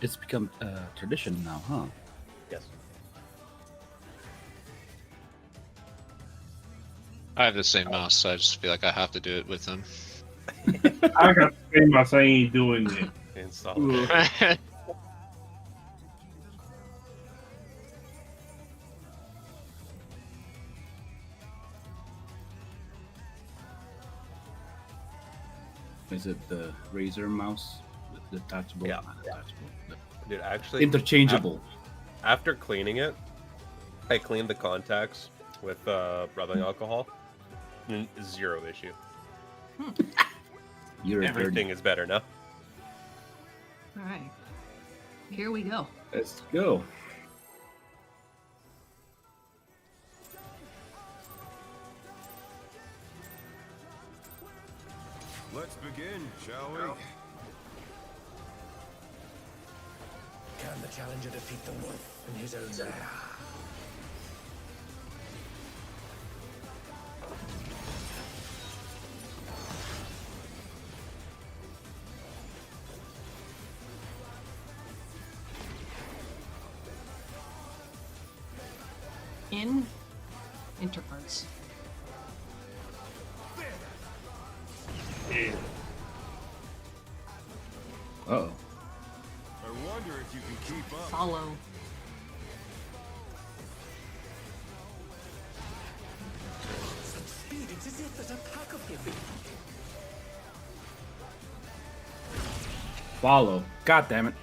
It's become tradition now, huh? Yes. I have the same mouse, so I just feel like I have to do it with him. I got the same mouse. I ain't doing it. Install it. Is it the Razer mouse? The detachable? Yeah. Not detachable. Dude, actually, Interchangeable. after cleaning it, I cleaned the contacts with rubbing alcohol. Zero issue. You're Everything is better now. All right. Here we go. Let's go. Let's begin, shall we? Can the challenger defeat the wolf in his own lair? In intercards. Uh-oh. I wonder if you can keep up. Follow. Such speed, it's as if there's a pack of him. Follow. God damn it.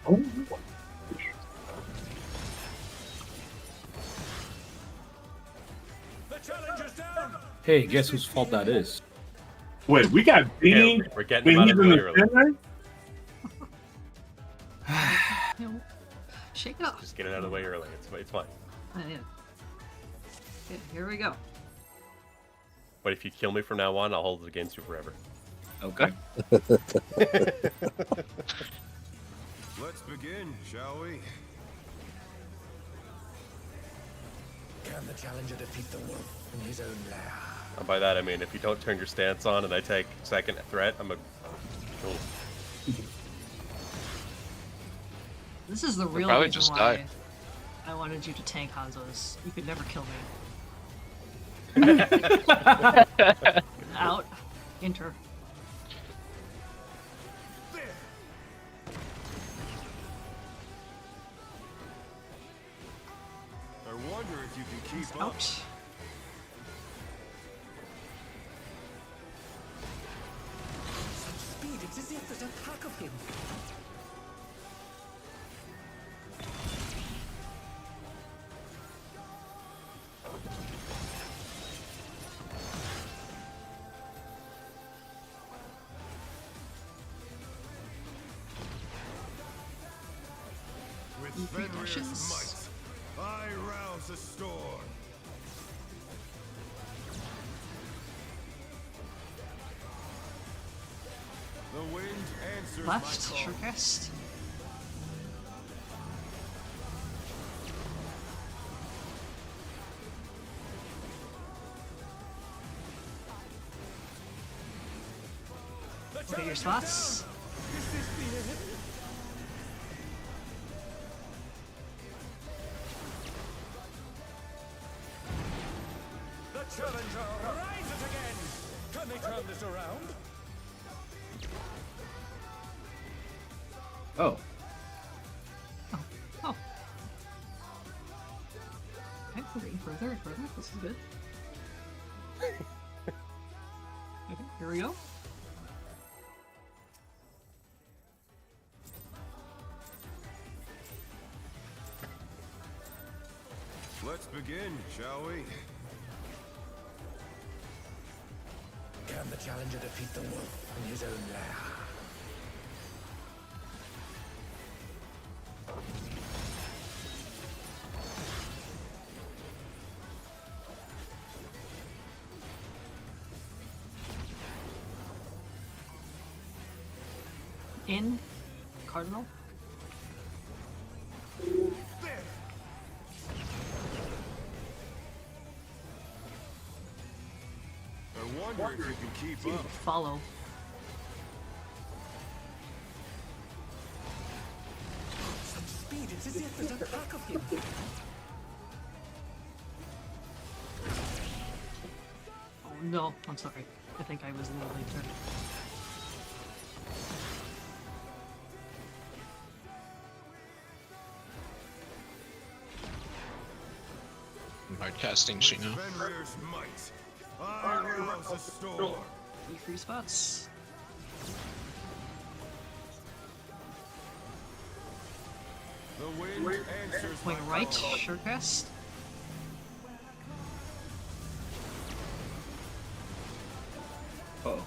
The challenger's down! Hey, guess whose fault that is? Wait, we got Bean We're getting when him he's out in of the the way early. center? You know, shake it off. Just get it out of the way early. It's fine. Yeah. Okay, here we go. But if you kill me from now on, I'll hold it against you forever. Okay. Let's begin, shall we? Can the challenger defeat the wolf in his own lair? And by that I mean if you don't turn your stance on and I take second threat, I'm a. Oh. This is the real probably reason just why die. I wanted you to tank Hanzo's. You could never kill me. Out. Enter. I wonder if you can keep up. Out. Such speed, it's as if there's a pack of him. With You three Fenrir's dashes. might, I rouse the storm. The wind answers Left. my call. Surecast. Okay, your spots. The challenger rises again! Can they turn this around? Oh. Oh. Okay, we're getting further and further. This is good. Okay, here we go. Let's begin, shall we? Can the challenger defeat the wolf in his own lair? In. Cardinal. I wonder if you can keep up. Follow. It's as if there's a pack of him. Oh no, I'm sorry. I think I was a little late there. Hard casting Shino. Fenrir's might. I rouse the storm. 3 free spots. The wind answers my Going right, call. short cast. Uh-oh.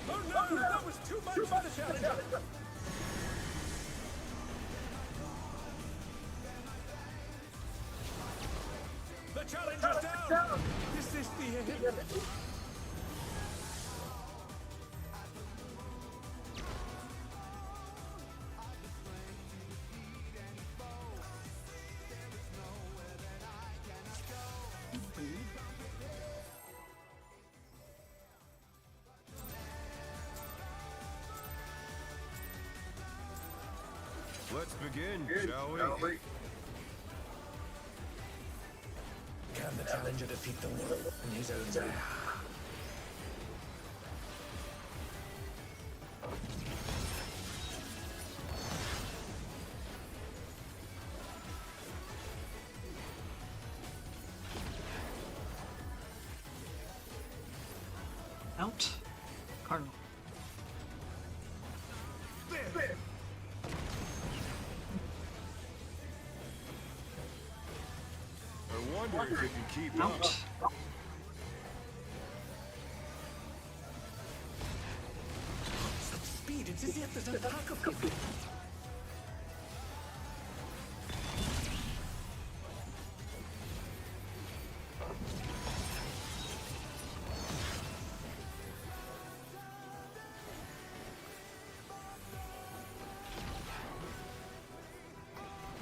Oh no, that was too much for the challenger. The challenger's down. Is this the end? Let's begin, shall we? Can the challenger defeat the wolf in his own lair? Out. Cardinal. I wonder if you can keep up. Out. Such speed, it's as if there's a pack of him.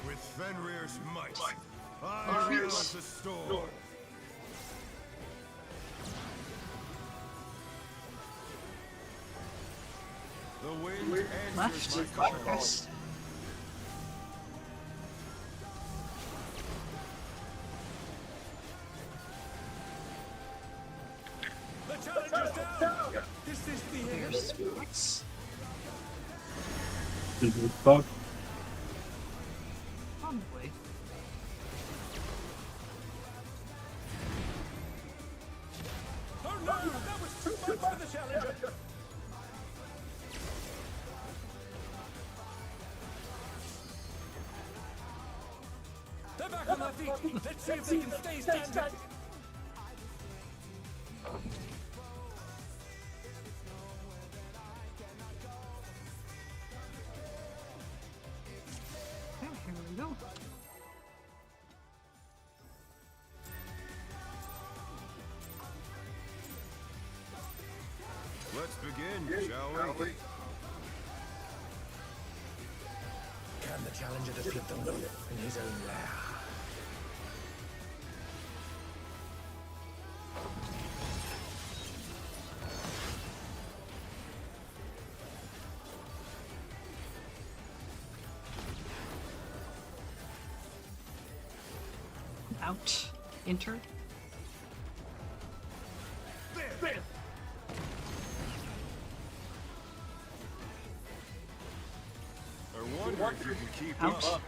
With Fenrir's might, I rouse the storm. The wind answers Left. my Short call. cast. The challenger's down. Is this the end? There's spots. Is it stuck? Probably. Oh no, that was too much for the challenger. They're back on their feet. Let's see if they can stay standing. Yeah, here we go. Let's begin, shall we? Can the challenger defeat the wolf in his own lair? Out. Enter. I wonder if you can keep Out. up.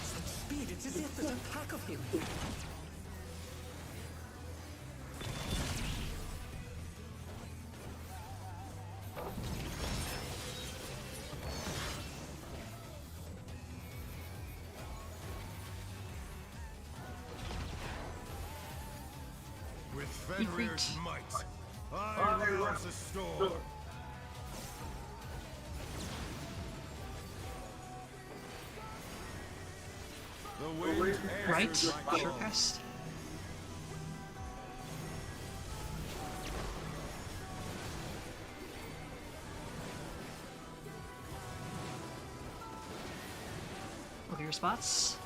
Such speed, it's as if there's a pack of him. With Fenrir's Defeat. might, I rouse the storm. The wind Right. answers my Short call. cast. Look at your spots.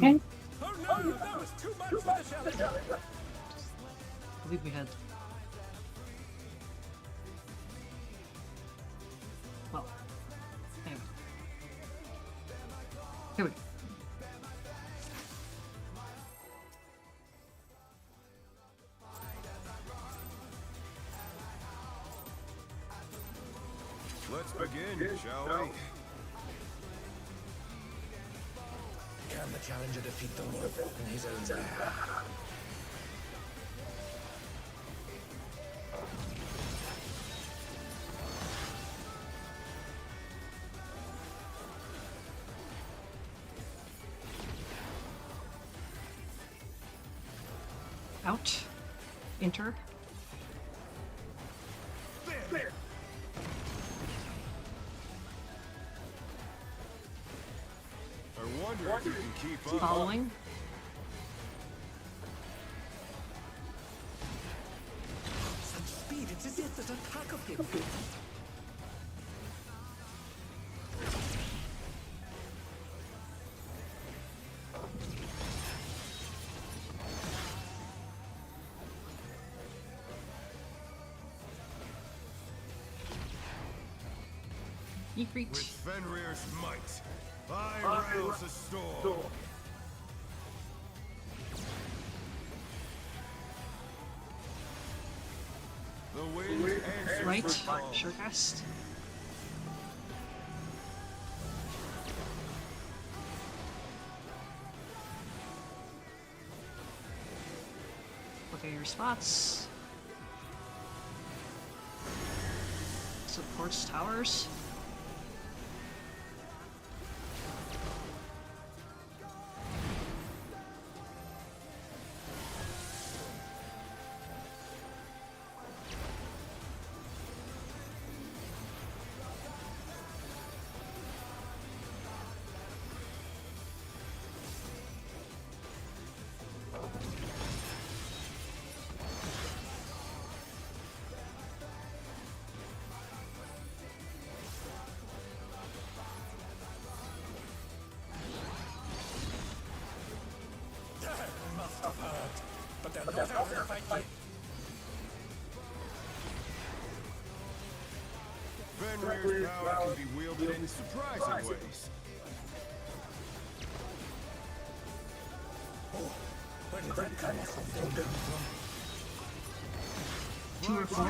Oh no, that was too much for the challenger. I believe we had. Well, anyway. Here we go. Let's begin, shall we? Can the challenger defeat the wolf in his own lair? Out. Enter. I wonder if you can keep up. Following. Such speed, it's as if there's a pack of him. Eat reach. With Fenrir's might, I rouse the storm. The wind answers Right. the call. Surecast. Look at your spots. Supports towers. Must have heard, but they're not out to fight yet. Fenrir's power can be wielded in surprising ways. Where did that come from? 2 or 4.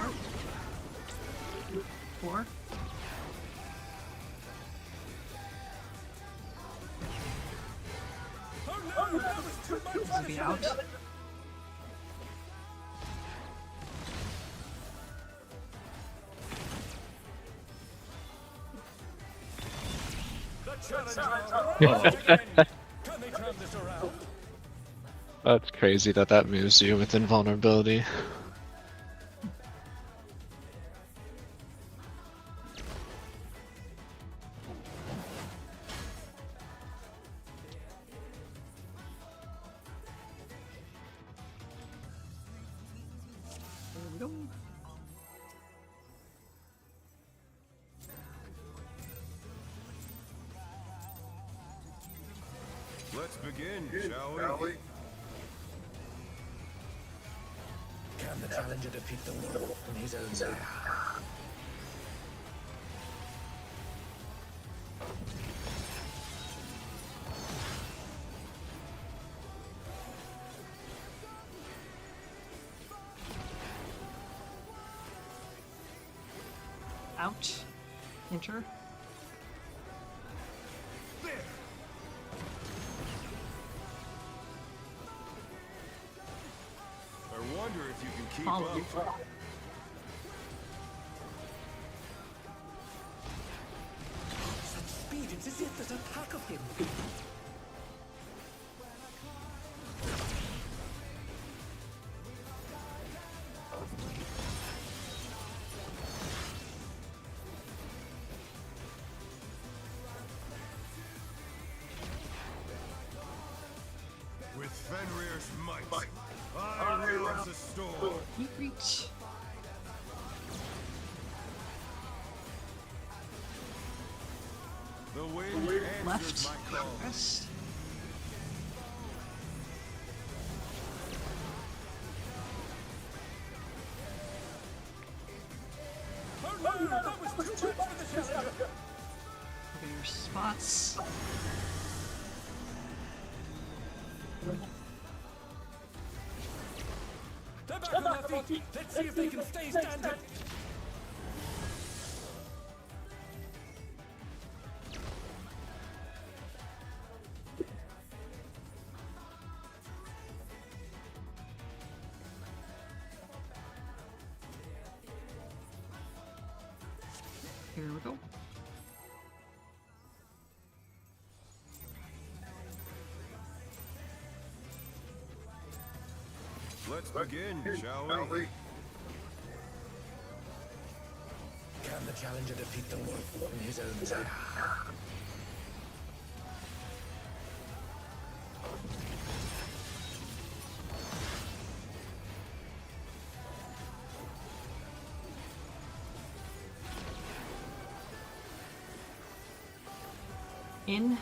4. Oh no, that was too much This for will the be out. challenger. The challenger rises again. Can they turn this around? That's crazy that that moves you with invulnerability. There we go. Let's begin, shall we? Can the challenger defeat the wolf in his own lair? Out. Enter. I wonder if you can keep Follow. up. Such speed, it's as if there's a pack of him. With Fenrir's might, I rouse the storm. Eat reach. The wind answers Left. my call. Rest. That was too much for the challenger. Look at your spots. They're back on their feet. Let's see if they can stay standing. Here we go. Let's begin, shall we? Can the challenger defeat the wolf in his own time? In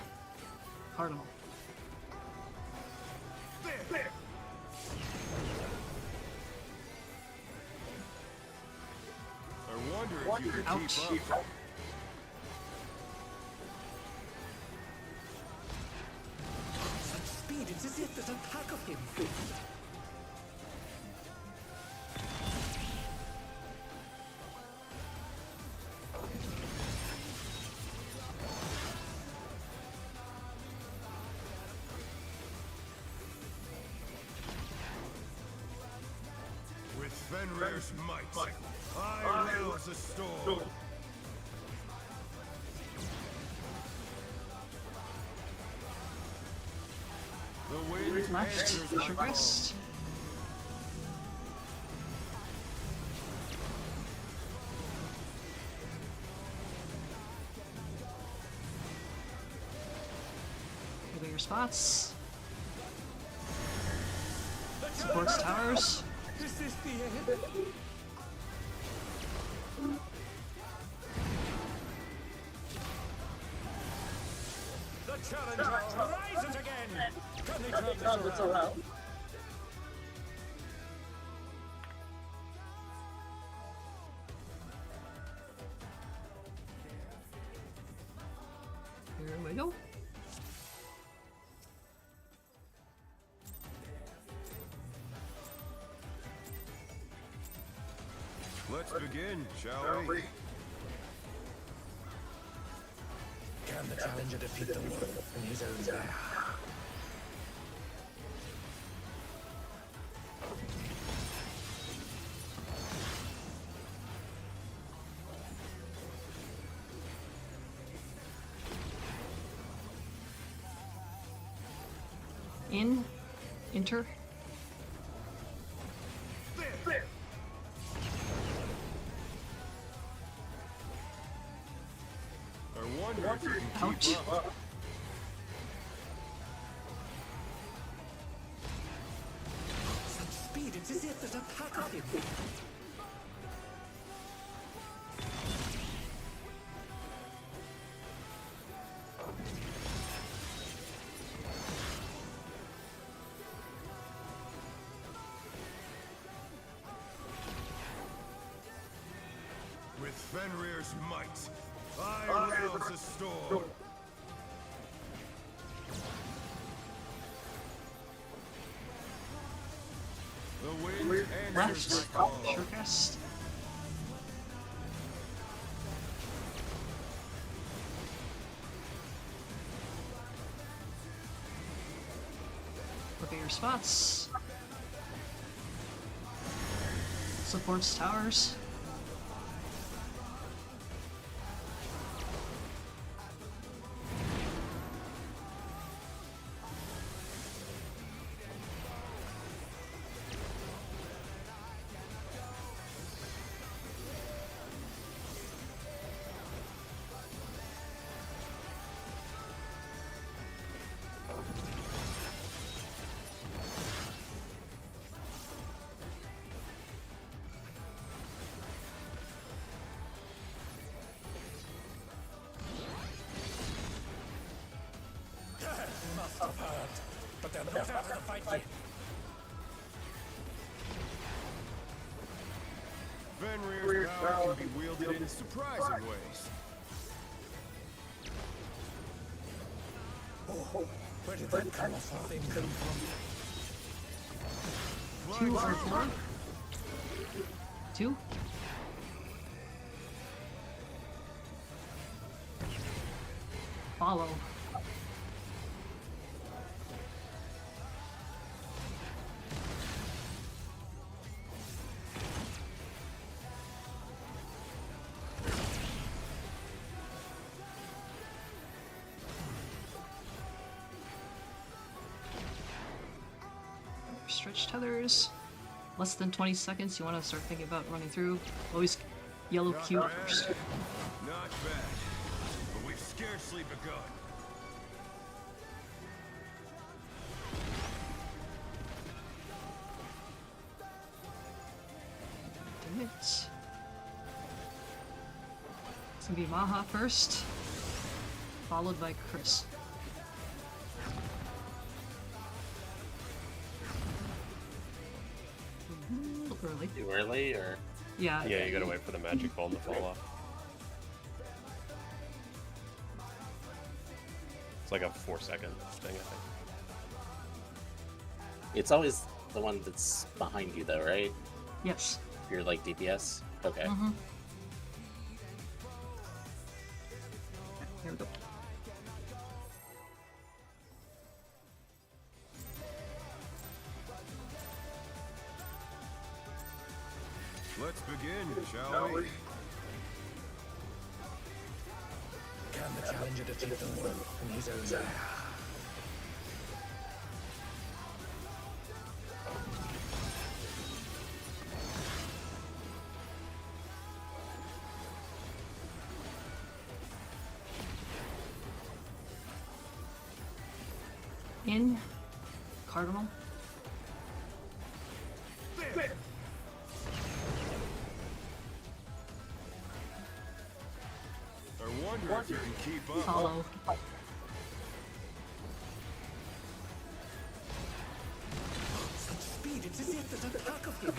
Cardinal. I wonder if you can Ouch. keep up. Such speed, it's as if there's a pack of him. With Fenrir's might, I rouse a storm. The wind Left. enters my Short palm. rest. Look at your spots. Supports towers. Is this the end? The challenger rises again. Can they turn this around? Here we go. Let's begin, shall we? Can the challenger defeat the wolf in his own time? In. Enter. I wonder if you can Ouch. keep up. Such speed, it's as if there's a pack of him. With Fenrir's might, I rouse a storm. The wind enters Left. my palm. Short rest. Look at your spots. Supports towers. Fenrir's power can be wielded in surprising ways. Where did that colourful thing come from? 2 or 4? 2? Follow. Stretch tethers. Less than 20 seconds, you want to start thinking about running through. Always yellow Q first. Not bad. But we've scarcely begun. Damn it. It's gonna be Maha first, followed by Chris. Early. Too early, or Yeah. Yeah, you gotta wait for the magic ball to fall off. It's like a 4-second thing, I think. it's always the one that's behind you, though, right? Yes. If you're like DPS. Okay. Mm-hmm. Here we go. Let's begin, shall we? Can the challenger defeat the wolf in his own way? In Cardinal. I wonder if you can keep up. Follow. Such speed, it's as if there's a pack of them.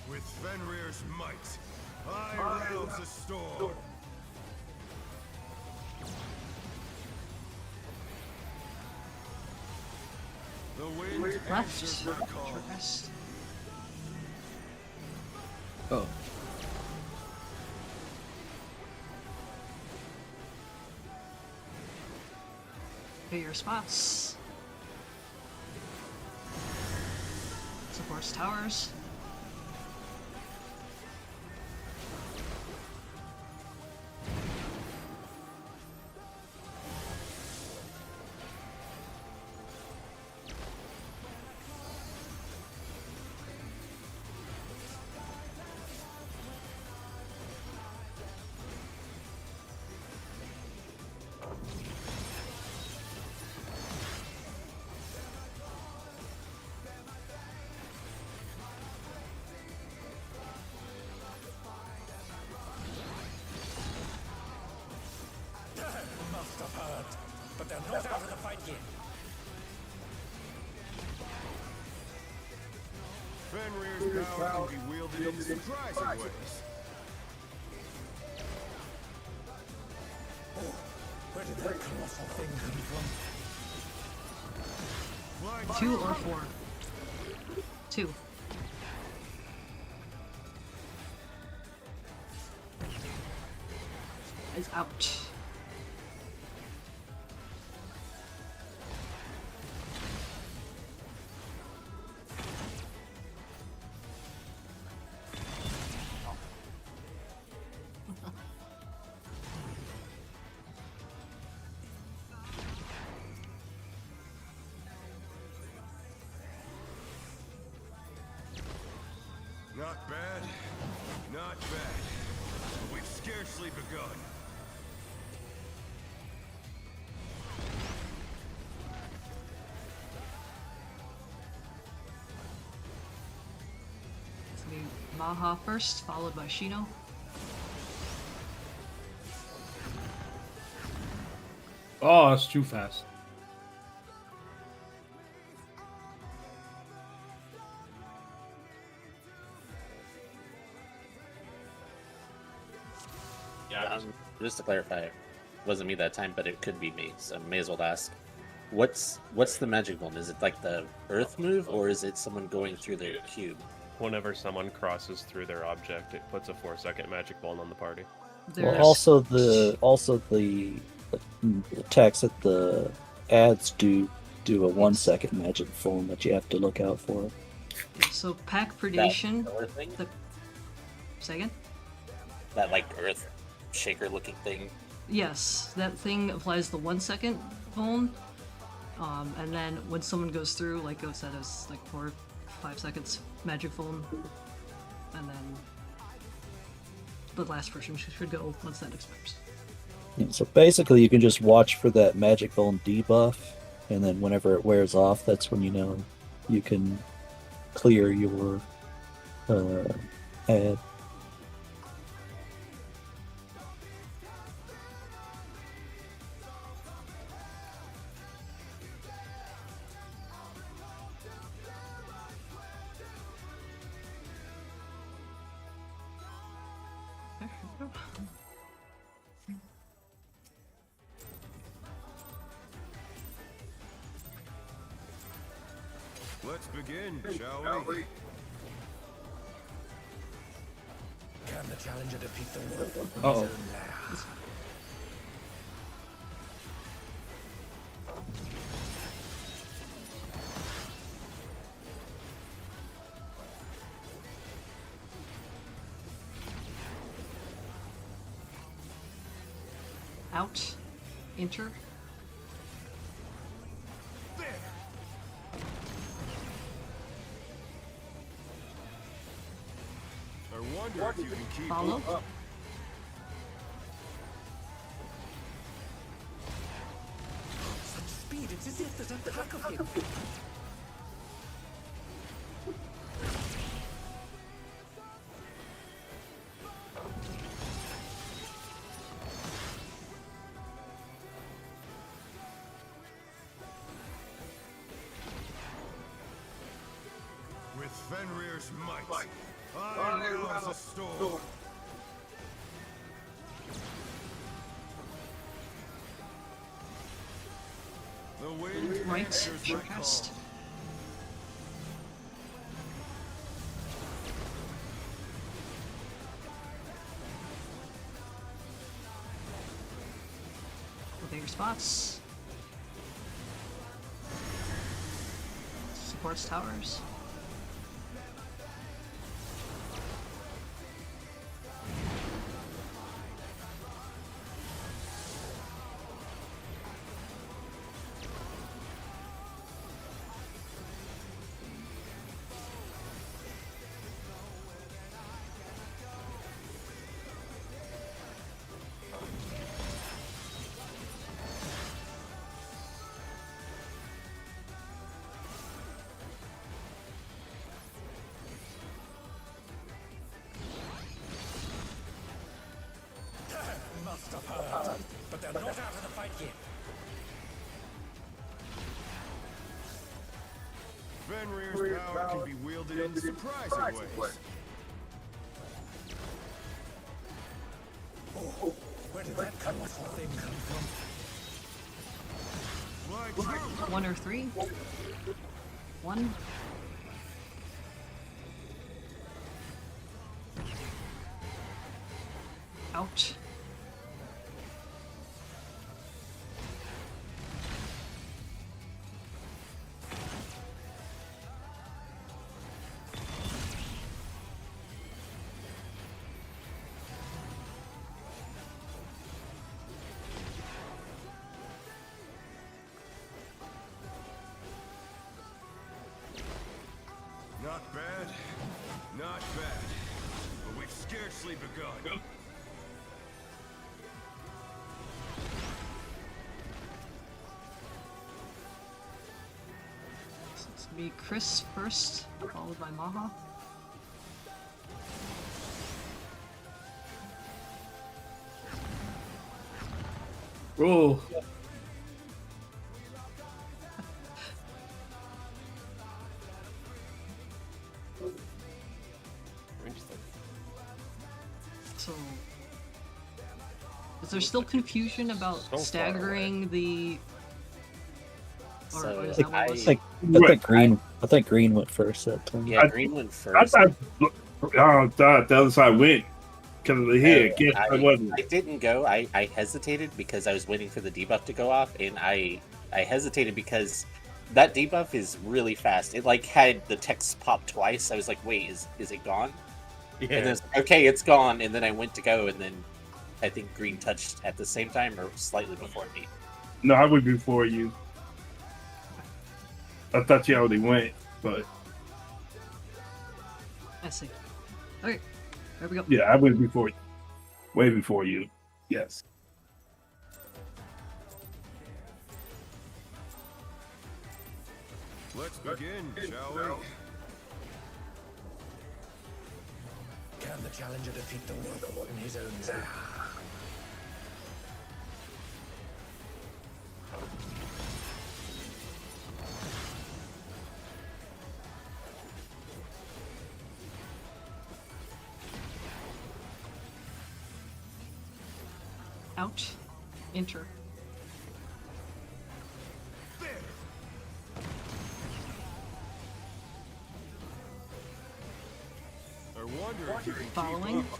With Fenrir's might, I rouse the storm. The wind Left. answers my call. Rest. Oh. Pick your spots. Supports towers. Must have heard, but they're not out of the fight yet. Fenrir's power can be wielded in surprising ways. Where did that colossal thing come from? Fly 2 or 4. 2. Is out. Not bad. Not bad. But we've scarcely begun. Maha first, followed by Shino. Oh, it's too fast. Just to clarify, it wasn't me that time, but it could be me, so may as well ask. What's the magic bomb? Is it like the earth move, or is it someone going through their cube? Whenever someone crosses through their object, it puts a 4-second magic ball on the party. There's Well, also the attacks that the ads do a 1-second magic form that you have to look out for. so pack That predation. earth thing? Say again? That like earth shaker looking thing? Yes, that thing applies the 1-second phone. And then when someone goes through, like Go said, it's like 4 or 5 seconds magic phone. And then the last person should go once that expires. Yeah, so basically, you can just watch for that magic bone debuff, and then whenever it wears off, that's when you know you can clear your ad. Let's begin, shall we? Can the challenger defeat the wolf? Uh-oh. Out, enter. I wonder if you can keep Follow. up. Such speed, it's as if there's a pack of him. With Fenrir's might, I rouse a storm. The wind Right, answers my call. shortcast. The bigger spots. Supports towers. Must have heard, but they're not out of the fight yet. Fenrir's power can be wielded in surprising ways. Where did that colorful thing come from? My truth! 1 or 3. 1. Out. Not bad, not bad. But we've scarcely begun. So it's gonna be Chris first, followed by Maha. Oh, Interesting. So, is there still confusion about So far staggering the? Or So is that what it was? I think green went first that time. yeah, green went I first. thought the other side went because of the hit. Guess I wasn't. I didn't go. I hesitated because I was waiting for the debuff to go off, and I hesitated because that debuff is really fast. It like had the text pop twice. I was like, wait, is it gone? Yeah. And then it's like, okay, it's gone. And then I went to go, and then I think green touched at the same time or slightly before me. No, I went before you. I thought you already went, but I see. Okay, there we go. yeah, I went before you. Way before you. Yes. Let's begin, shall we? Can the challenger defeat the wolf in his own way? Out. Enter. I wonder if you can Following. keep up.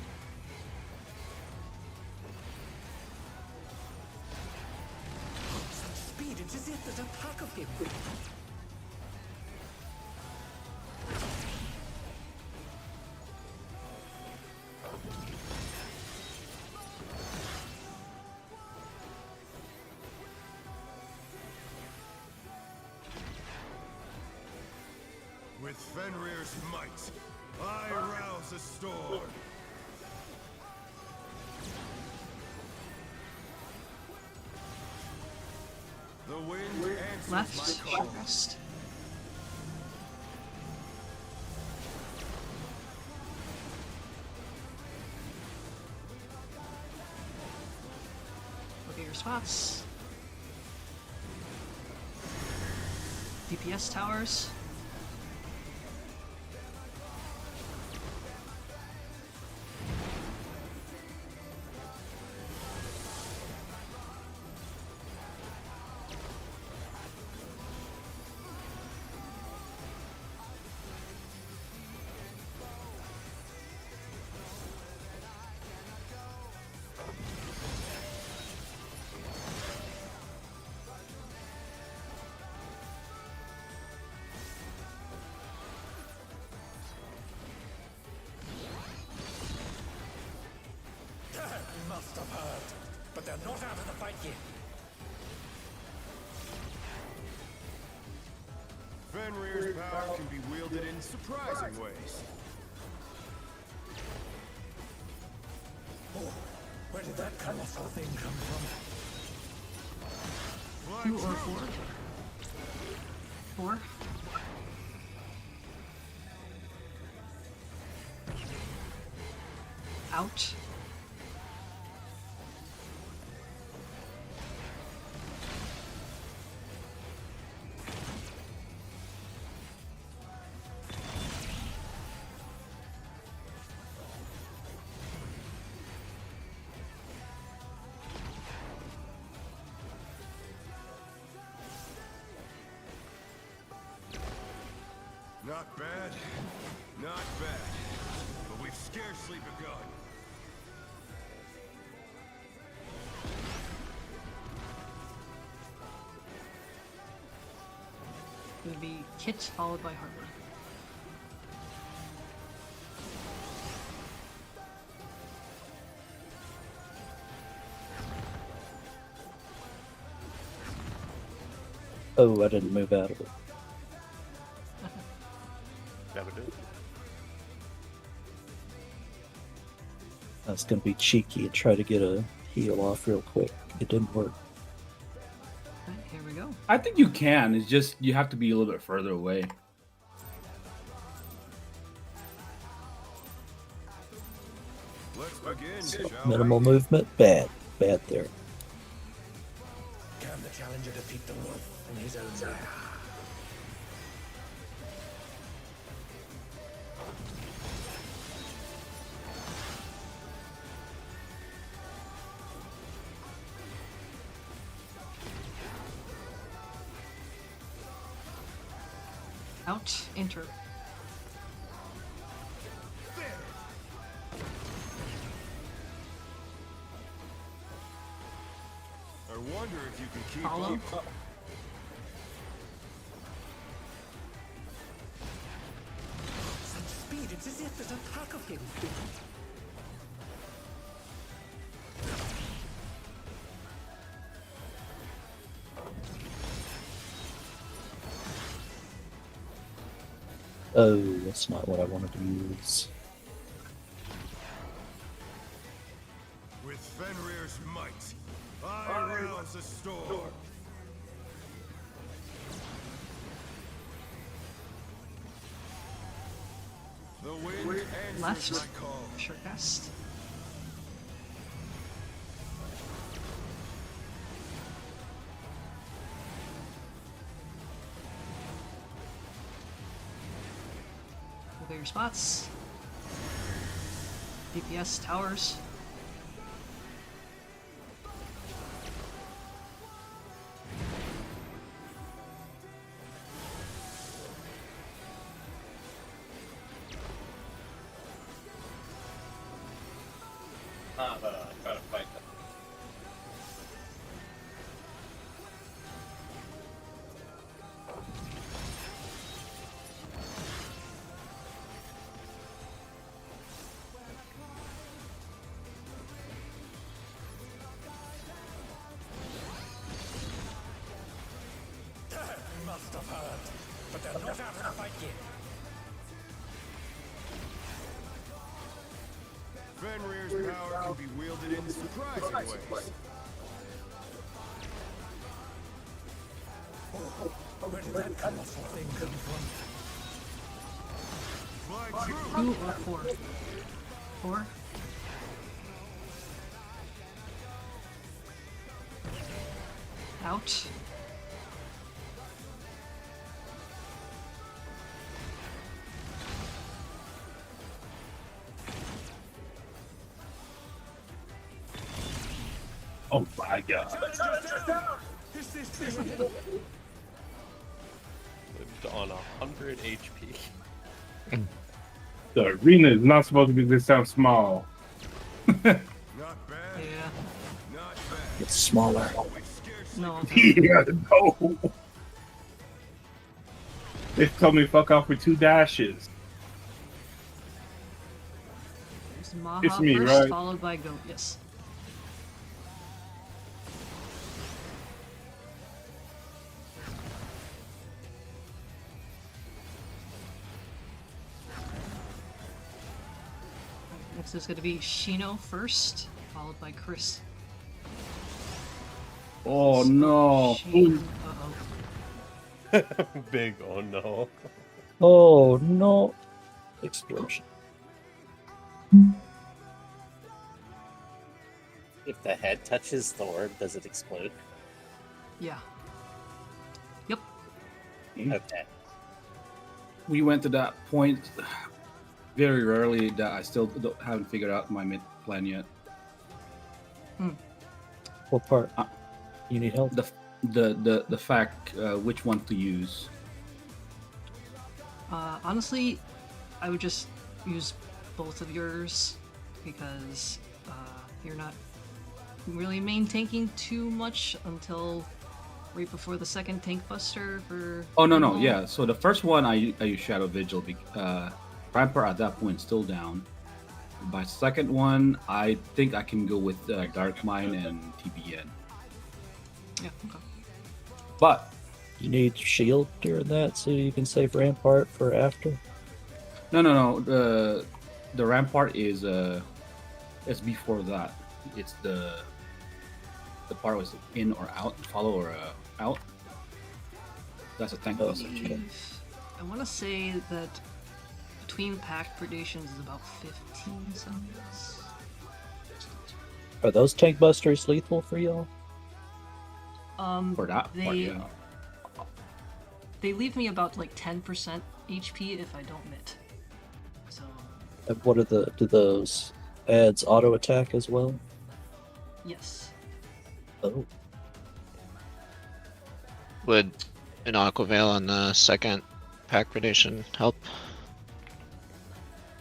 Such speed, it is it, there's a pack of him. With Fenrir's might, I rouse a storm. The wind answers Left. my call. Shortest. Look at your spots. DPS towers. Must have heard. But they're not out of the fight yet. Fenrir's power can be wielded in surprising ways. Oh, where did that colossal thing come from? 2 or 4. 4. Out. Not bad, not bad. But we've scarcely begun. It would be Kit followed by Harper. Oh, I didn't move out of it. Never do. I was gonna be cheeky and try to get a heal off real quick. It didn't work. Okay, here we go. I think you can. It's just you have to be a little bit further away. Let's begin, shall Minimal we? movement, bad there. challenger defeat the wolf in his own lair. Out, enter. I wonder if you can keep Follow. up. Such speed, it's as if there's a pack of him. Oh, that's not what I wanted to use. With Fenrir's might, I rouse the storm. The wind answers Left. my call. Short cast. Look at your spots. DPS towers. Gotta fight them. Must have heard, but they're not out of the fight yet. Fenrir's power can be wielded in surprising ways. Where did that colourful thing come from? Fly true. 2 or 4? 4? Out. Oh my god. Is this the end? Lived on 100 HP. The arena is not supposed to be this sound small. Not bad. Yeah. Not bad. It's smaller. We scarcely No. Yeah, no. They told me fuck off with 2 dashes. There's Maha It's me, first, right? followed by Goat. Yes. Next is going to be Shino first, followed by Chris. Oh no. Shino. Uh-oh. Big oh no. Oh no! Explosion. If the head touches the orb, does it explode? Yeah. Yep. Okay. We went to that point very rarely that I still haven't figured out my mid plan yet. What part? Uh, You need help? The fact which one to use. Honestly, I would just use both of yours because you're not really main tanking too much until right before the second tank buster for. Oh no people. yeah. So the first one I use Shadow Vigil. Rampart at that point still down. By second one, I think I can go with Dark Mine and TBN. Yeah. Okay. But you need shield during that so you can save Rampart for after. No. The Rampart is it's before that. It's the part was in or out, follow or out. That's a tank buster. I want to say that between pact predations is about 15 summons. Are those tank busters lethal for y'all? For that part, they yeah. they leave me about like 10% HP if I don't mitt. So And what are do those ads auto attack as well? yes. Oh, Would an Aqua Veil on the second pack predation help?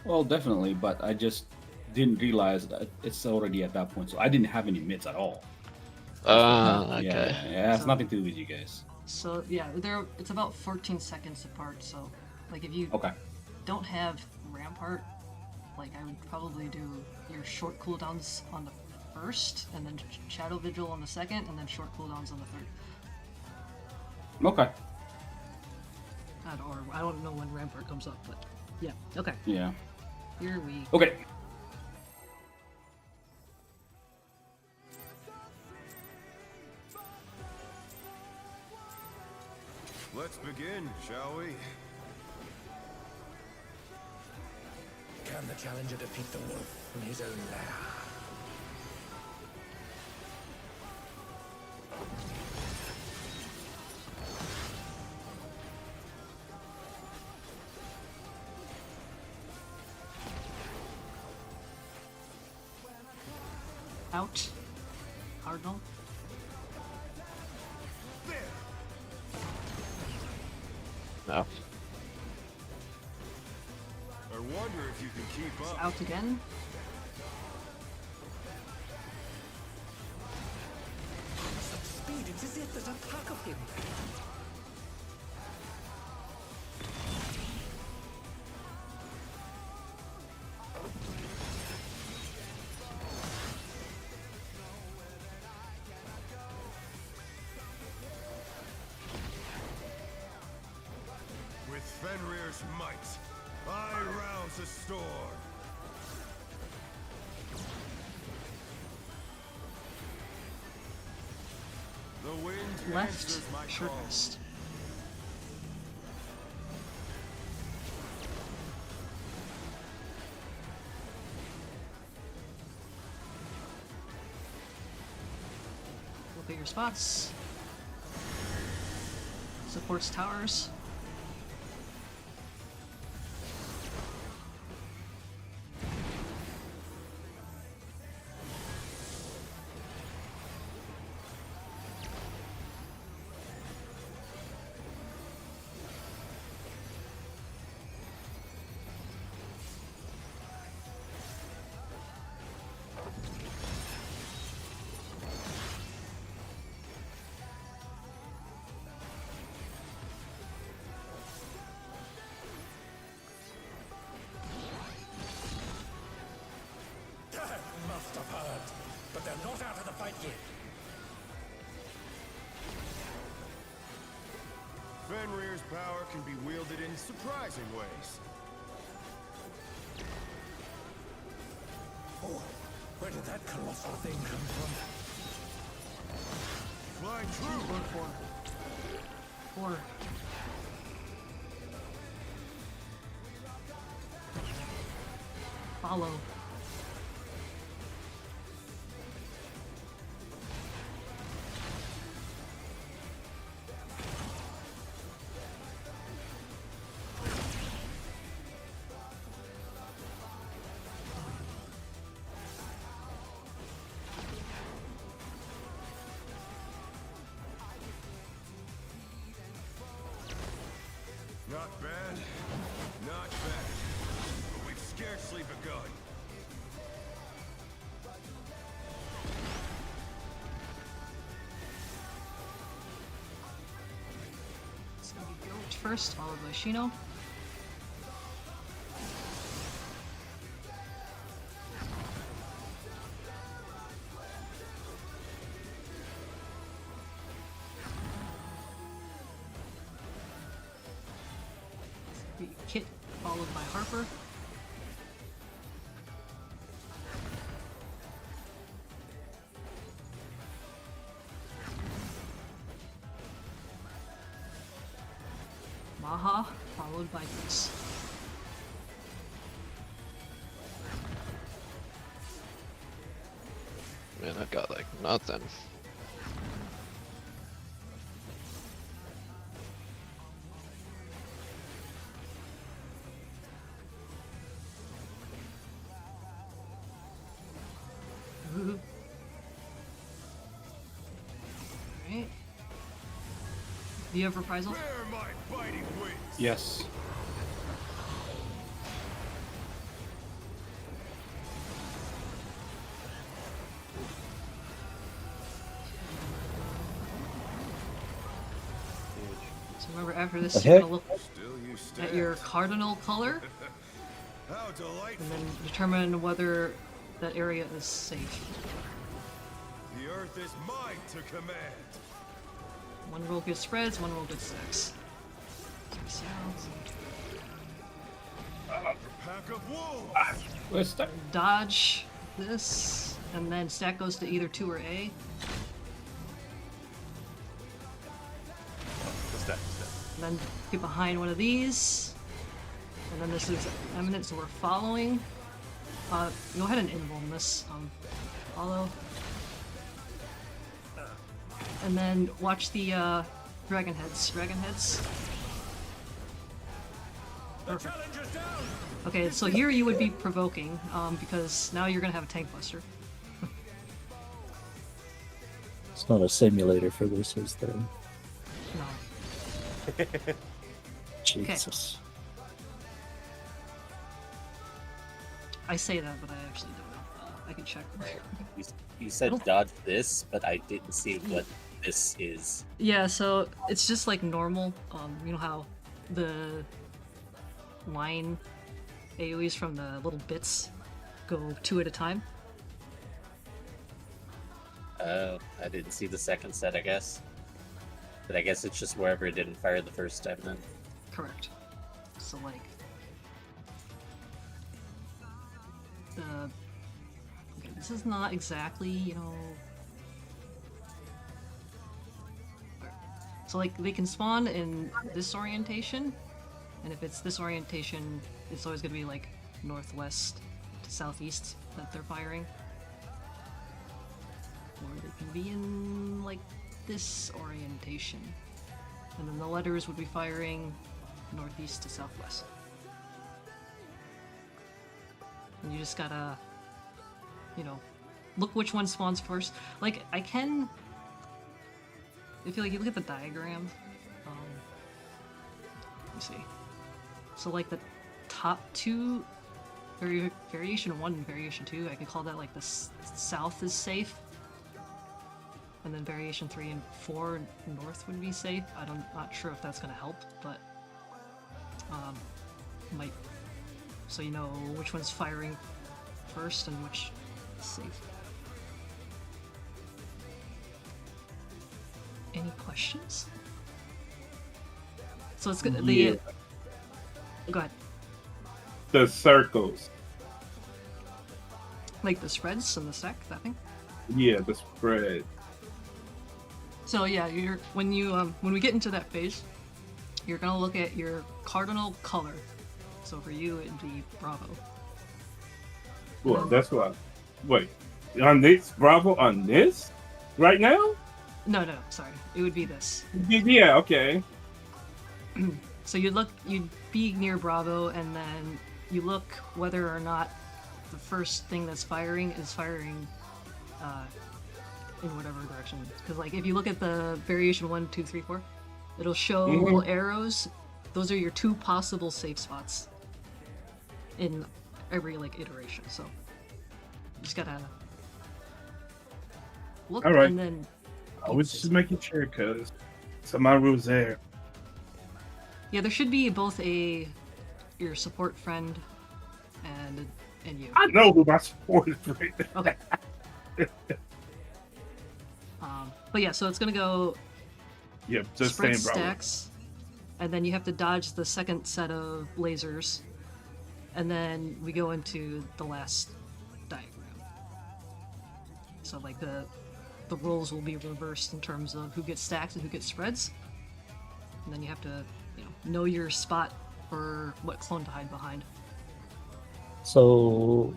Well, definitely, but I just didn't realize that it's already at that point, so I didn't have any mitts at all. Okay. Yeah, it has So- nothing to do with you guys. So yeah, it's about 14 seconds apart. So like if you Okay. don't have Rampart, like I would probably do your short cooldowns on the first, and then Shadow Vigil on the second, and then short cooldowns on the third. Okay. Or I don't know when Rampart comes up, but yeah. Okay, Yeah. here we. Okay. Let's begin, shall we? Can the challenger defeat the wolf in his own lair? Out. Cardinal. No. I wonder if you can keep up. Out again. Such speed, it's as if there's a pack of him. With Fenrir's might, I rouse a storm. The wind Left. answers my Short call. rest. Look at your spots. Supports towers. Death must have heard, but they're not out of the fight yet. Fenrir's power can be wielded in surprising ways. Oh, where did that colossal thing come from? Fly true. Four. Follow. Not bad. Not bad. But we've scarcely begun. It's gonna be Goat first, followed by Shino. Be Kit, followed by Harper. Maha, followed by Goose. Man, I got like nothing. Do you have reprisal? Bear my biting wings. Yes. So remember, after this, The you're heck? gonna look Still you stand. at your cardinal color How and delightful. then determine whether that area is safe. The earth is mine to command. One roll gets spreads, one roll gets stacks. Sounds. Pack of wolves. Where's that? Dodge this, and then stack goes to either 2 or A. And then get behind one of these. And then this is eminent, so we're following. Go ahead and invuln this. Follow. And then watch the dragon heads. Dragon heads. Perfect. Challenger's down. Okay, so here you would be provoking, because now you're gonna have a tank buster. It's not a simulator for this, is there? No. Jesus. I say that, but I actually don't know. I can check. You said dodge this, but I didn't see what this is. Yeah, so it's just like normal. You know how the line AoEs from the little bits go 2 at a time? I didn't see the second set, I guess. But I guess it's just wherever it didn't fire the first time then. Correct. So like okay, this is not exactly, you know. So like they can spawn in this orientation, and if it's this orientation, it's always gonna be like northwest to southeast that they're firing. Or they can be in like this orientation. And then the letters would be firing northeast to southwest. And you just gotta, you know, look which one spawns first. Like, I can, if you like, you look at the diagram, let me see. So like the top two, variation 1 and variation 2, I could call that like the south is safe. And then variation 3 and 4 north would be safe. Not sure if that's gonna help, but might, so you know which one's firing first and which is safe. Any questions? So it's good. Yeah. Go ahead. The circles. Like the spreads and the stack, that thing. Yeah, the spread. So yeah, when we get into that phase, you're gonna look at your cardinal color. So for you, it'd be Bravo. Well, that's what. Wait, on this Bravo on this right now? No, sorry, it would be this. Yeah, okay. So you'd be near Bravo, and then you look whether or not the first thing that's firing is firing in whatever direction. Because like if you look at the variation 1, 2, 3, 4, it'll show little arrows. Those are your 2 possible safe spots in every like iteration. So you just gotta look, All right. and then I was just making sure because some of my rules there. yeah, there should be both your support friend and you. I know who my support is right now. Okay. But yeah, so it's gonna go Yep, just spread saying, Bravo. stacks, and then you have to dodge the second set of lasers, and then we go into the last diagram. So like the roles will be reversed in terms of who gets stacks and who gets spreads, and then you have to know your spot for what clone to hide behind. So,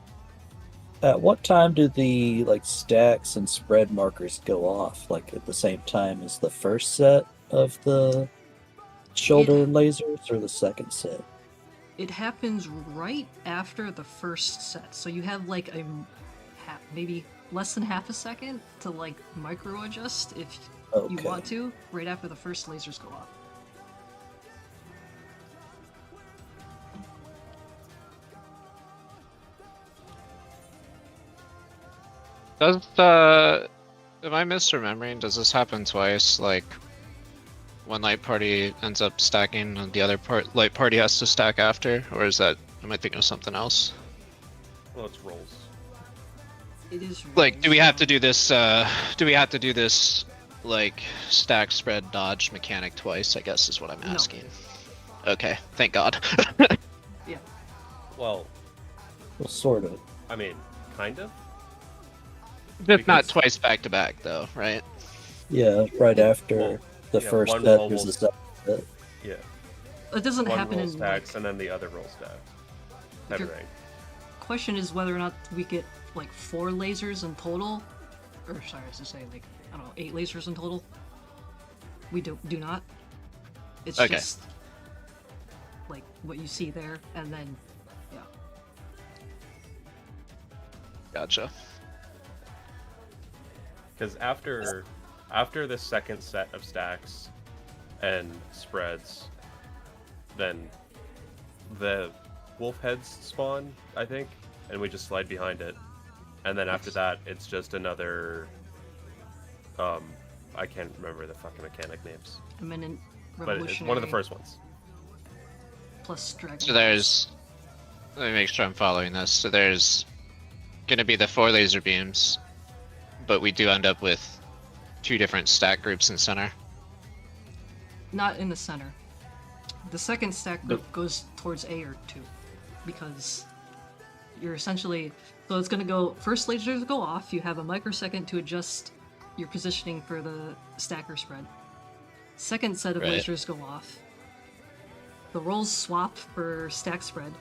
at what time do the stacks and spread markers go off? Like at the same time as the first set of the shoulder lasers, or the second set? It happens right after the first set, so you have like maybe less than half a second to like micro adjust if you Okay. want to, right after the first lasers go off. Does am I misremembering? Does this happen twice? Like, one light party ends up stacking, and the other light party has to stack after, or is that? Am I thinking of something else? Well, it's rolls. It is Like, do we rolls, have to do this? Do we have to do this like stack, spread, dodge mechanic twice? I guess is what I'm No. asking. Okay, thank God. Well, Well, sort of. I mean, kind of. Just not Because- twice back to back, though, right? Yeah, right after Well, the yeah, first one set, roll there's the will- second set. Yeah. It doesn't One happen roll in stacks like, and then the other roll stacks. If you're- Everything. question is whether or not we get like 4 lasers in total, or sorry, I was to say like I don't know 8 lasers in total. We do not. It's Okay. just like what you see there, and then yeah. Gotcha. Because after the second set of stacks and spreads, then the wolf heads spawn, I think, and we just slide behind it. And then after that, it's just another. I can't remember the fucking mechanic names, Eminent but Revolutionary it's one of the first ones. plus Dragon. So there's. Let me make sure I'm following this. So there's gonna be the 4 laser beams, but we do end up with 2 different stack groups in center. Not in the center. The second stack group goes towards A or 2, because you're essentially so it's gonna go first lasers go off. You have a microsecond to adjust your positioning for the stacker spread. Second set of Right. lasers go off. The rolls swap for stack spread,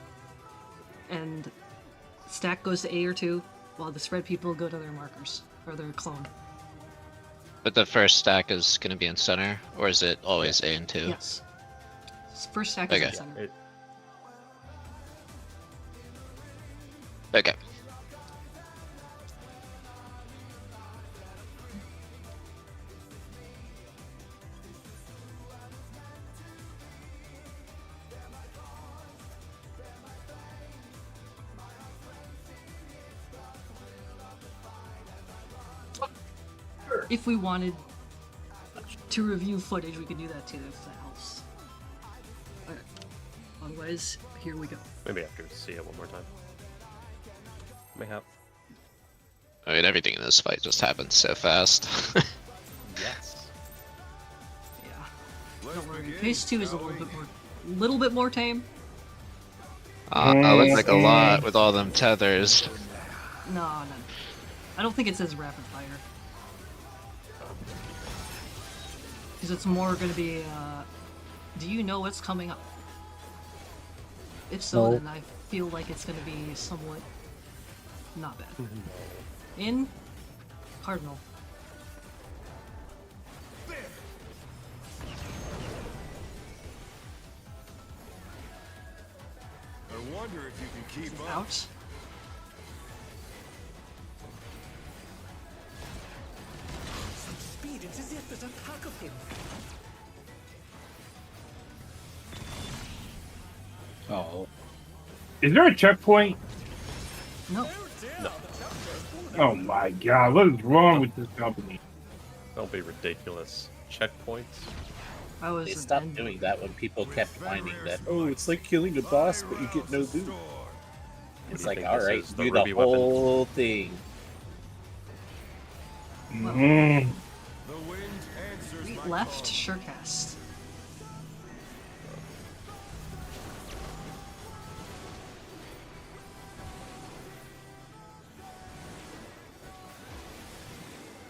and stack goes to A or 2, while the spread people go to their markers or their clone. But the first stack is gonna be in center, or is it always A and 2? Yes. First stack is Okay. in center. It, Okay. If we wanted to review footage, we could do that too, if that helps. Alright. Otherwise, here we go. maybe I have to see it one more time. Mayhap. I mean, everything in this fight just happens so fast. Yes. Yeah. Let's Don't worry. begin, Phase 2 is a shall we? little bit more tame. I look like a lot with all them tethers. No. I don't think it's as rapid fire. Because it's more going to be, do you know what's coming up? If so, No. then I feel like it's going to be somewhat not bad. In Cardinal. I wonder if you can keep up. Out. Speed, it's as if there's a pack of him. Oh, Is there a checkpoint? No. Oh my god, what is wrong with this company? Don't be ridiculous. Checkpoints. I was They an stopped end- doing that when people kept whining that. Oh, it's like killing a boss, but you get no loot. It's you like, think all this right, is, the do the ruby weapon? whole thing. Mm. The wind answers my left call. Surecast.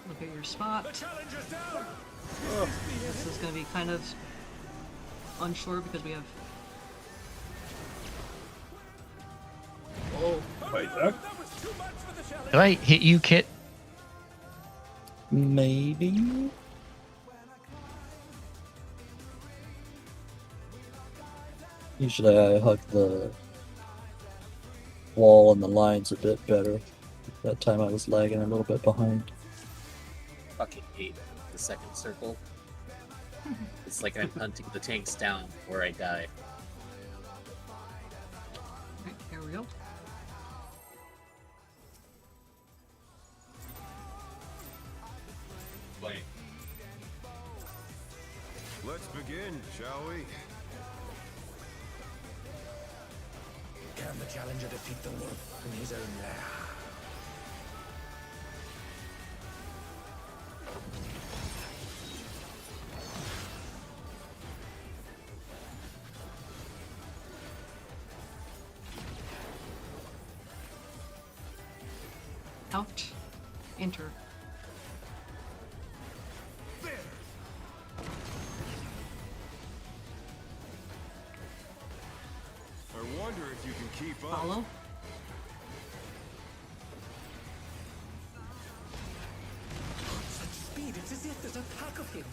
Look at your spot. The challenge is down. This is going to be kind of unsure because we have. Oh, Wait, That was too much for the challenge. Did I hit you, Kit? Maybe. Usually I hug the wall and the lines a bit better. That time I was lagging a little bit behind. Fucking hate the second circle. It's like I'm hunting the tanks down where I die. Okay, here we go. Let's begin, shall we? Can the challenger defeat the wolf in his own lair? Out. Enter. I wonder if you can keep up. Follow. Such speed, it's as if there's a pack of him.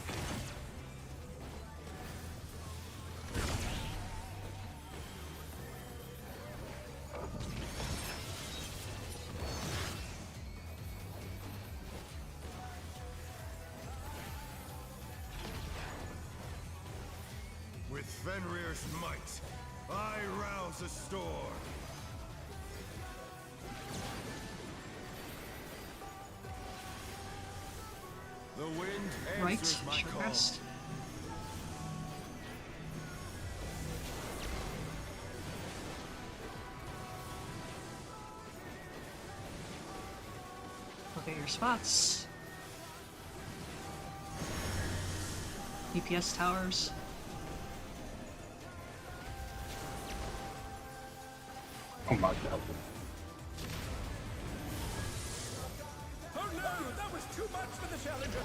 With Fenrir's might, I rouse a storm. The wind Right. answers my Short call. rest. Look at your spots. DPS towers. Oh my god. Oh no, that was too much for the challenger.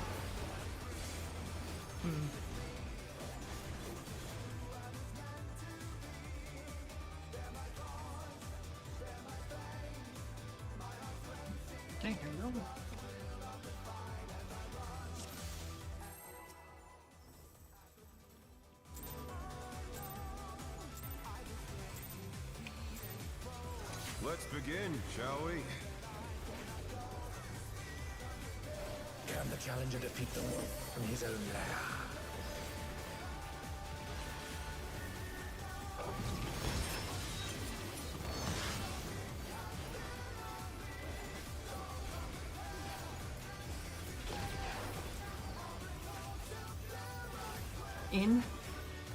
Okay, here we go. Let's begin, shall we? Can the challenger defeat the wolf in his own lair? In.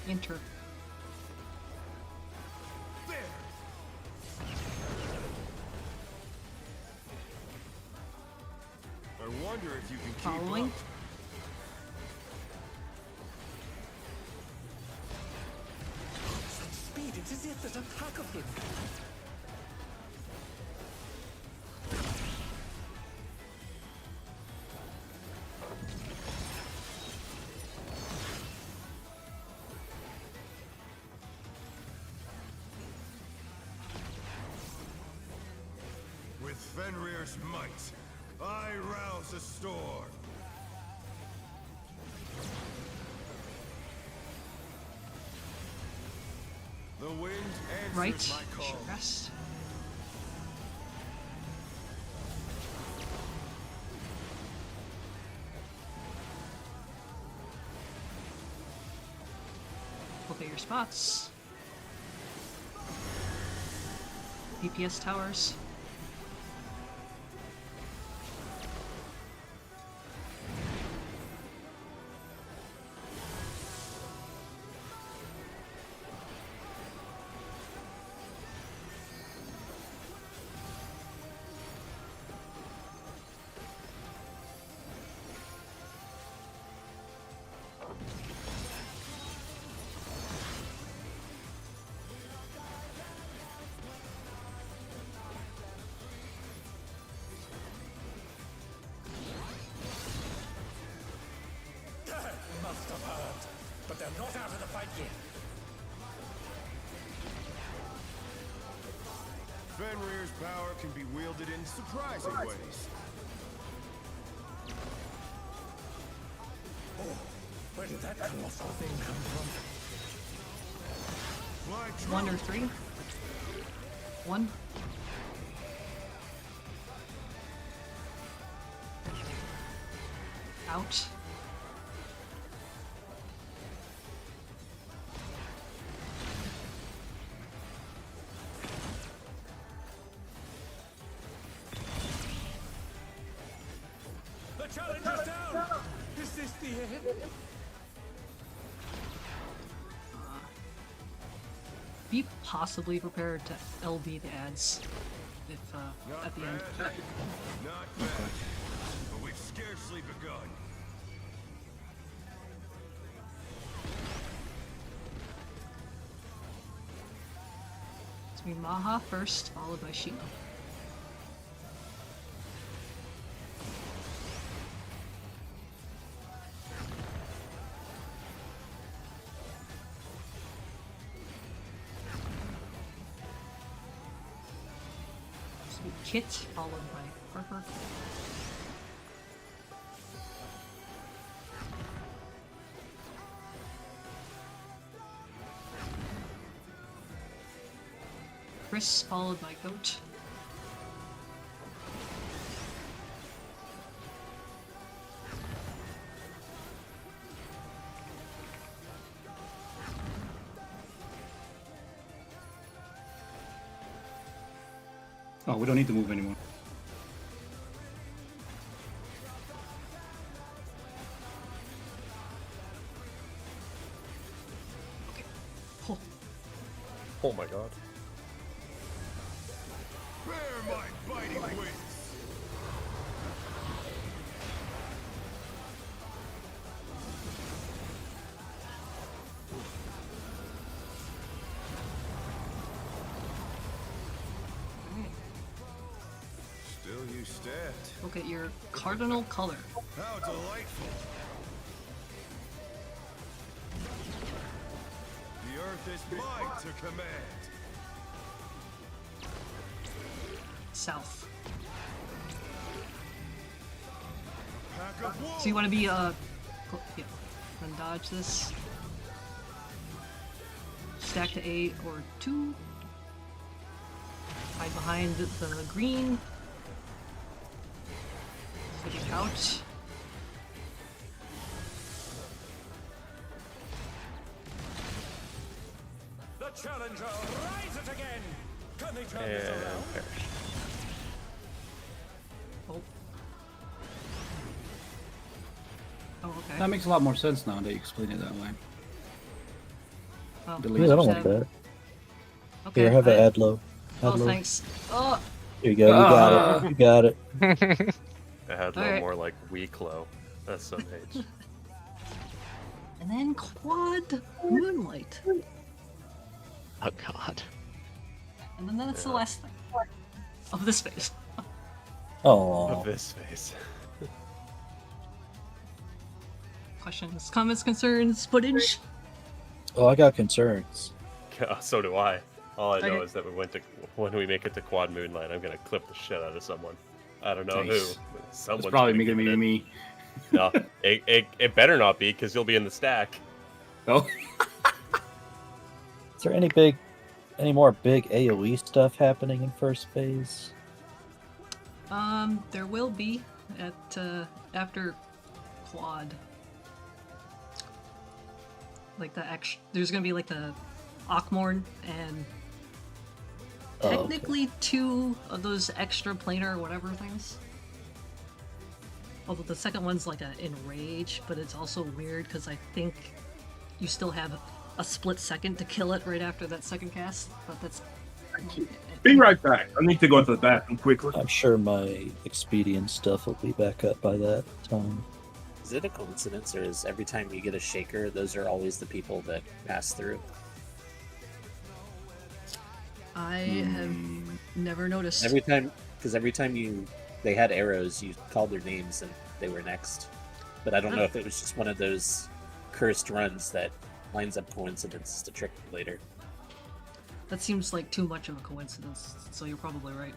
Enter. There! I wonder if you can keep Following. up. Such speed, it's as if there's a pack of him. With Fenrir's might, I rouse a storm. The wind answers Right. my call. Short rest. Look at your spots. DPS towers. Must have heard, but they're not out of the fight yet. Fenrir's power can be wielded in surprising ways. Oh, where did that colossal thing come from? Fly true. 1 or 3. 1. Out. The challenger's down! Is this the end? Be possibly prepared to LB the ads if Not at the bad. end. Not bad. But we've scarcely begun. It's gonna be Maha first, followed by Shima. It's gonna be Kit, followed by Harper. Chris, followed by Goat. Oh, we don't need to move anymore. Oh, Oh my god. Bear my biting wings. Still you stand. look at your cardinal color. How delightful. The earth is mine to command. South. Pack of wolves. So you want to be yeah, then dodge this. Stack to 8 or 2. Hide behind the green. Take out. The challenger rises again! Can they turn this And around? perish. Oh. Oh, okay. That makes a lot more sense now that you explain it that way. Oh, The Yeah, I don't lasers. want that. okay. Here, have an I- Adlo. Oh, Adlo. thanks. Oh, Here you go. You got it. You got it. I had a little Alright. more like Weeklo. That's some age. and then quad moonlight, Oh god. and then that's the last thing of this phase. Oh, Of this face. Questions, comments, concerns, footage. oh, I got concerns. So do I. All I know Okay. is that when we make it to Quad Moonlight, I'm gonna clip the shit out of someone. I don't know Nice. who. It's Someone's probably gonna gonna give be it. me. No, it better not be, because you'll be in the stack. Oh, Is there any more big AOE stuff happening in first phase? There will be at after quad. Like there's gonna be like the Akmorn and Oh, okay. technically 2 of those extra planar whatever things. Although the second one's like a enrage, but it's also weird because I think you still have a split second to kill it right after that second cast. But that's Be right back. I need to go to the bathroom quickly. I'm sure my expedient stuff will be back up by that time. Is it a coincidence, or is every time you get a shaker, those are always the people that pass through? I have never noticed. Every time, because every time they had arrows, you called their names and they were next. But I don't know if it was just one of those cursed runs that lines up coincidences to trick you later. That seems like too much of a coincidence, so you're probably right.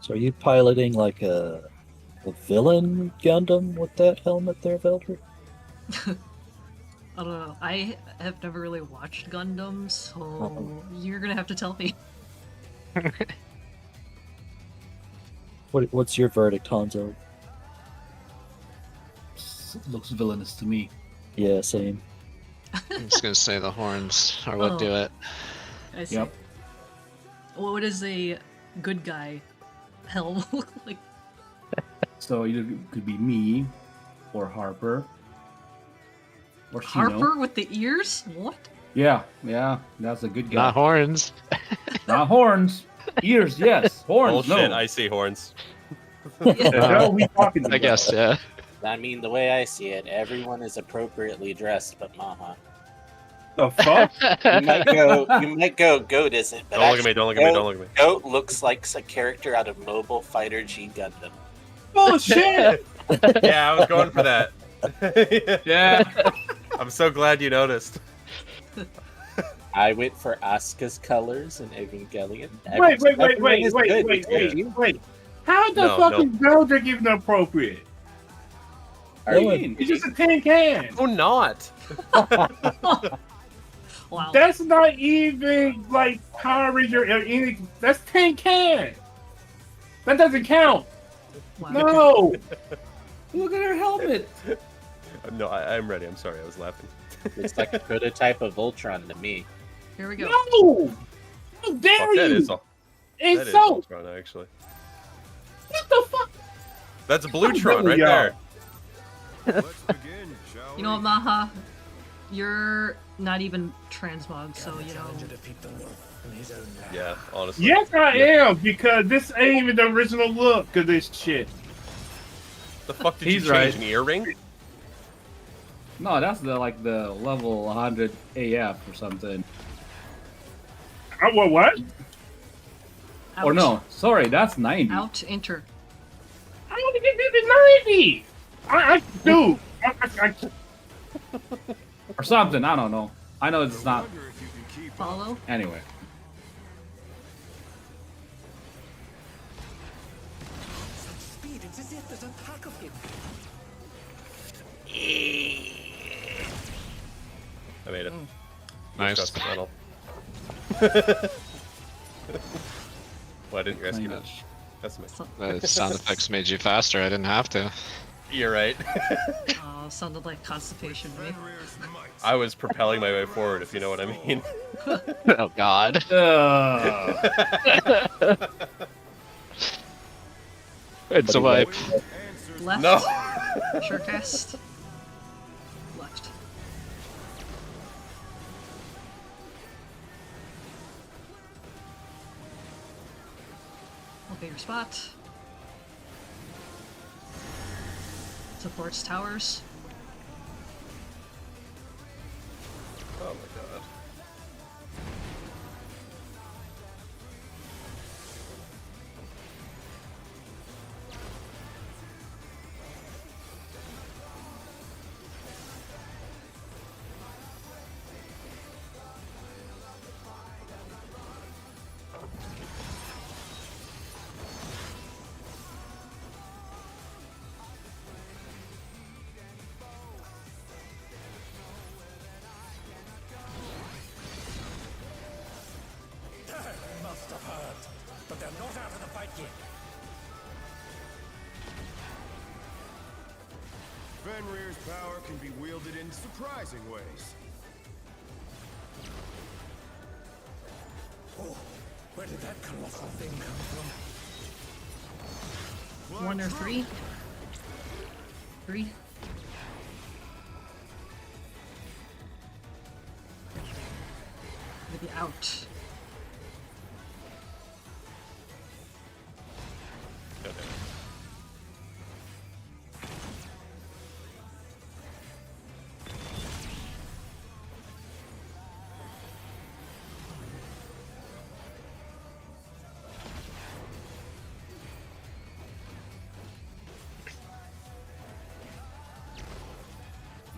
So are you piloting like a villain Gundam with that helmet there, Veldrick? I don't know. I have never really watched Gundam, so you're gonna have to tell me. What's your verdict, Hanzo? Looks villainous to me. Yeah, same. I'm just gonna say the horns are what do Oh. it. I see. Yep. What does a good guy hell look like? So either it could be me, or Harper, or Shino. Harper with the ears? What? Yeah, that's a good guy. Not horns. Not horns. Ears, yes. Horns, Bullshit, no. I see horns. The hell we talking about? I guess, yeah. I mean, the way I see it, everyone is appropriately dressed, but Maha. The fuck? You might go. Goat isn't. But Don't look at me, actually, don't look at me, don't look at me. Goat looks like a character out of Mobile Fighter G Gundam. Bullshit! Yeah, I was going for that. Yeah. I'm so glad you noticed. I went for Asuka's colors in Evangelion. Wait. Everyone is good because- Wait. How the No, fuck no. is Beldrick even appropriate? Are you- Really? He's just a tin can. Oh, not. Wow. That's not even like Power Ranger or anything. That's tin can. That doesn't count. Wow. No. Look at her helmet. No, I'm ready. I'm sorry. I was laughing. Looks like a prototype of Voltron to me. Here we go. No. How dare Fuck, that you? is all. It's That is so. Ultron, actually. What the fuck? That's Bluetron right Yeah. there. Let's begin, shall You know what, Maha? You're not even transmog, so you know. Challenger defeat the North in his own land. Yeah, honestly. Yes, I am because this ain't even the original look of this shit. The fuck did He's you change right. an earring? No, that's the level 100 AF or something. What? Or Ouch. no, sorry, that's 90. Out, enter. I want to get this 90. Dude. Or something, I don't know. I know it's not. wonder if you can keep up. Follow. Anyway. Such speed, it's as if there's a pack of him. I made it. Nice. Trust the tunnel. Why didn't you rescue me? Nice. That's me. The sound effects made you faster. I didn't have to. You're right. Sounded like constipation to me. Fenrir's might. I was propelling my way forward, if you know what I mean. Oh God. It's a wipe. Answers Left. No. Sure cast. Left. Okay, your spot. Supports towers. Oh my god. Must have heard. But they're not out of the fight yet. Fenrir's power can be wielded in surprising ways. Oh, where did that colossal thing come from? One or three. Three. Maybe out. God damn it.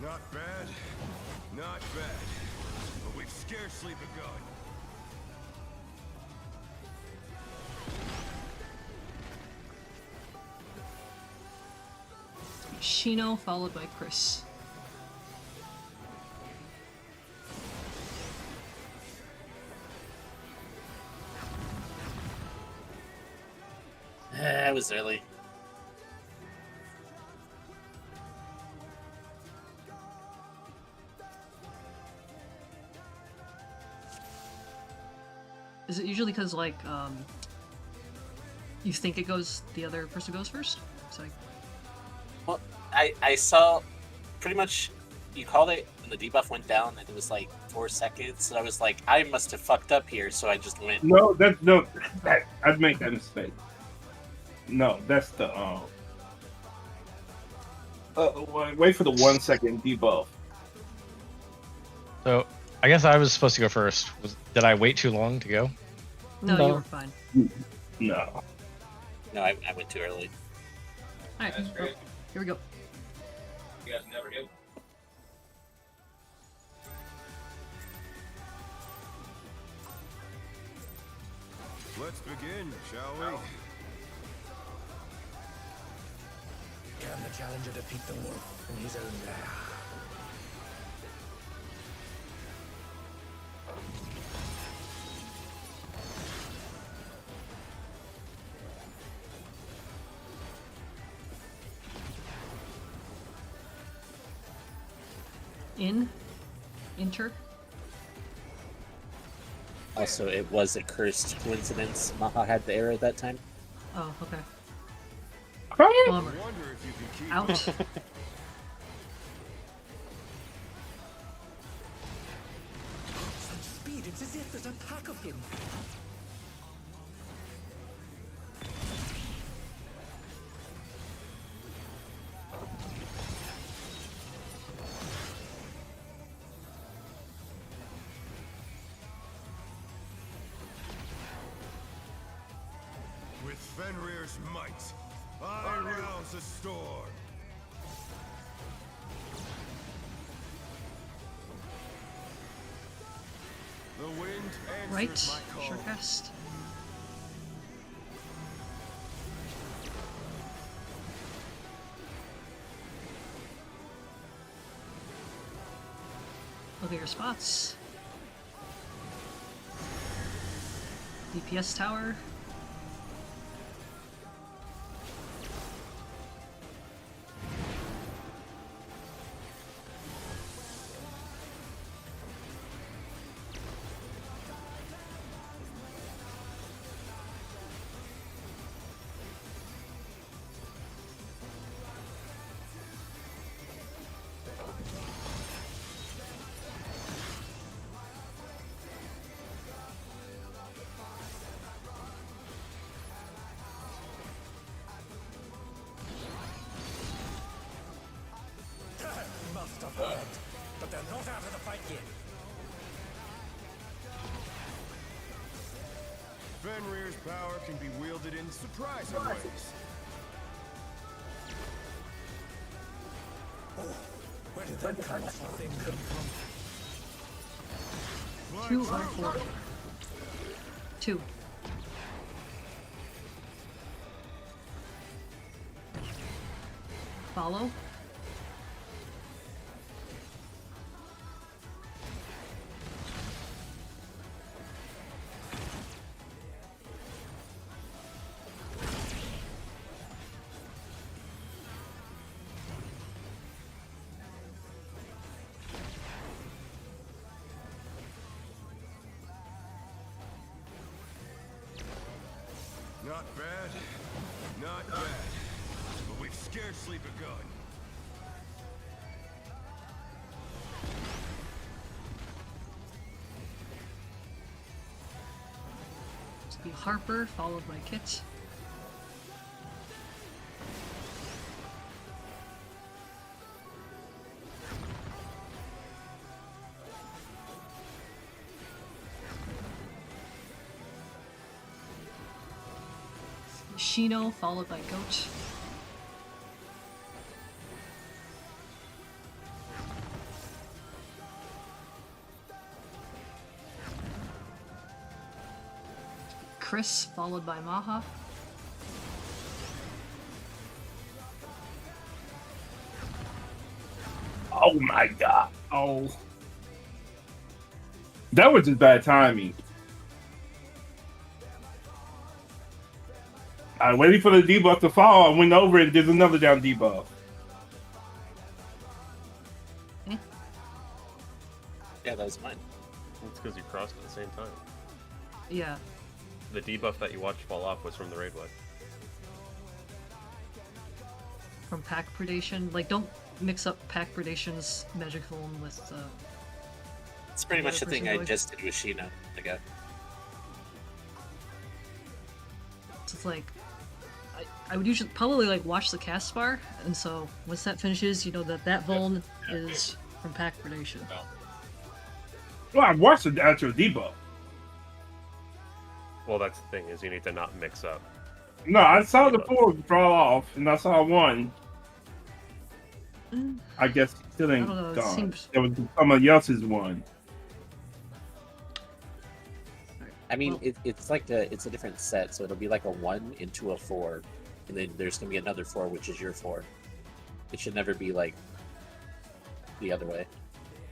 Not bad. Not bad. But we've scarcely begun. Shino followed by Chris. was early. Is it usually because like you think it goes the other person goes first? It's like Well, I saw pretty much you called it when the debuff went down and it was like 4 seconds. And I was like, I must have fucked up here, so I just went. No, I'd make that mistake. No, that's the wait for the 1 second debuff. So I guess I was supposed to go first. Did I wait too long to go? no, No. you were fine. No. No, I went too early. Alright, That's great. here we go. You guys never do. Let's begin, shall we? Can the challenger defeat the wolf in his own lair? Enter. Also, it was a cursed coincidence. Maha had the arrow at that time. Oh, okay. I Bummer. wonder if you can keep Out. Such speed, it's as if there's a pack of him. With Fenrir's might, I rouse a storm. The wind answers Right. my call. Sure cast. Look at your spots. DPS tower. Must have heard, but they're not out of the fight yet. Fenrir's power can be wielded in surprising ways. Oh, where did that kind of thing come from? Fly 2 through. or 4. 2. Follow. Not bad, not bad. But we've scarcely begun. It's be Harper, followed by Kit. Shino, followed by Goat. Chris, followed by Maha. Oh my god. Oh. That was just bad timing. I waited for the debuff to fall. I went over and did another down debuff. Yeah, that was mine. It's because you crossed at the same time. Yeah. The debuff that you watched fall off was from the raid wave. From pack predation. Like, don't mix up pack predation's magic phone with It's pretty the much the other thing person I going. just did with Sheena. I guess. So it's like I would usually probably like watch the cast bar, and so once that finishes, you know that vuln is from pack predation. Well, I watched the actual debuff. Well, that's the thing, is you need to not mix up. No, I saw the 4 fall off, and I saw 1. I guess it still ain't I don't know, it gone. seems- It was somebody else's one. I mean, Well- it's like it's a different set, so it'll be like a 1 into a 4, and then there's gonna be another 4, which is your 4. It should never be like the other way.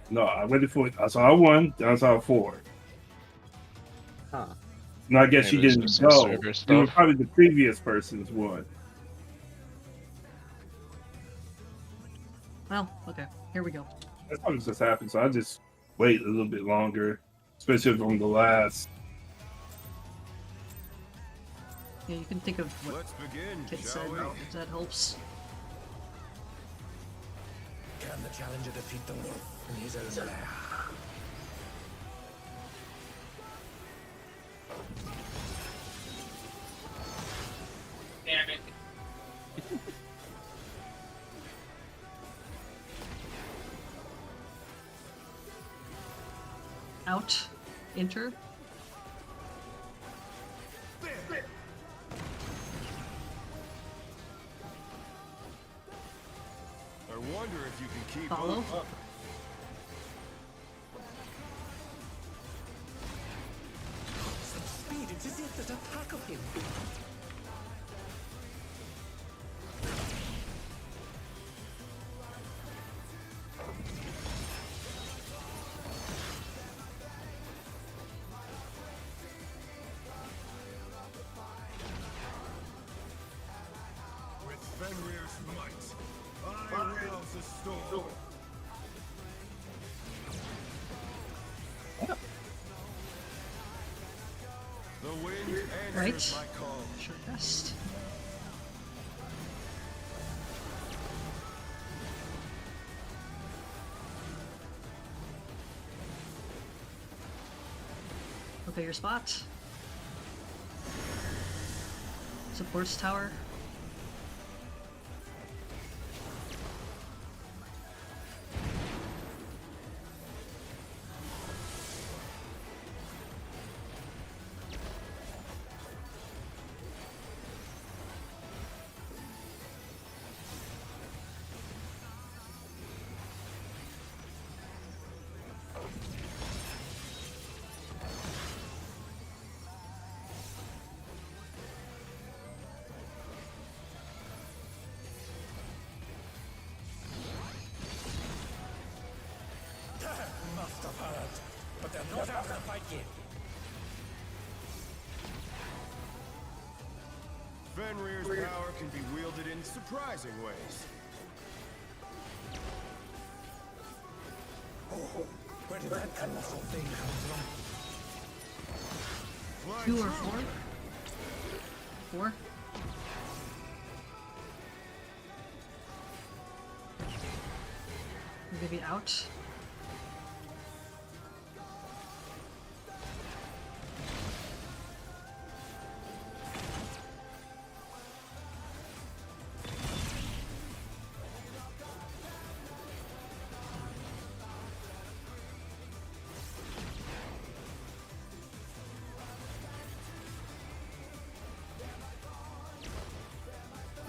No, I waited for it. I saw 1, then I saw 4. Huh. And I guess Maybe she it's didn't just some go. server It was stuff. probably the previous person's one. Well, okay, here we go. That's probably just happened. So I just wait a little bit longer, especially from the last. Yeah, you can think of what Let's begin, Kit shall said, we? if that helps. Can the challenger defeat the wolf in his own lair? Damn it. Out, enter. I wonder if you can keep Follow. up. Such speed, it's as if there's a pack of him. With Fenrir's might, I will the storm. The wind answers Right. my call. Short rest. Okay, your spot. Supports tower. Must have heard, but they're not out of the fight yet. Fenrir's power can be wielded in surprising ways. Oh, where did that colossal thing come from? Fly 2 or true. 4? 4? We're gonna be out.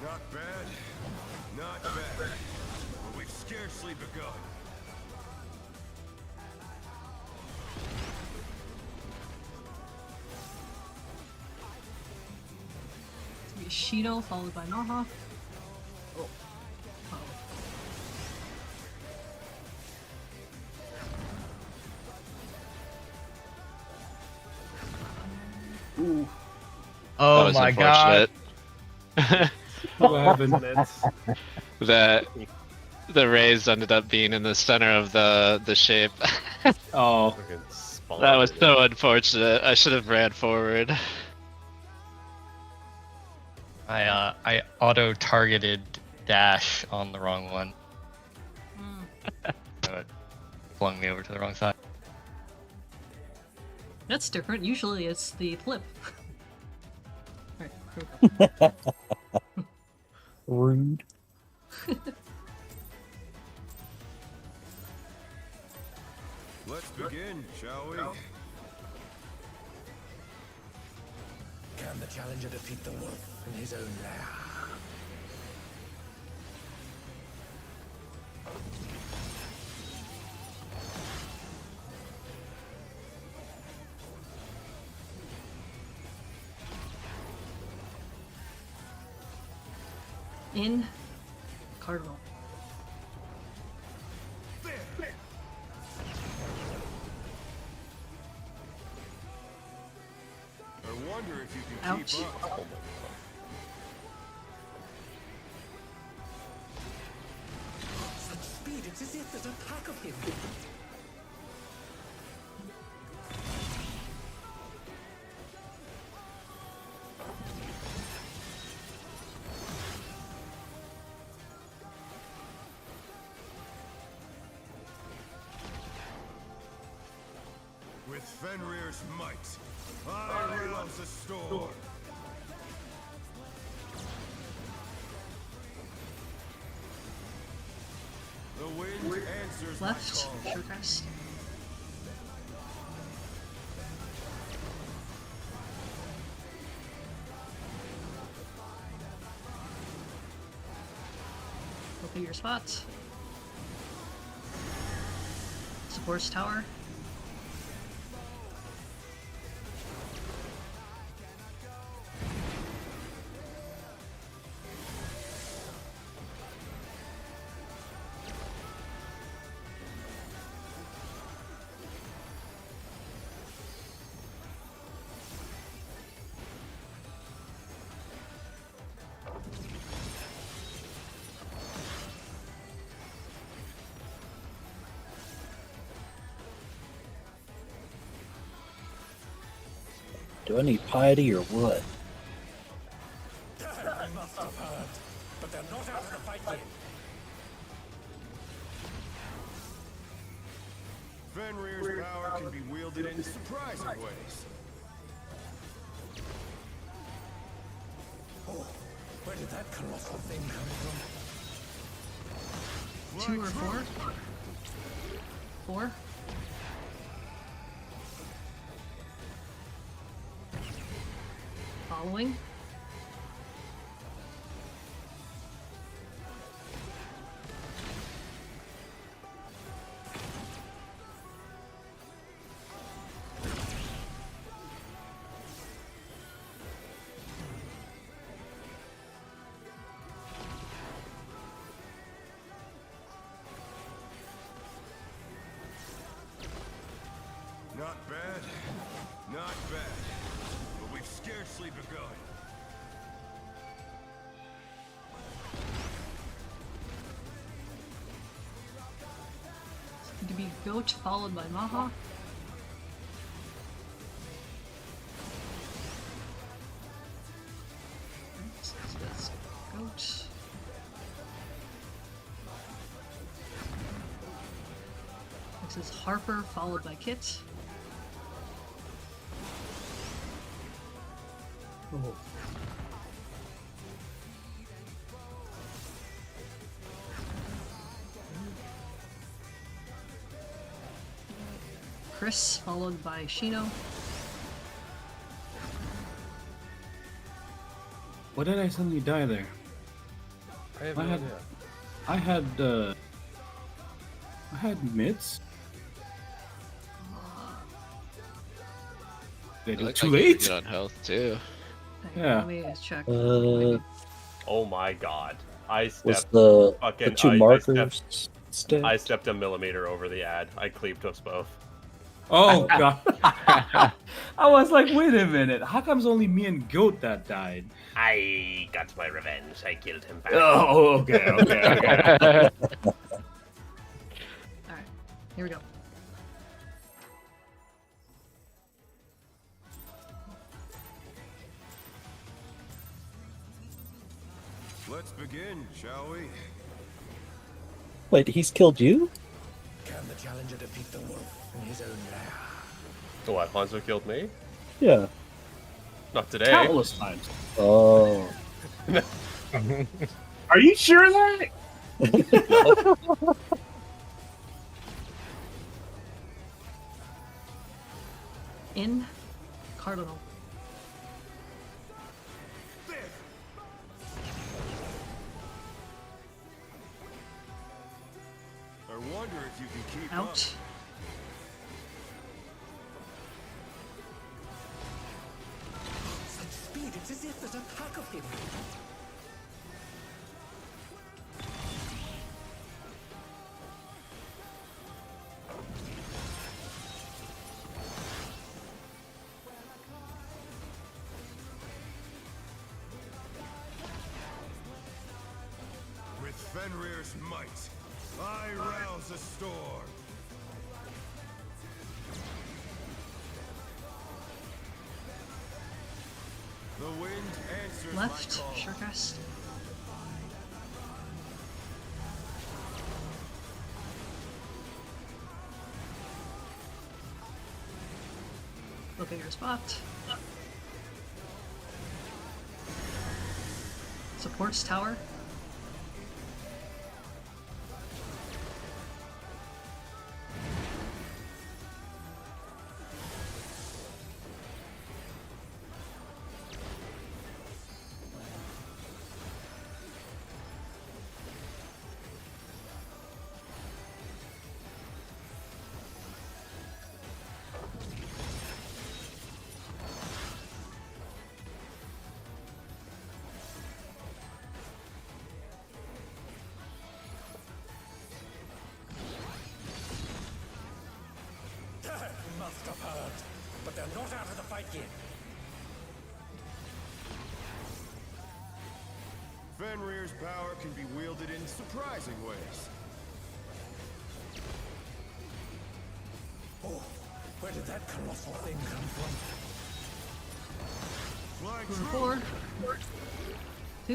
Not bad. Not bad. But we've scarcely begun. It's gonna be Shino followed by Naha. Oh. Uh-oh. Ooh. That Oh was my god. unfortunate. What happened? That the rays ended up being in the center of the shape. Oh, Fucking spawned That was it. so unfortunate. I should have ran forward. I auto targeted dash on the wrong one. So it flung me over to the wrong side. That's different. Usually it's the flip. Alright, cool. Rude. Let's begin, shall we? Can the challenger defeat the wolf in his own lair? In Cardinal. I wonder if you can Ouch. keep up. Such speed, it's as if there's a pack of him. With Fenrir's might, I rouse the storm. The wind answers my Left. call. Short rest. Look at your spot. Supports tower. Do I need piety or what? I must have heard, but they're not out of the fight yet. Fenrir's power can be wielded in surprising ways. Oh, where did that colossal thing come from? 2 or 4? 4? Following. Not bad, not bad. But we've scarcely begun. To be Goat followed by Maha. So that's Goat. Next is Harper followed by Kit. Chris followed by Shino. why did I suddenly die there? I have I no had- idea. I had mitts. Did I do it Looked too like you were late? good on health too. Hang on, Yeah. Let me check. Oh my god. I Was stepped the fucking two I markers stacked? I stepped a millimeter over the ad. I cleaved us both. Oh god. I was like, wait a minute. How come's only me and Goat that died? I got my revenge. I killed him back. Oh, okay, okay, okay. Alright, here we go. Let's begin, shall we? Wait, he's killed you? Can the challenger defeat the wolf in his own lair? So what? Hanzo killed me? Yeah. Not today. Countless times. Oh. Are you sure of that? In Cardinal. I wonder if you can keep up. Out. Such speed, it's as if there's a pack of him. With Fenrir's might, I rouse a storm. The wind answers Left. my call. Surecast. Looking your spot. Supports tower. That must have hurt. But they're not out of the fight yet. Fenrir's power can be wielded in surprising ways. Oh, where did that colossal thing come from? Flying Four. 2.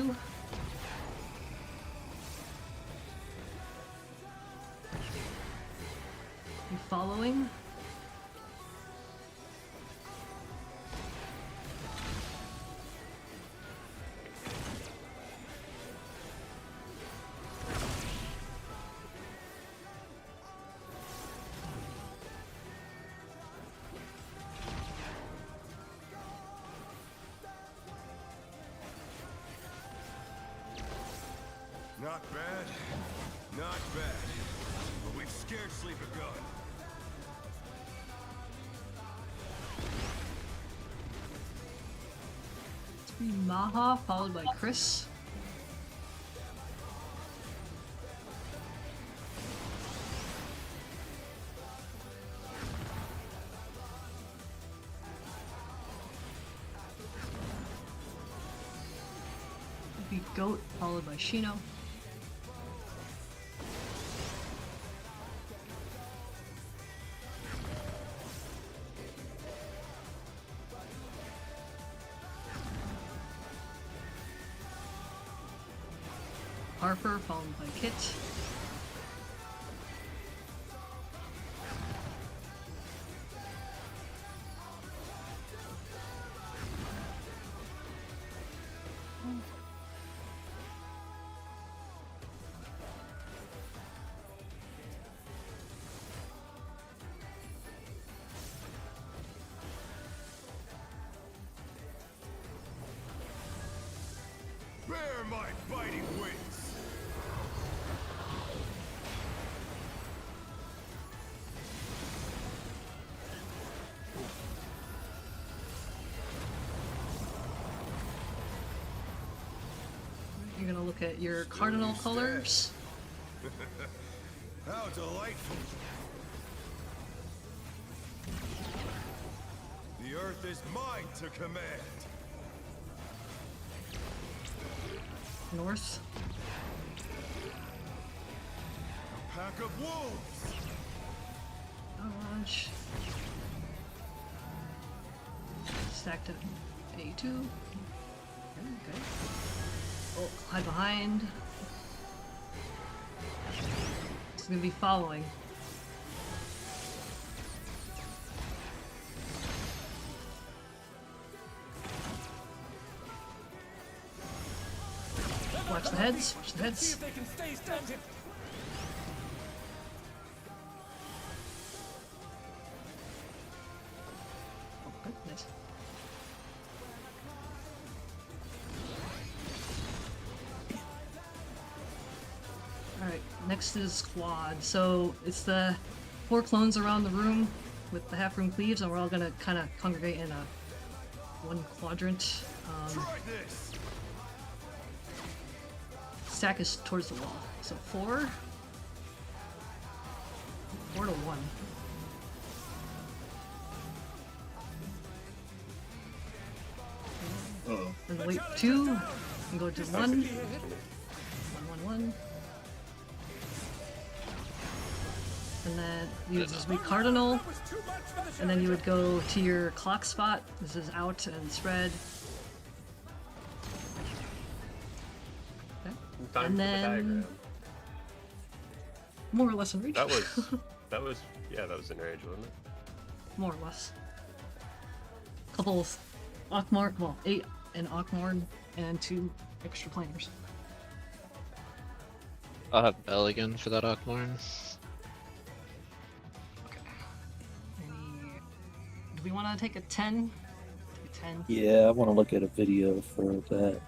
You following? Not bad, not bad. But we've scarcely begun. It's be Maha followed by Chris. It'd be Goat followed by Shino. Harper followed by Kit. Bear my biting wings. You're gonna look at your cardinal colors. How delightful. The The earth is mine to command. North. A pack of wolves. Dodge. Stack to A2. Okay. Oh, hide behind. It's gonna be following. Watch the heads, watch the See heads. if they can stay standing. Oh, good, nice. Alright, next is squad. So it's the 4 clones around the room with the half room cleaves, and we're all gonna kind of congregate in a one quadrant. Try this. Stack is towards the wall. So 4. 4 to 1. Uh-oh. And wait 2. And go to 1. 1, 1, 1. And then you would just be cardinal. That was too much for the And then you would go to your clock spot. This is out and spread. Okay. Time And for then- the diagram. More or less in reach. That was yeah, that was in range, wasn't it? More or less. Couple of Ockmorn, well, 8 in Ockmorn and 2 extra planers. I'll have Bell again for that Ockmorn. Do we want to take a 10? Take a 10. Yeah, I want to look at a video for that.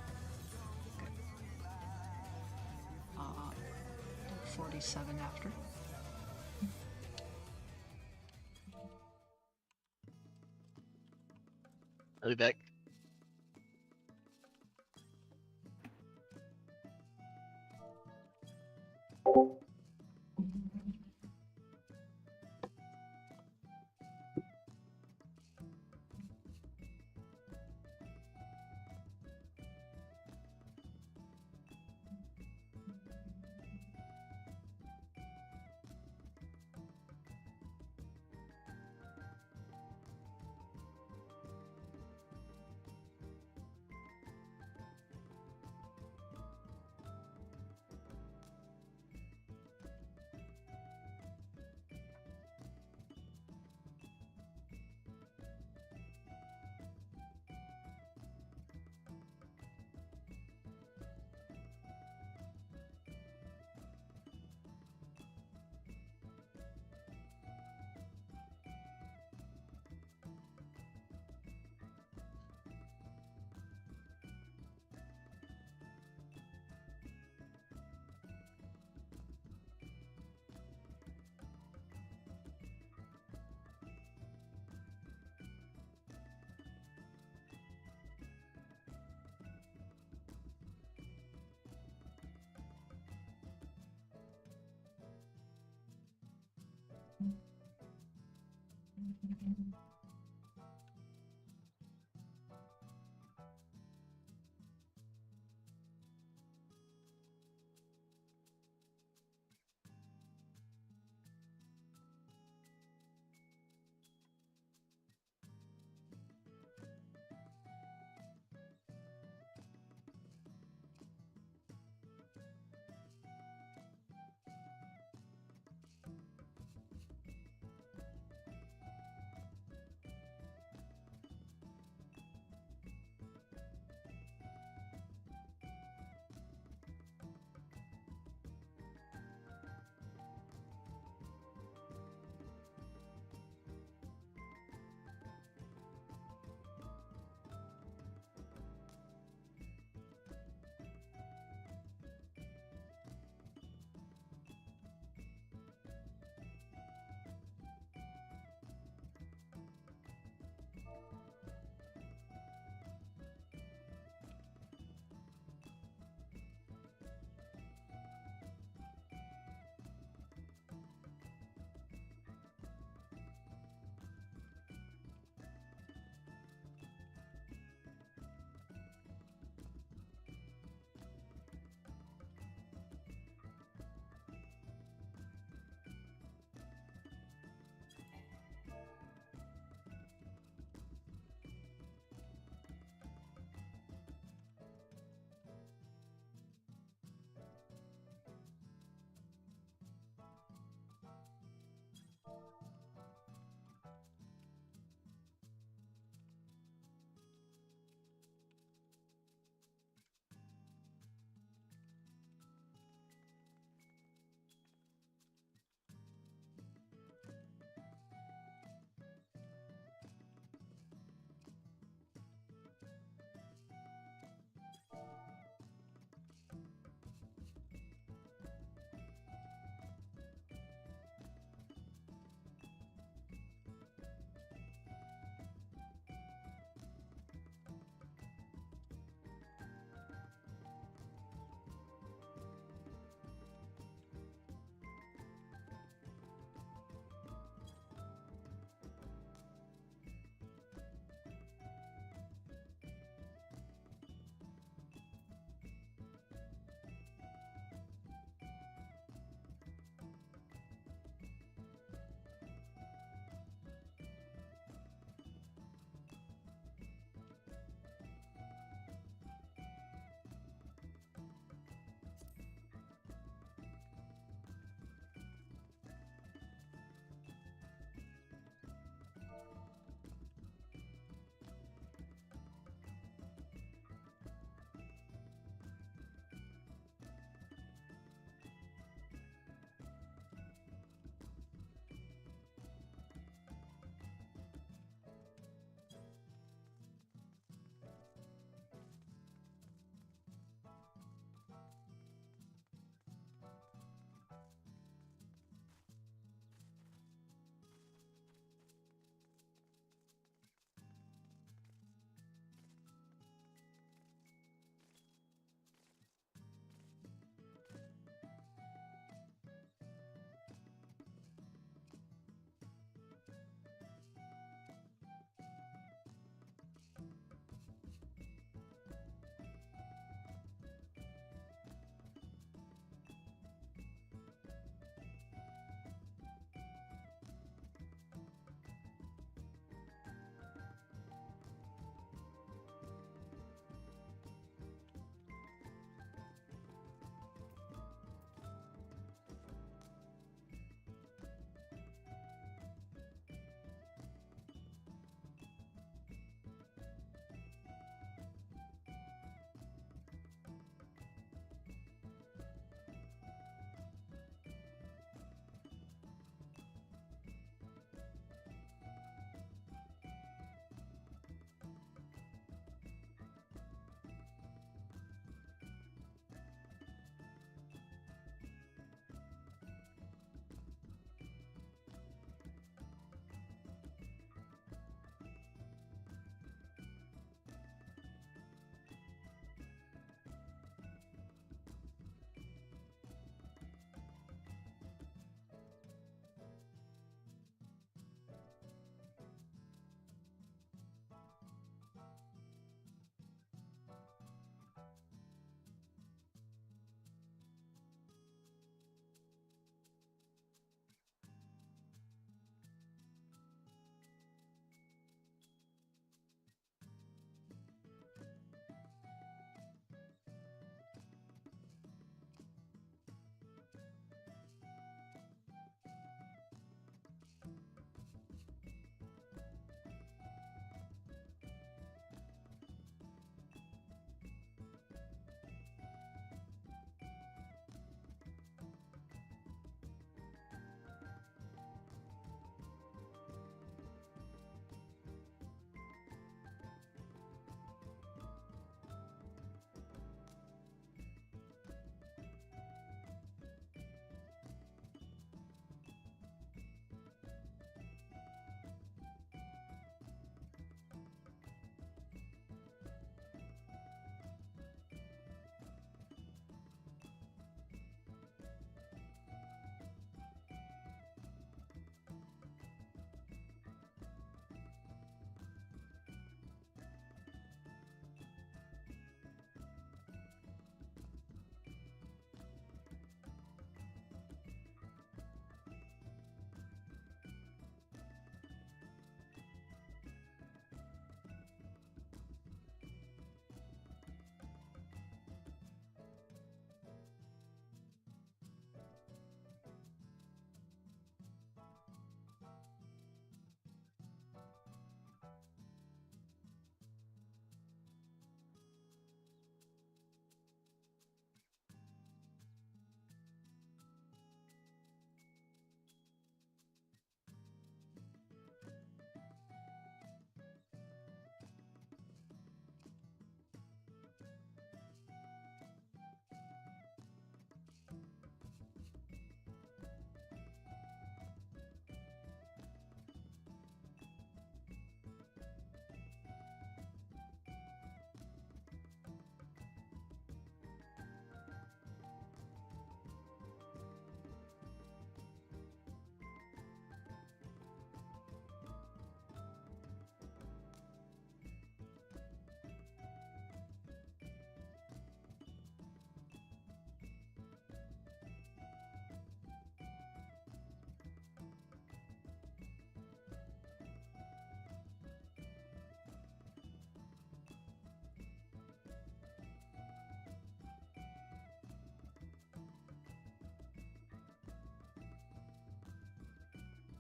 47 after. I'll be back.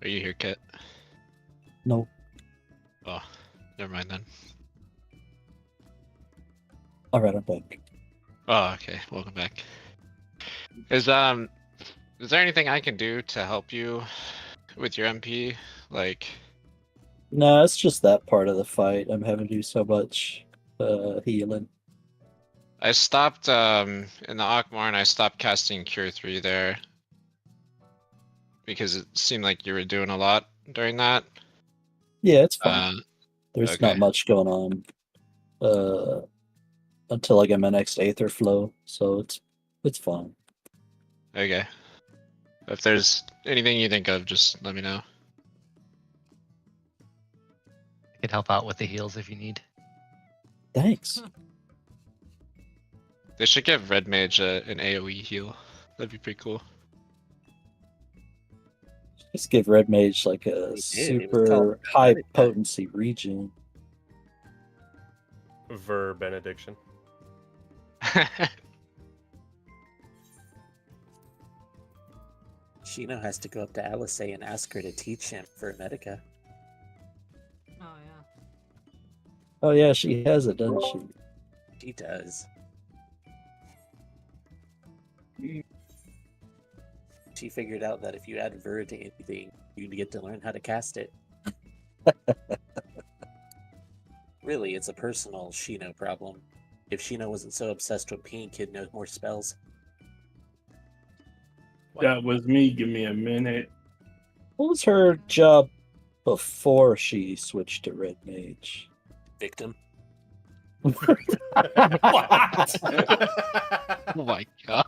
Are you here, Kit? No. Oh, never mind then. All right, I'm back. Oh, okay. Welcome back. Is there anything I can do to help you with your MP? Like, No, it's just that part of the fight. I'm having to do so much healing. I stopped in the Akmarn, I stopped casting Cure 3 there because it seemed like you were doing a lot during that. Yeah, it's fine. There's okay. not much going on until I get my next Aether Flow, so it's fine. Okay. If there's anything you think of, just let me know. I can help out with the heals if you need. Thanks. They should give Red Mage an AoE heal. That'd be pretty cool. Just give Red Mage like a They did. It was super called high Benedict. potency regen. Ver benediction. Shino has to go up to Alice and ask her to teach him for Medica. Oh yeah. Oh yeah, she has it, doesn't she? She does. She figured out that if you add Ver to anything, you get to learn how to cast it. Really, it's a personal Shino problem. If Shino wasn't so obsessed with Pink, he'd know more spells. That was me. Give me a minute. What was her job before she switched to Red Mage? Victim. Oh my god.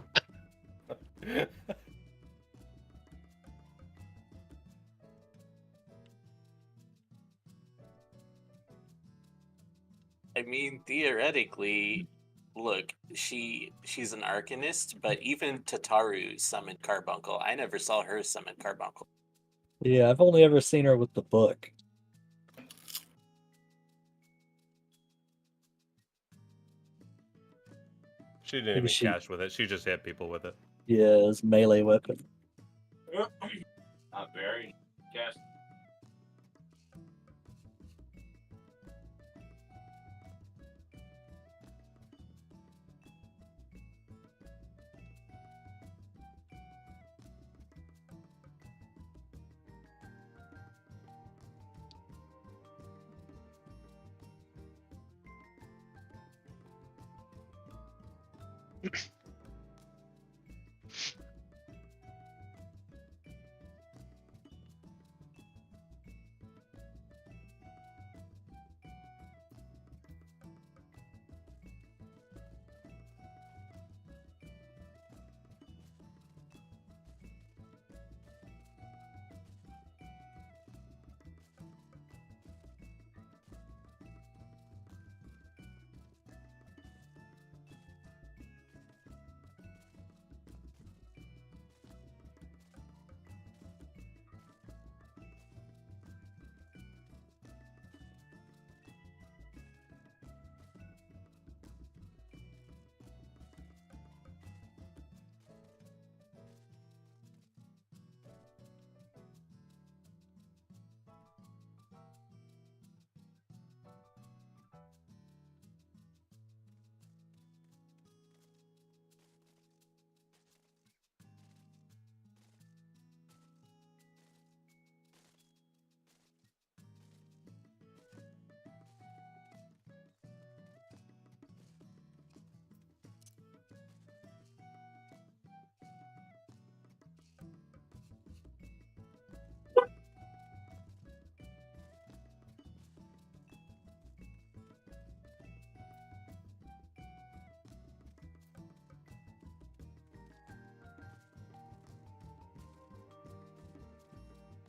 I mean, theoretically, look, she's an Arcanist, but even Tataru summoned Carbuncle. I never saw her summon Carbuncle. Yeah, I've only ever seen her with the book. She didn't Maybe even she- cash with it. She just hit people with it. Yeah, it's melee weapon. Not very. Cast.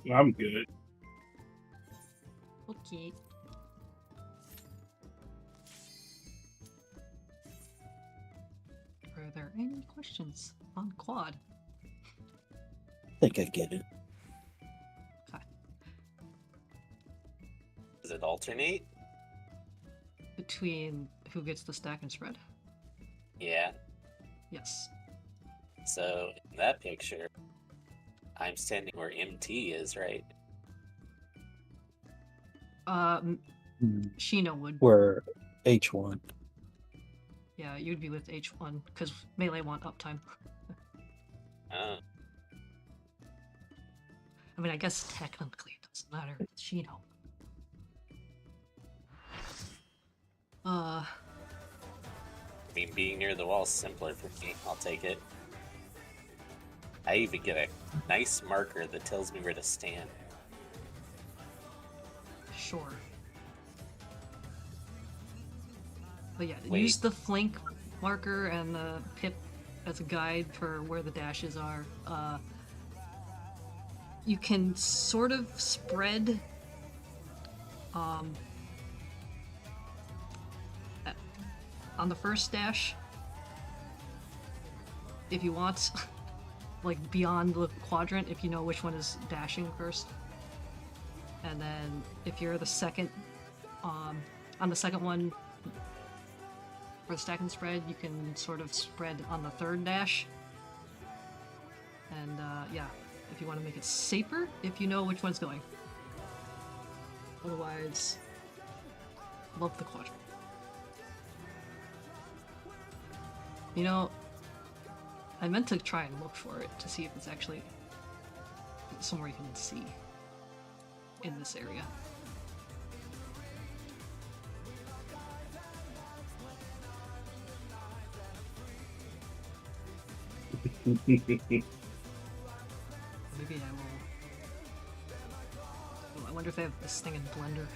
I'm good. Okay. Are there any questions on quad? I think I get it. Does it alternate? Between who gets the stack and spread? Yeah. Yes. So in that picture, I'm standing where MT is, right? Shino would. Where H1. Yeah, you'd be with H1 because melee want uptime. Uh, I mean, I guess technically it doesn't matter. It's Shino. I mean, being near the wall is simpler for me. I'll take it. I even get a nice marker that tells me where to stand. Sure. But yeah, Wait. use the flank marker and the pip as a guide for where the dashes are. You can sort of spread on the first dash if you want, like beyond the quadrant if you know which one is dashing first. And then if you're the second, on the second one for the stack and spread, you can sort of spread on the third dash. And yeah, if you want to make it safer, if you know which one's going. Otherwise, love the quadrant. You know, I meant to try and look for it to see if it's actually somewhere you can see in this area. Maybe I will. Oh, I wonder if they have this thing in Blender.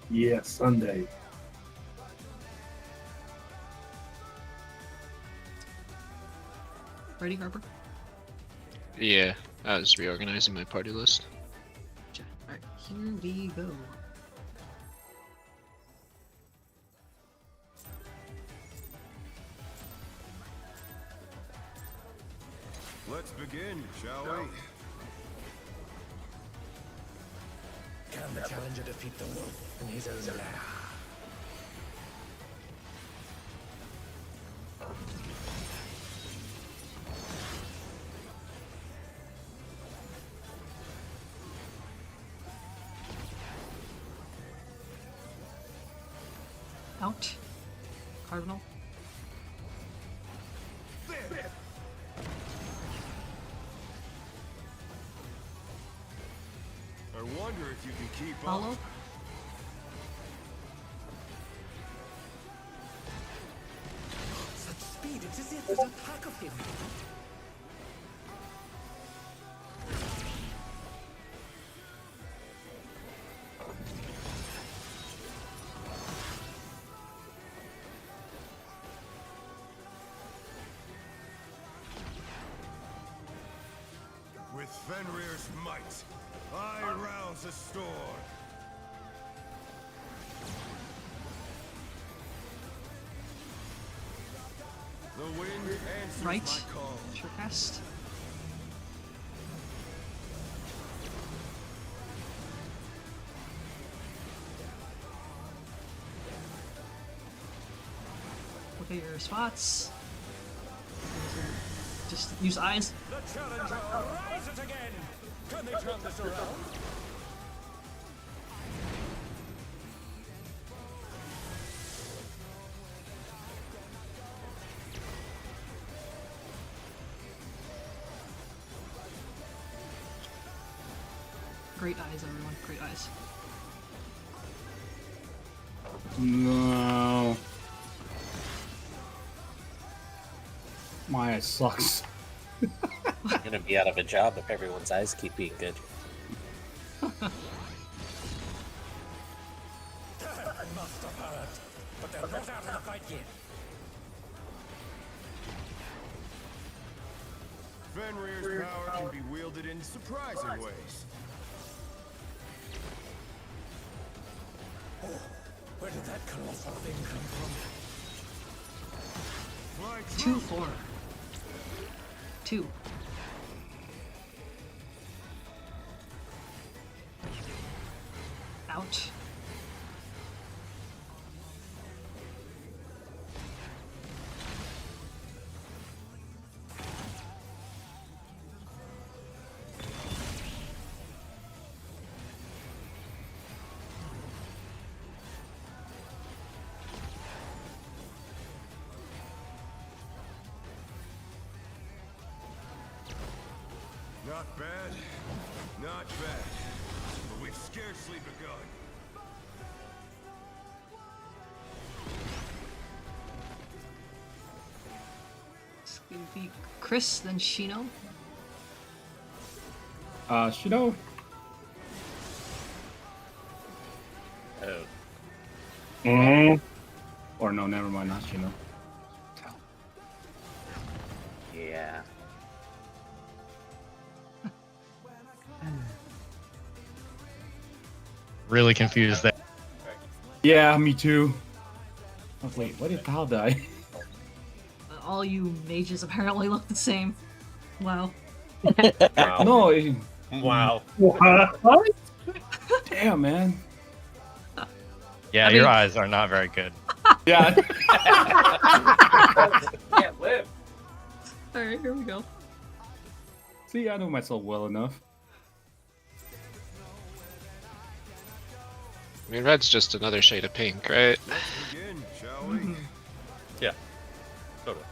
Yeah, Sunday. Ready, Harper? Yeah, I was reorganizing my party list. Alright, here we go. Let's begin, shall we? Can the challenger defeat the wolf in his own lair? Out. Cardinal. I wonder if you can keep Follow. up. Such speed, it's as if there's a pack of him. With Fenrir's might, I rouse the storm. The wind answers Right. my call. Sure cast. Look at your spots. Just use eyes. The challenger rises again. Can they turn this around? Great eyes, everyone. Great eyes. No. My eye sucks. I'm gonna be out of a job if everyone's eyes keep being good. That must have hurt. But they're not out of the fight yet. Fenrir's power can be wielded in surprising ways. Where did that colossal thing come from? Fly 2-4. 2. out. Not bad. Not bad. But we've scarcely begun. It's gonna be Chris, then Shino. Shino. Oh, Mm. Or no, never mind, not Shino. yeah. Really confused there. Yeah, me too. Oh, wait, what did Tao die? All you mages apparently look the same. Wow. Wow. No, Wow. What? damn, man. Yeah, I your mean- eyes are not very good. Yeah. Can't live. Alright, here we go. See, I know myself well enough. I mean, red's just another shade of pink, right? Let's begin, shall we? Yeah. Totally.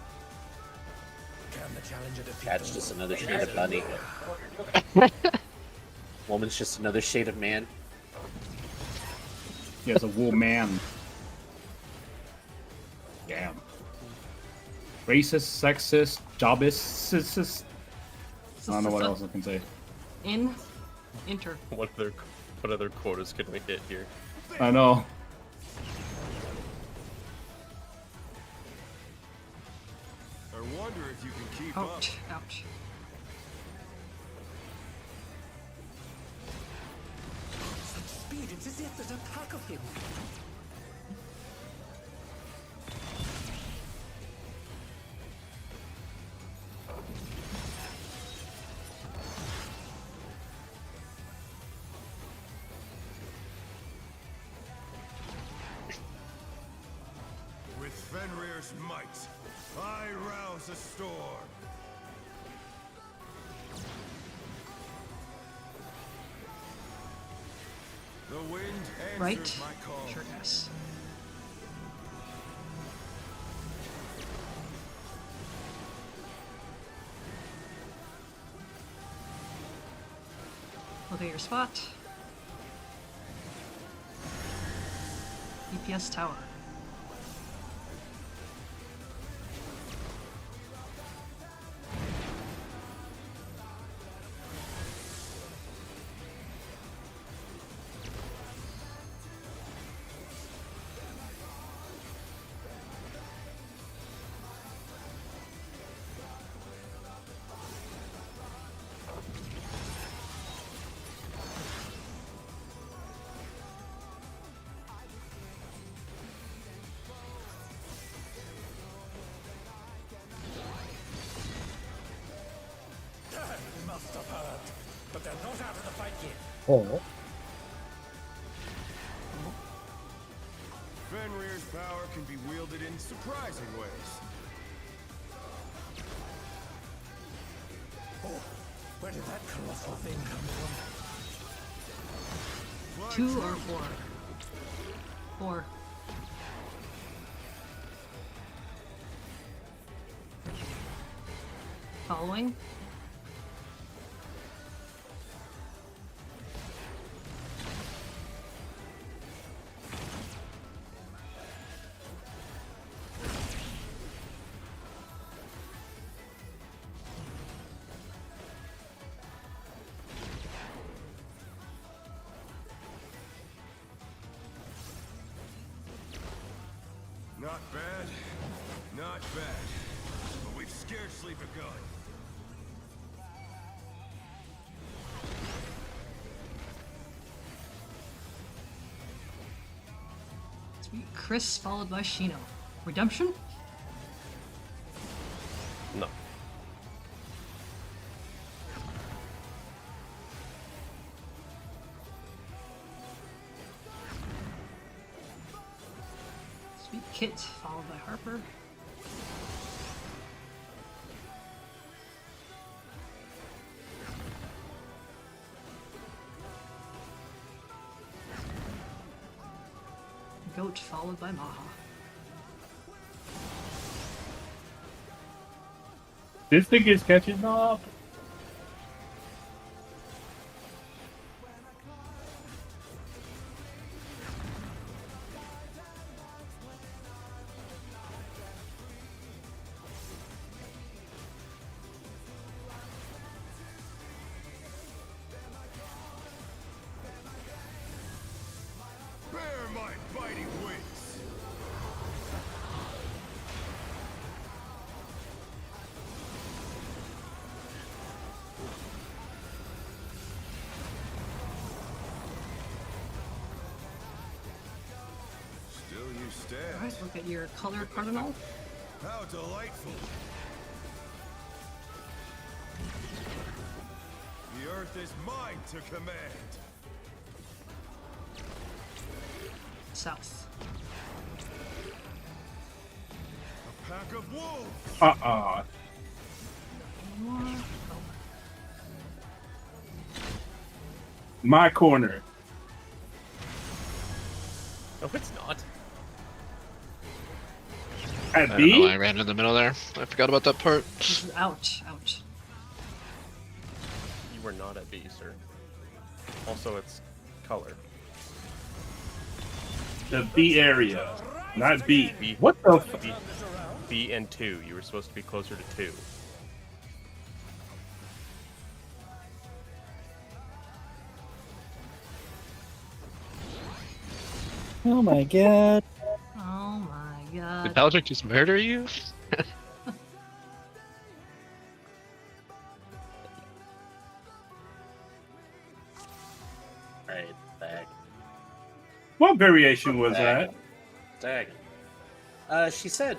Can the challenger defeat That's just another shade of bunny. Woman's just another shade of man. Yeah, it's a woman. Damn. Racist, sexist, jobist. I don't know what else I can say. Enter. What other quotas can we hit here? I know. I wonder if you can keep up. Ouch, ouch. such speed? It's as if there's a pack of him. With Fenrir's might, I rouse a storm. The wind answers Right? my call. Sure, yes. Look at your spot. EPS tower. They must have heard. But they're not out of the fight yet. Oh, Fenrir's power can be wielded in surprising ways. Oh, where did that colossal thing come from? Fly 2 true. or 4? 4. Following? Not bad. Not bad. But we've scarcely begun. It's be Chris followed by Shino. Redemption? No. Kit, followed by Harper. Goat, followed by Maha. This thing is catching up. Bear my biting wings. Still you stand. Alright, look at your color cardinal. How delightful. The earth is mine to command. South. A pack of wolves. Uh-uh. More. My corner. No, it's not. At I don't know why I B? ran in the middle there. I forgot about that part. Ouch, ouch. You were not at B, sir. Also, it's color. The B area. Not B. B. What the f- B, B and 2. You were supposed to be closer to 2. Oh my god. Oh my Did god. Baldur just murder you? Alright, back. What variation was that? Dang. She said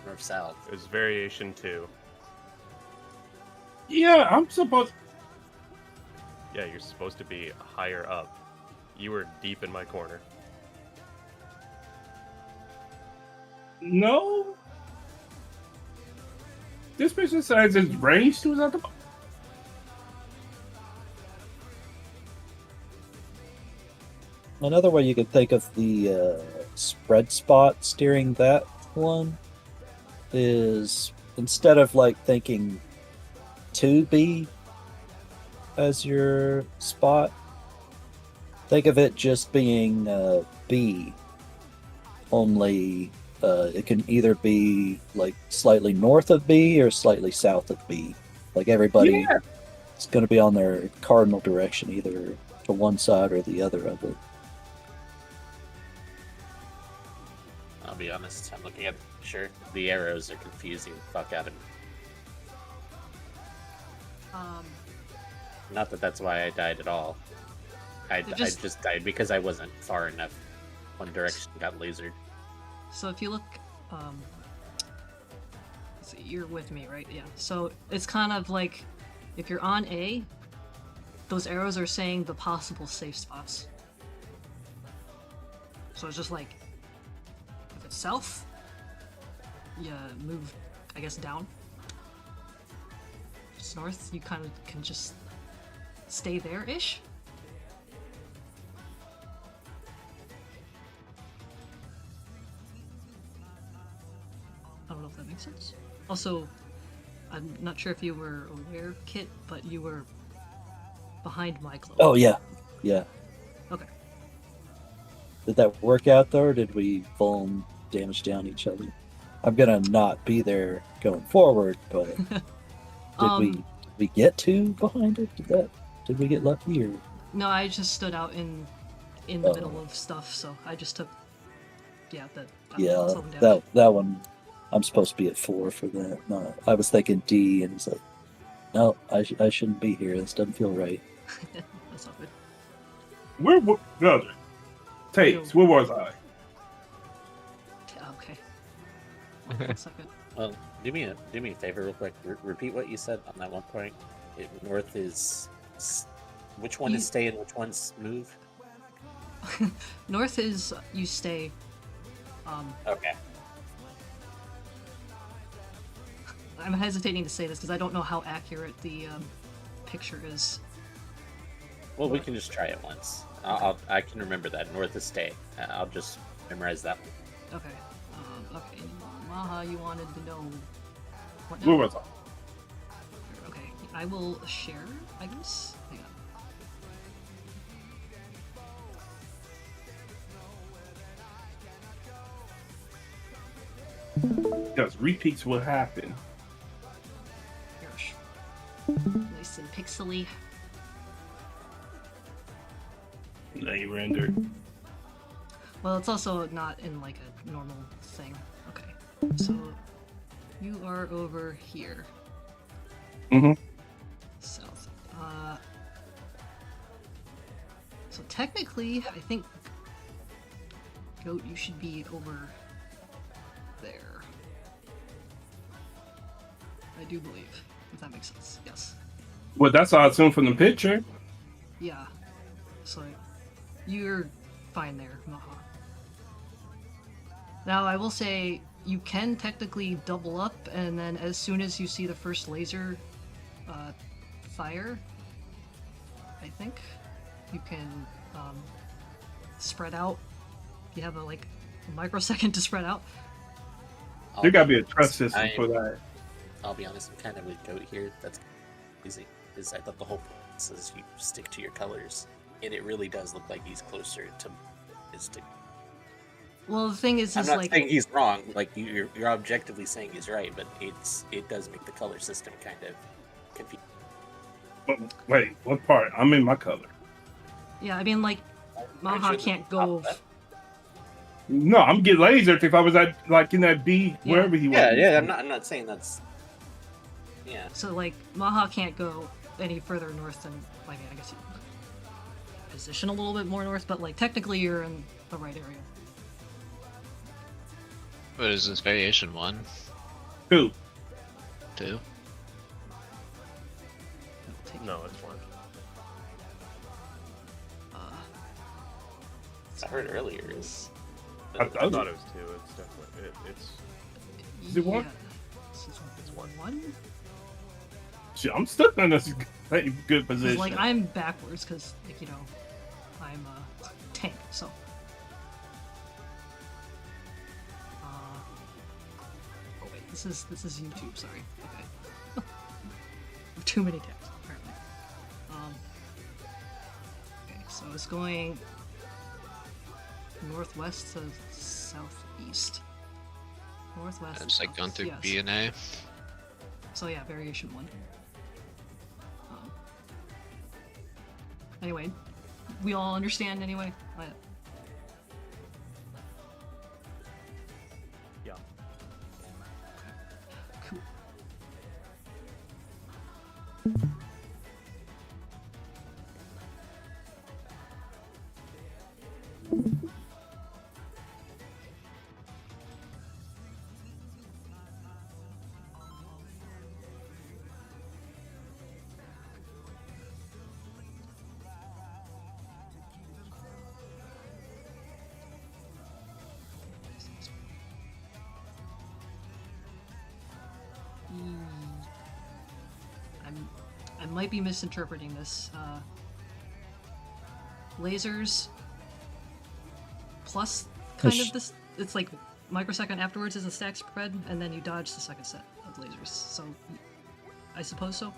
north south. It was variation 2. Yeah, I'm supposed. Yeah, you're supposed to be higher up. You were deep in my corner. No. This person says it's ranged to at the. Another way you could think of the spread spot steering that one is instead of like thinking 2B as your spot, think of it just being B. Only it can either be like slightly north of B or slightly south of B. Like everybody Yeah. is going to be on their cardinal direction, either to one side or the other of it. I'll be honest, I'm looking at sure the arrows are confusing the fuck out of me. Not that that's why I died at all. I just died because I wasn't far enough. One direction got lasered. So if you look, let's see, you're with me, right? Yeah. So it's kind of like if you're on A, those arrows are saying the possible safe spots. So it's just like if it's south, you move, I guess, down. If it's north, you kind of can just stay there-ish. I don't know if that makes sense. Also, I'm not sure if you were aware, Kit, but you were behind my cloak. Oh yeah, yeah. Okay. Did that work out though, or did we full damage down each other? I'm gonna not be there going forward, but did we get two behind it? Did we get lucky or? No, I just stood out in the middle of stuff, so I just took that Yeah, some damage. that one. I'm supposed to be at 4 for that. No, I was thinking D, and it's like, no, I shouldn't be here. This doesn't feel right. That's not good. Where was the other? Tapes. Where was I? Okay. 1 second. Well, do me a favor real quick. Repeat what you said on that one point. North is which one is stay and which one's move? North is you stay. Okay. I'm hesitating to say this because I don't know how accurate the picture is. Well, we can just try it once. I can remember that. North Estate. I'll just memorize that one. Okay. Okay. Maha, you wanted to know what Where now? was I? Okay. I will share, I guess. Hang on. Because repeats will happen. Gosh. Nice and pixely. They rendered. Well, it's also not in like a normal thing. Okay. So you are over here. Mm-hmm. South. So technically, I think Goat, you should be over there. I do believe, if that makes sense. Yes. Well, that's all I assume from the picture. Yeah. So you're fine there, Maha. Now I will say you can technically double up, and then as soon as you see the first laser fire, I think you can spread out. You have a microsecond to spread out. There gotta be a trust system for that. I'll be honest, I'm kind of with Goat here. That's easy. Is I thought the whole point is you stick to your colors, and it really does look like he's closer to his. Well, the thing is I'm not like saying he's wrong. Like you're objectively saying he's right, but it does make the color system kind of confusing. Wait, what part? I'm in my color. yeah, I mean like Maha can't go. No, I'm getting lasered if I was at in that B Yeah. wherever he was. Yeah. I'm not saying that's. Yeah. So like Maha can't go any further north than I mean I guess you position a little bit more north, but like technically you're in the right area. What is this variation 1? 2. 2? No, it's 1. I heard earlier is. I thought it was 2. It's definitely it's. Is it one? Yeah. This is It's one. One? Shit, I'm stuck in this good 'Cause, position. like I'm backwards because I'm a tank, so. Oh wait, this is YouTube. Sorry. Okay. Too many tabs apparently. Okay, so it's going northwest to southeast. Northwest. It's like going through yes. B and A. So yeah, variation 1. Anyway, we all understand anyway. Yeah. Cool. I might be misinterpreting this. Lasers plus kind of this. It's like microsecond afterwards is a stack spread, and then you dodge the second set of lasers. So, I suppose so.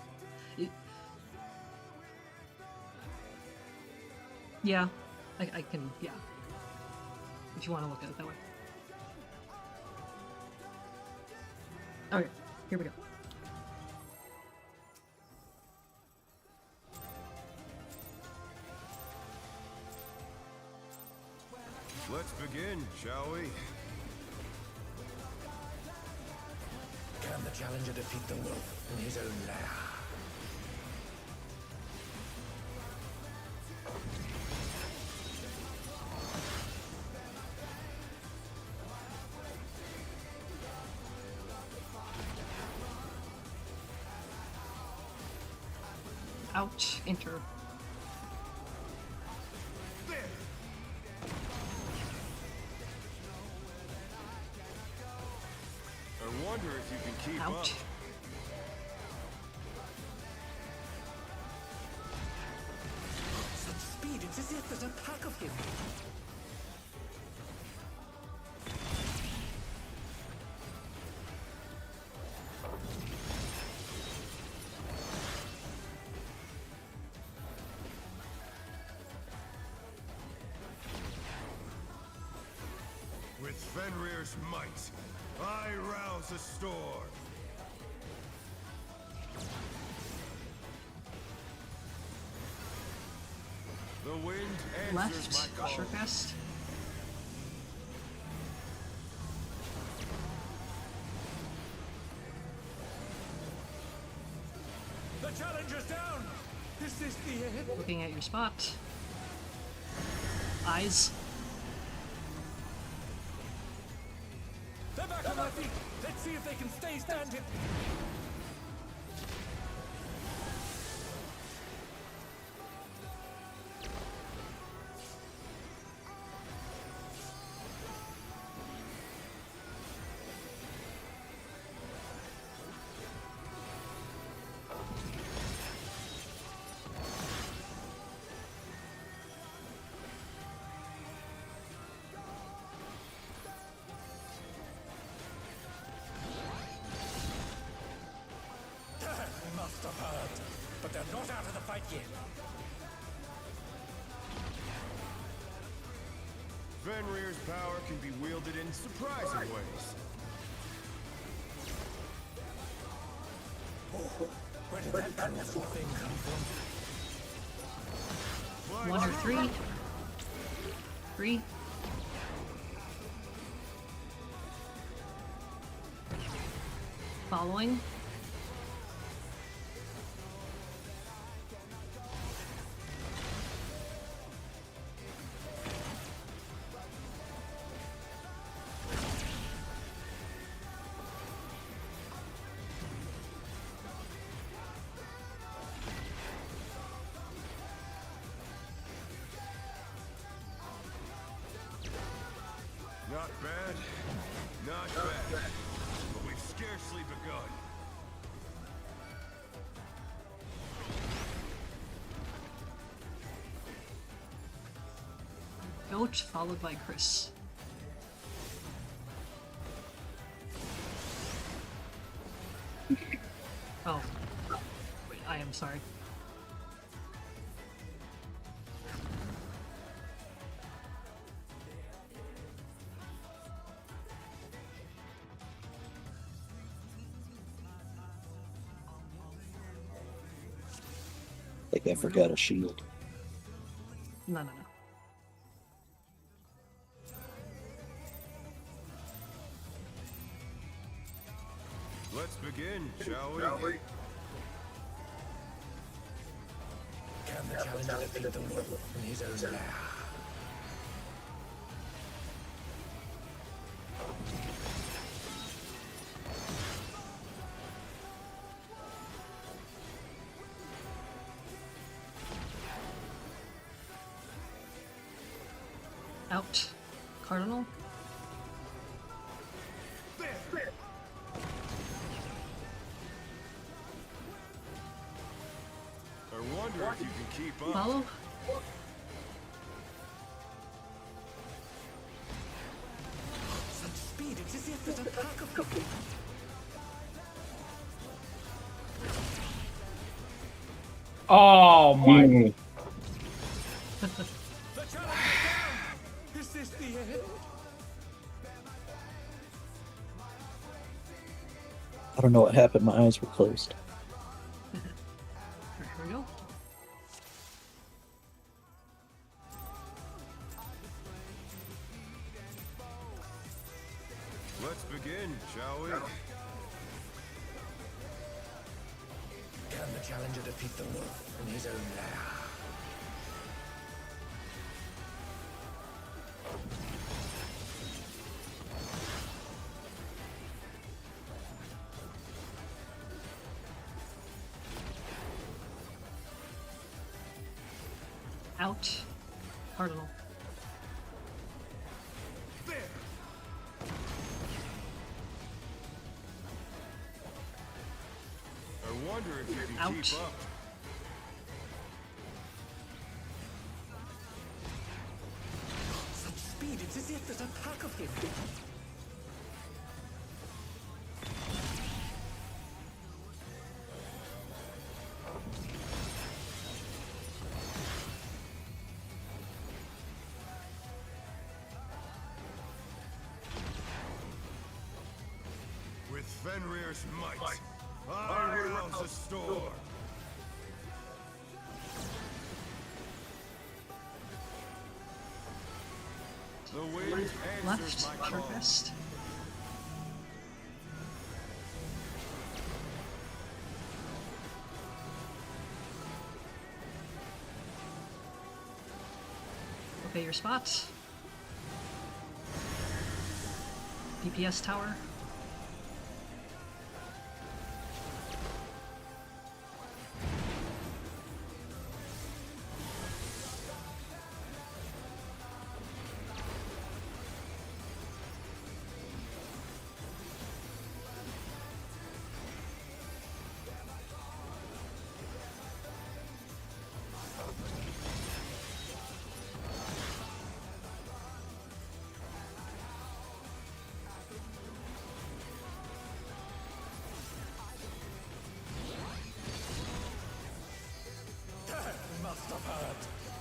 Yeah, I can. Yeah, if you want to look at it that way. Okay, here we go. Let's begin, shall we? Can the challenger defeat the wolf in his own lair? Ouch, enter. wonder if you can keep up. Out. Such speed, it's as if there's a pack of him. With Fenrir's might, I rouse a storm. The wind answers Left. my call. Surecast. The challenger's down. Is this the end? Looking at your spot. Eyes. They're back on their feet. Let's see if they can stay standing. They must have heard, but they're not out of the fight yet. Fenrir's power can be wielded in surprising ways. Where did that powerful thing come from? 1 or 3. 3. Following. Not bad, not bad, but we've scarcely begun. Goat followed by Chris. Oh. Wait, I am sorry. I think I forgot a shield. No. Let's begin, shall we? Can the challenger defeat the wolf in his own lair? Out. Cardinal. I wonder if you can keep up. Follow. Such speed, it's as if there's a pack of them. Oh my! The challenger's down. Is this the end? I don't know what happened. My eyes were closed. Here we go. Let's begin, shall we? Can the challenger defeat the wolf in his own lair? Out. Cardinal. wonder if you can Ouch. keep up. Such speed, it's as if there's a pack of him. With Fenrir's might, I rouse the storm. The wind answers Left, my short call. rest. Okay, your spot. DPS tower. Must have heard.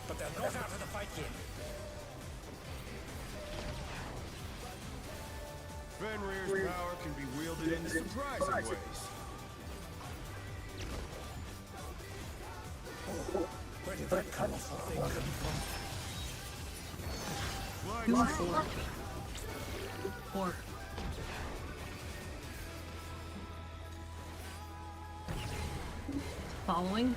But they're not out of the fight yet. Fenrir's power can be wielded in surprising ways. Where did that colorful thing come from? Flying Two, Field. four. Following.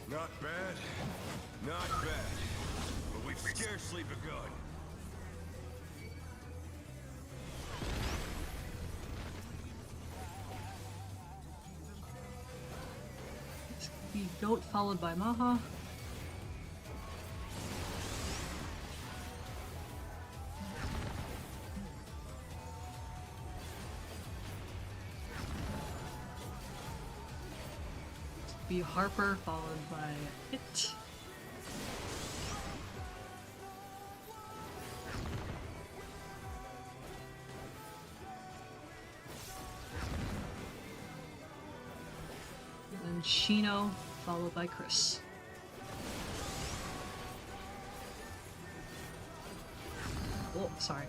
Not bad, not bad. But we've scarcely begun. The goat followed by Maha. Be Harper followed by Hit. And then Shino followed by Chris. Oh, sorry.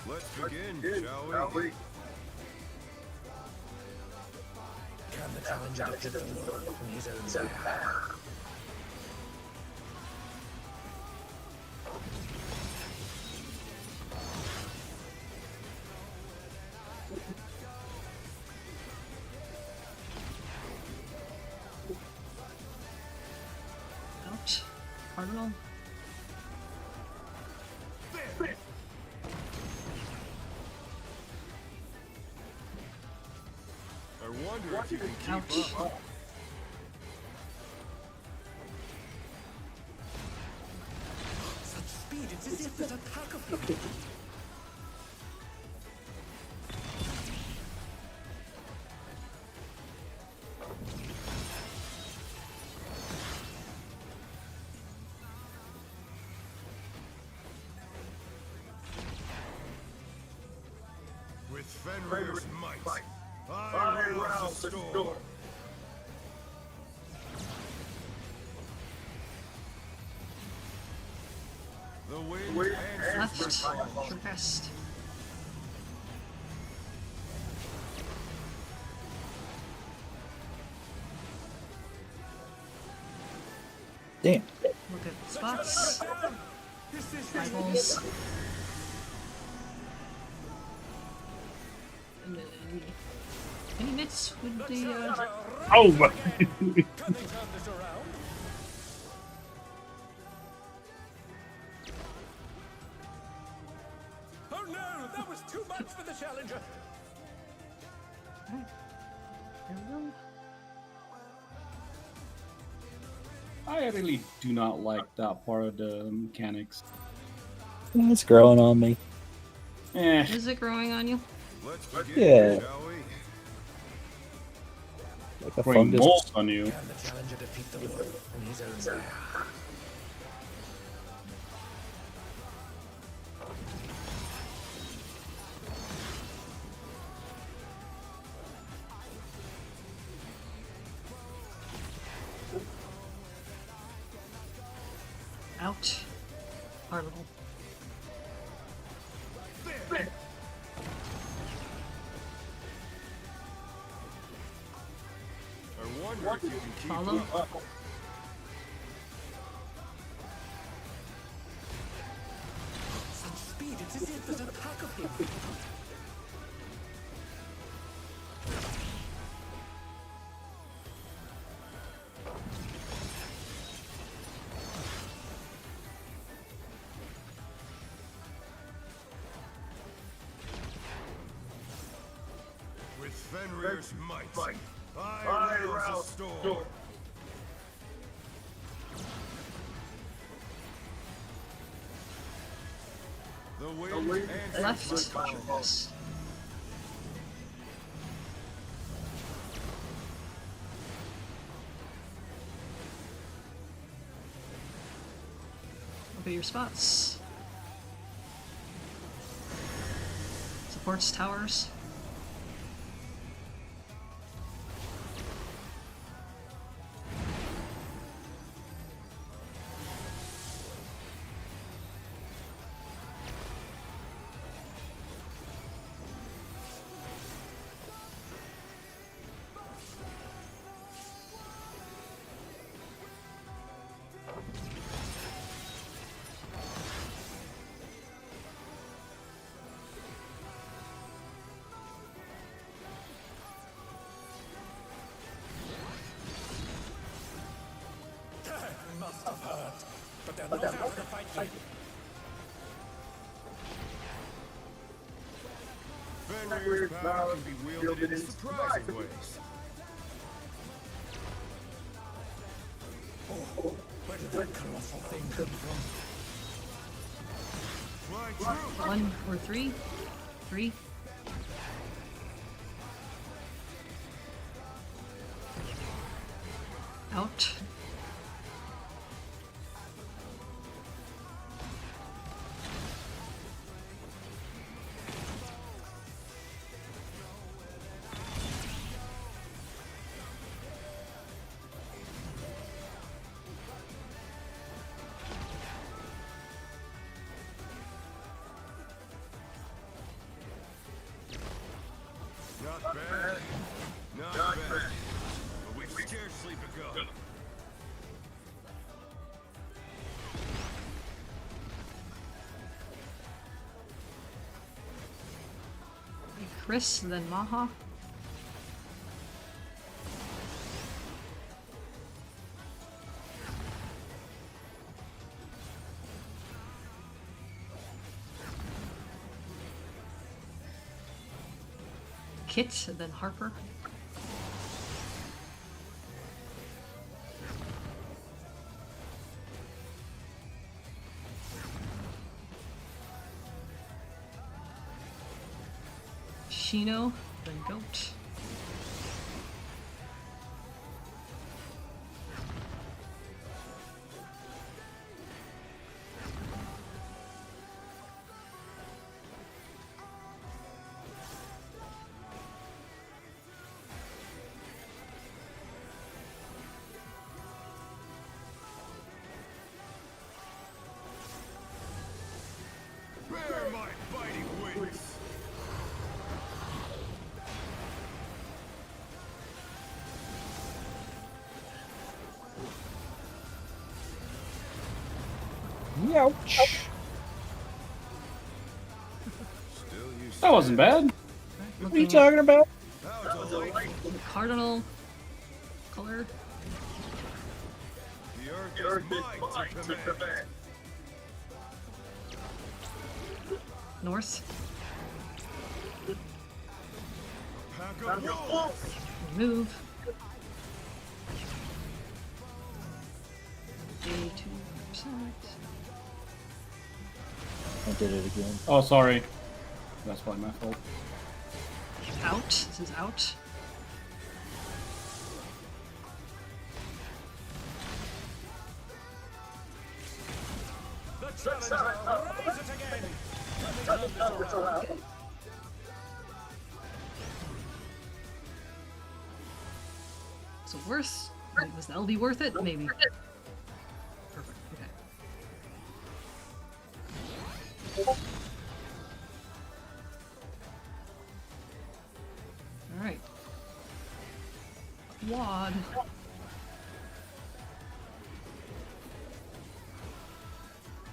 Let's begin, shall we? Can the challenger defend from his own side? Ouch. Cardinal. I wonder if you can keep Ouch. up. Such speed, it's as if there's a pack of him. With Fenrir's might, I rouse the storm. The wind answers Left. my call. Short rest. Damn. Look at the spots. Eyeballs. And then any mitts with the Oh my! Can they turn this around? Oh no, that was too much for the challenger. There we go. I really do not like that part of the mechanics. It's growing on me. Eh, Is it growing on you? Let's begin, Yeah. shall we? Like a growing fungus. mold on you. Can the challenger defeat the wolf in his own lair? Out. Our little. I wonder if you can keep Follow. up. Such speed, it's as if there's a pack of him. With Fenrir's might, I rouse the storm. The wind and Left. Yes. Look at your spots. Supports towers. That must have hurt. But they're not out to fight you. Fenrir's power can be wielded in surprising ways. Where did that colossal thing come from? Fly through. 1 or 3. 3. Out. Not bad. Not bad. But we've scarcely begun. Chris, then Maha. Kit, then Harper. Shino, then Goat. Bear my biting wings. Ouch. Still you That wasn't bad. What are you Looking talking about? How delightful. at the cardinal color. The earth is mine to command. North. Pack of wolves. Move. 82%. I did it again. Oh, sorry. That's probably my fault. Out. This is out. The challenger raises again. Can they turn this around? So worth. Wait, was the LD worth it? Maybe. Perfect. Okay. Alright. Wad.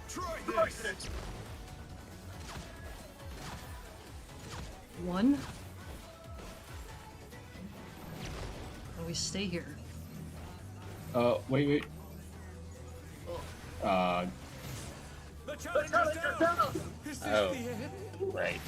Try this. One. And we stay here. Wait. The challenger's down. Is this Oh. the end? Right.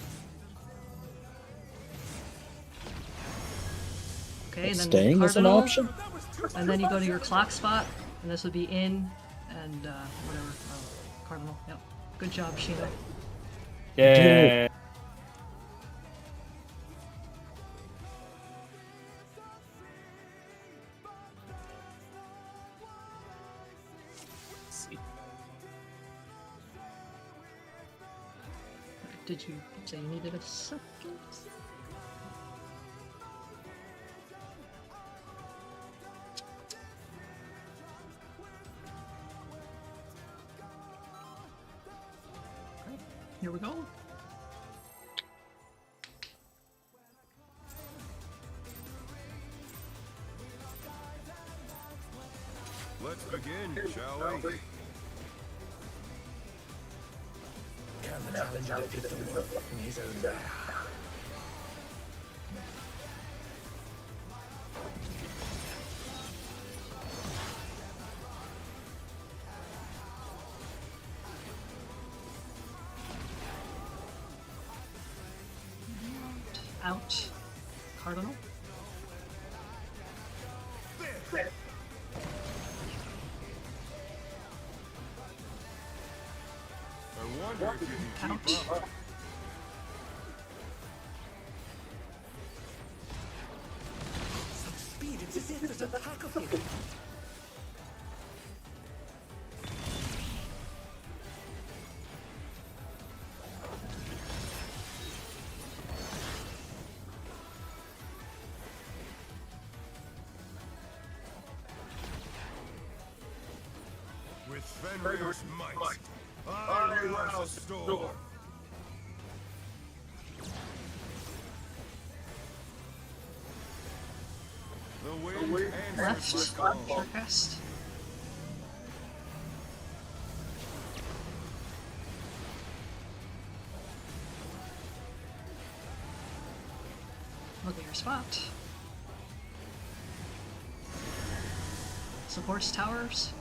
Okay, and then Staying is an cardinal, option? That was too and then you go to your clock spot, and this would be in, and whatever. Oh, cardinal. Yep. Good job, Sheena. Yeah. Let's see. Did you say you needed a second? Okay, here we go. Let's begin, shall we? Can the challenger defeat the wolf in his own way? Out. Cardinal. I wonder if you can Out. keep up. Some speed. It's as if there's a pack of him. With Fenrir's might, I will restore. The wind Left. answers my call. Forecast. Look at your spot. Supports towers.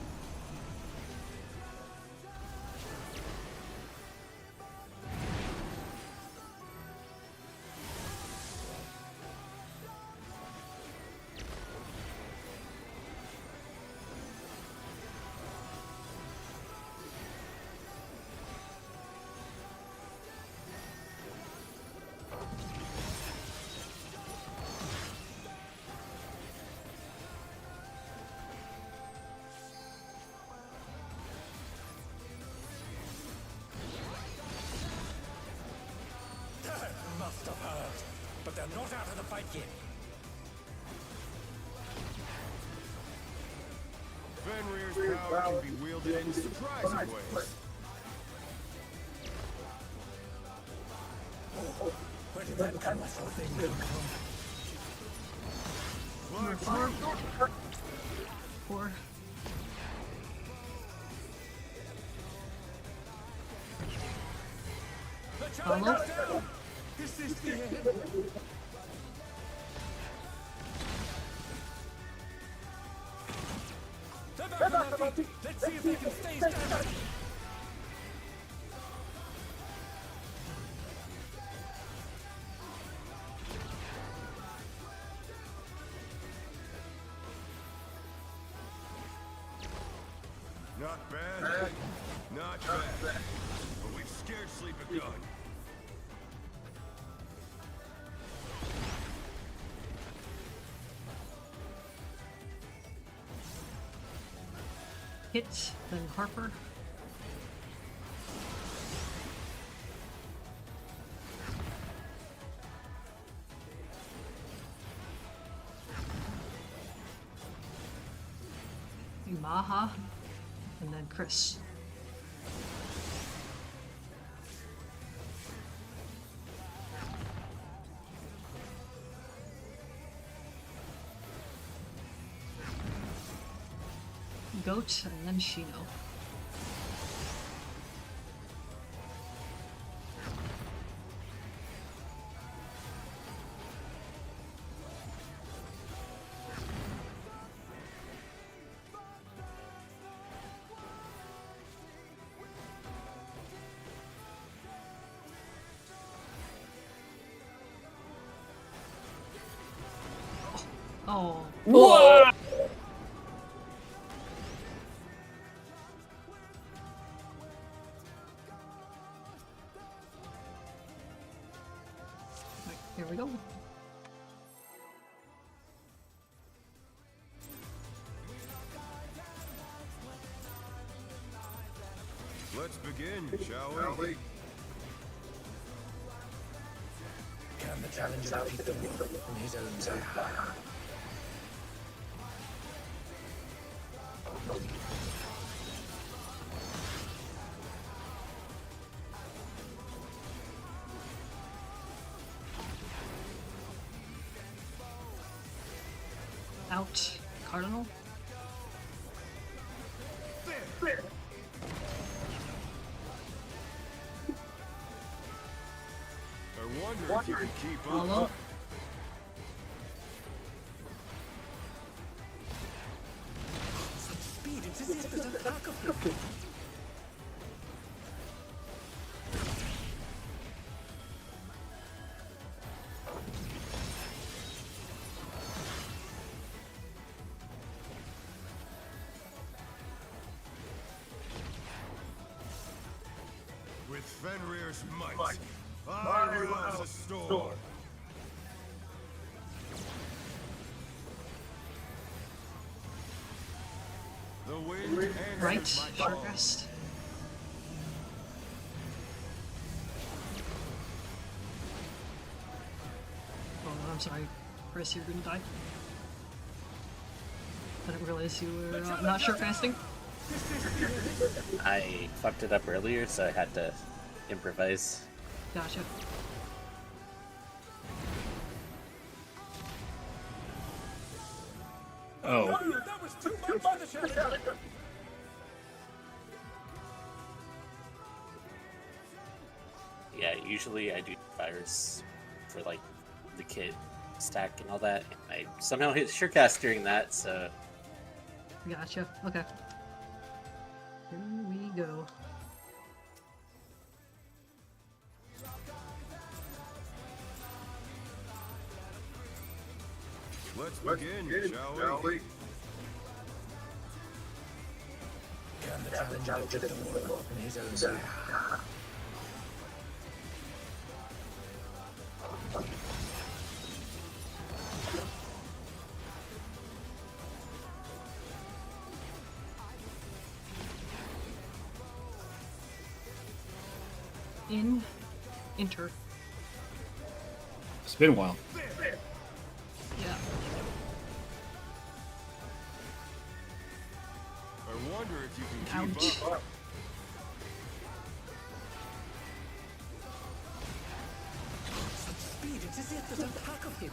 Must have heard. But they're not out of the fight yet. Fenrir's power can be wielded in surprising ways. Where did that colourful thing come from? Fly, Four. Follow. Is this the end? They're back on their feet. Let's see if they can stay standing. Not bad. Not bad. But we've scarcely begun. Hit, then Harper. Maha, and then Chris. Goat, and then Shino. Oh. What? Right, here we go. Let's begin, shall we? Can the challenger defeat the wolf in his own Zaha? Out. Cardinal. I wonder if you can keep Follow. up. Such speed, it's as if there's a pack of them. With Fenrir's might, I rouse a storm. The wind and Right. my Short call. rest. Oh, I'm sorry. Chris, you're gonna die. I didn't realize you were not short casting. I fucked it up earlier, so I had to improvise. Gotcha. Oh, That was too much for the challenger. Yeah, usually I do fires for like the kit stack and all that. I somehow hit Surecast during that, so Gotcha. Okay. Here we go. Let's begin, shall we? Can the challenger defeat the wolf in his own Zaha? Enter. it's been a while. Yeah. I wonder if you can Ouch. keep up. Such speed, it's as if there's a pack of him.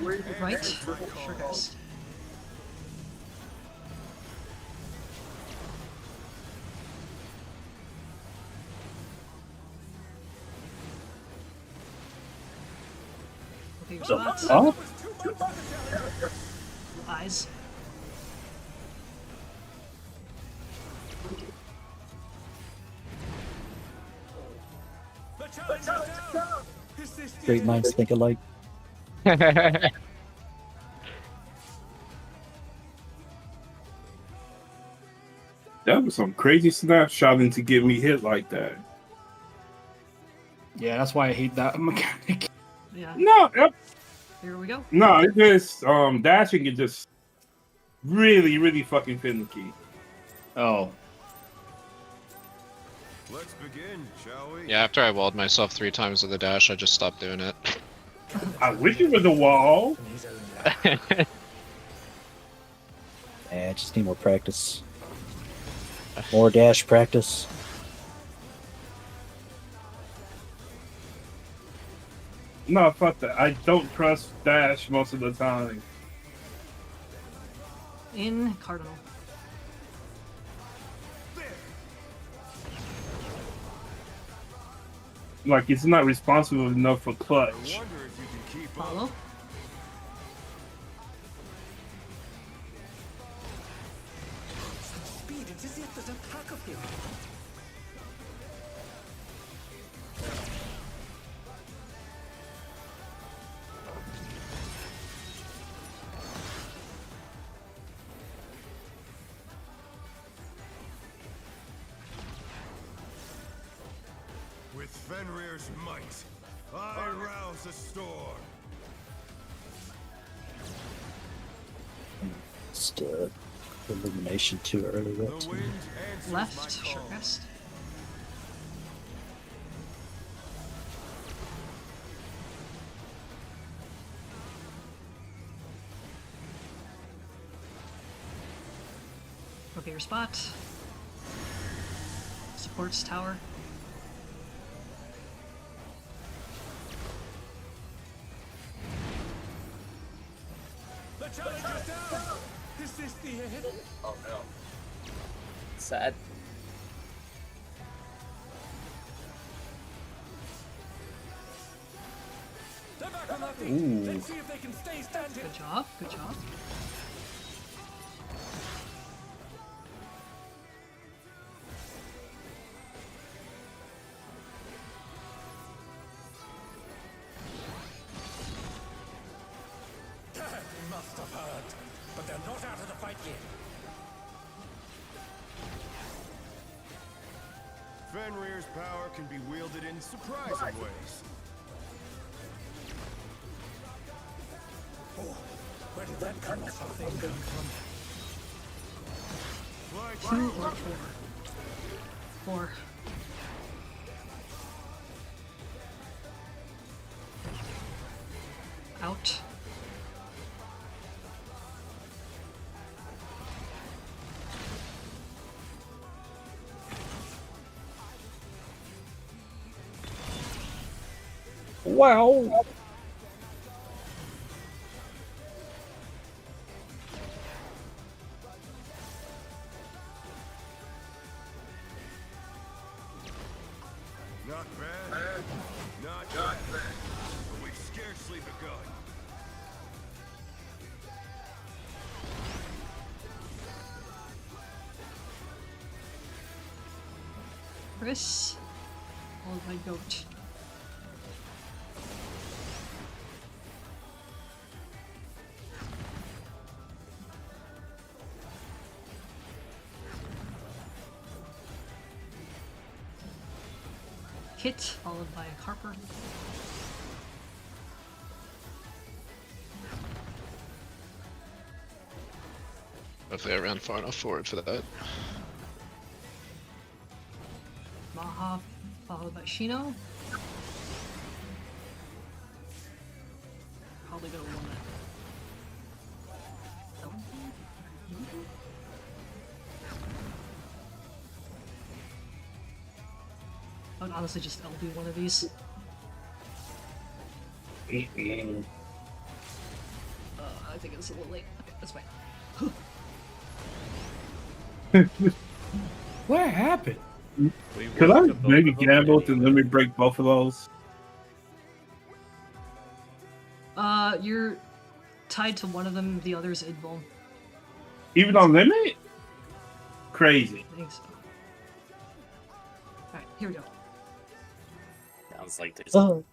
Right? Sure cast. Okay, your spots. Oh, Eyes. The challenge is down. Is this the Great end? minds think alike. that was some crazy snapshotting to get me hit like that. Yeah, that's why I hate that mechanic. Yeah. No, Here we go. no, it just dashing is just really fucking finicky. Oh, Let's begin, shall we? Yeah, after I walled myself 3 times with the dash, I just stopped doing it. I wish it was a wall. I just need more practice. More dash practice. No, fuck that. I don't trust dash most of the time. In Cardinal. Like it's not responsible enough for I clutch. wonder if you can keep Follow. up. Speed, it's as if there's a pack of him. With Fenrir's might, I rouse the storm. Just illumination too early. The That too. wind answers Left. my Sure call. cast. Okay, your spot. Supports tower. The challenge is down. Is this the end? Sad. They're back on their feet. Ooh. Let's see if they can stay standing. Good job. Good job. They must have heard, but they're not out of the fight yet. Fenrir's power can be wielded in surprising ways. Oh, where did that come from? Like 2 or 4. 4. Out. Wow. Not bad. Not bad. But we've scarcely begun. Chris. Followed by Goat. Kit, followed by Harper. Hopefully I ran far enough forward for that. Maha, followed by Shino. Probably gonna win that. Nope. I would honestly just LB one of these. I think it's a little late. Okay, that's fine. What happened? We Could I went to both maybe of them gamble to anyway. let me break both of those? You're tied to one of them, the other's invuln. Even on limit? Crazy. I think so. Alright, here we go. Sounds like there's Oh,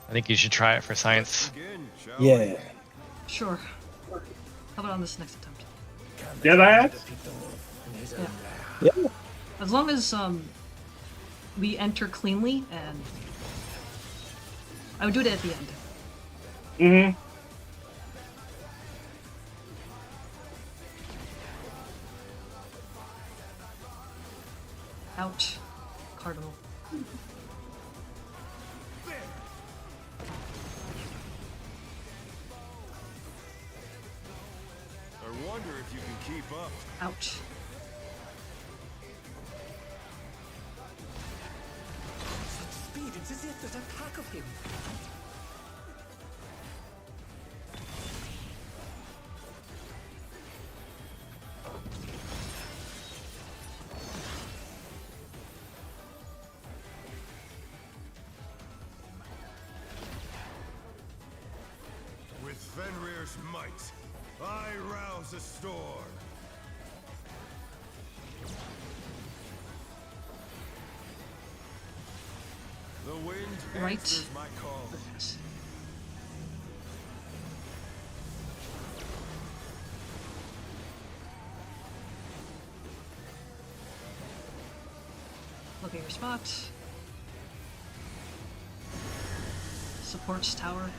I think you should try it for science. Begin, shall we? yeah. Sure. How about on this next attempt? Dead ass? Yeah. Yeah. As long as we enter cleanly, and I would do it at the end. Mm-hmm. Ouch. Cardinal. I wonder if you can keep up. Ouch. Speed, it's as if there's a pack of him. With Fenrir's might, I rouse a storm. The wind Right. answers my call. Look at your spot. Supports tower.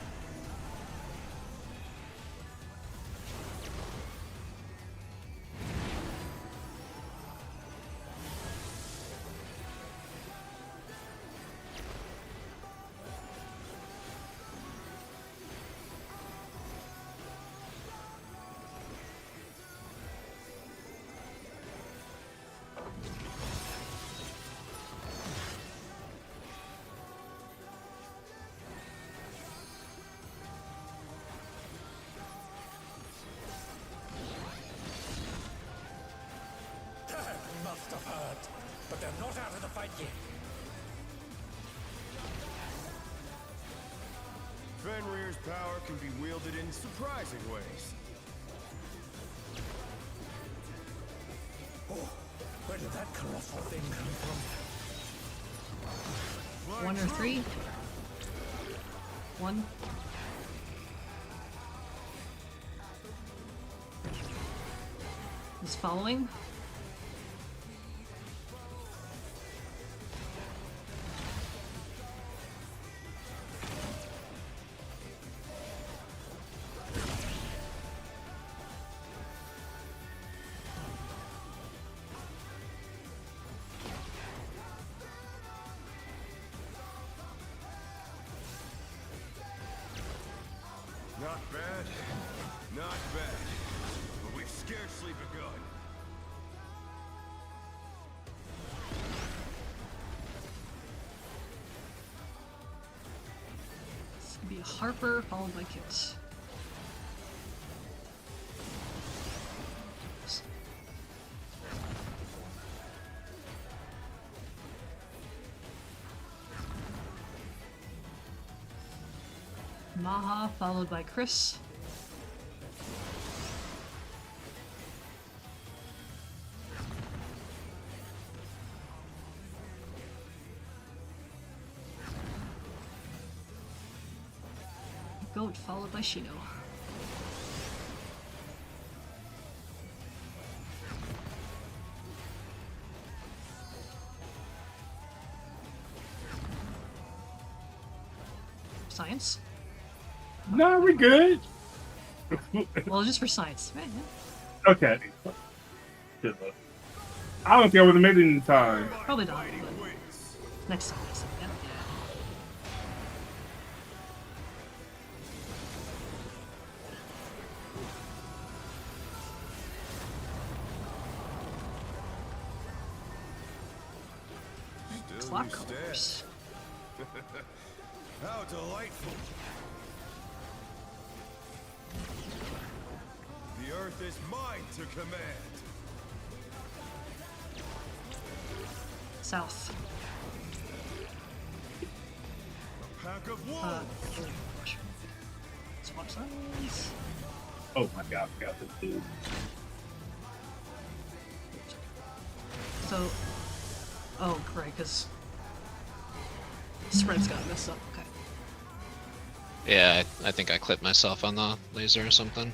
That must have hurt. But they're not out of the fight yet. Fenrir's power can be wielded in surprising ways. Oh, where did that colossal thing come from? One or three. One. Is following. Not bad, not bad. But we've scarcely begun. This could be a Harper followed by Kit. Maha followed by Chris. Goat followed by Shino. Science? No, we're good. Well, just for science. Right, yeah. Okay. Good luck. I don't think I would have made it in time. Probably not, but next time. Next time. Yeah. Still Clock you stand. colors. How delightful! The earth is mine to command. South. A pack of wolves. Oh gosh. Swap sides. Oh my god, I forgot this dude. So, oh, right, because spreads got messed up. Okay. Yeah, I think I clipped myself on the laser or something.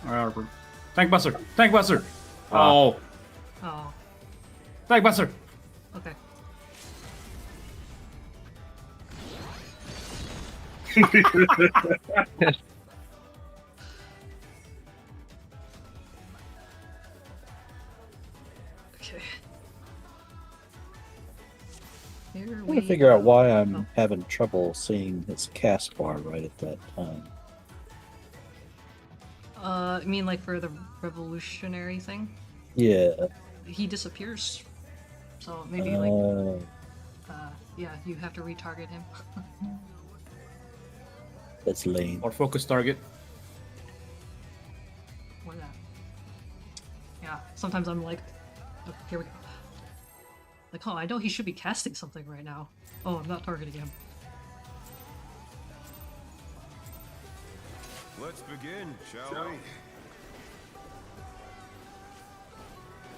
Alright, Harper. Tank Buster! Tank Buster! Ah. Oh! Oh, Tank Buster! okay. Okay. Here I'm we trying to figure out go. why I'm Oh. having trouble seeing his cast bar right at that time. You mean like for the revolutionary thing? Yeah. He disappears. So maybe like, yeah, you have to retarget him. That's lame. Or focus target. Or that. Yeah, sometimes I'm like, okay, here we go. Like, oh, I know he should be casting something right now. Oh, I'm not targeting him. Let's begin, shall we?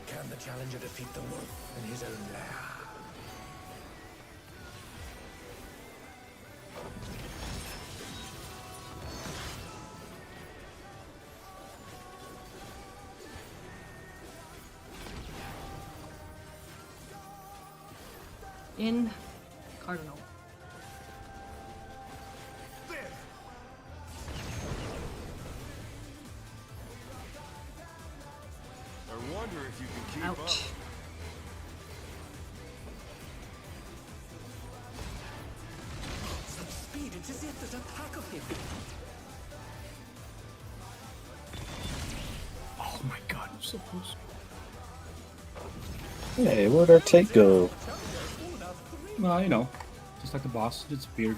Can the challenger defeat the wolf in his own lair? In Cardinal. There! I wonder if you can keep up. Ouch. Such speed, it's as if there's a pack of him. Oh my god, I'm so close. Hey, where'd our tank go? Well, you know, just like the boss, disappeared.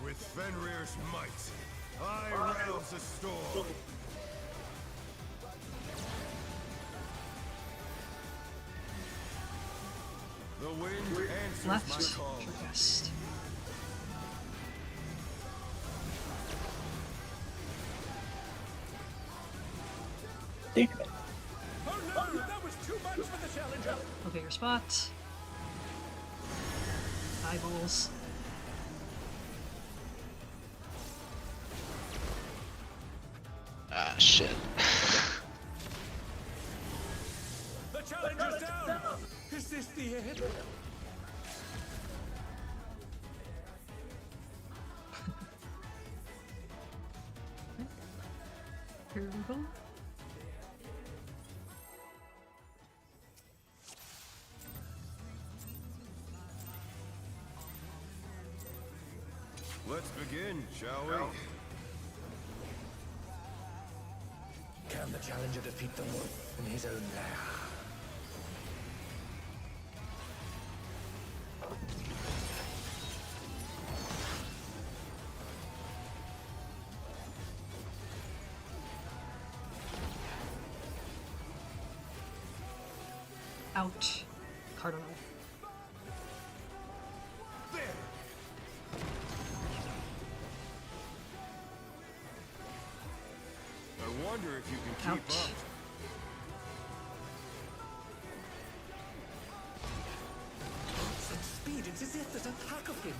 With Fenrir's might, I rouse the storm. The wind answers Left. my call. West. Damn it. Oh no, that was too much for the challenger. Okay, your spot. Eyeballs. Ah, shit. The challenger's down. Is this the end? Here we go. Let's begin, shall we? Can the challenger defeat the wolf in his own lair? Out. Cardinal. There! I wonder if you can keep Ouch. up. Such speed, it's as if there's a pack of him.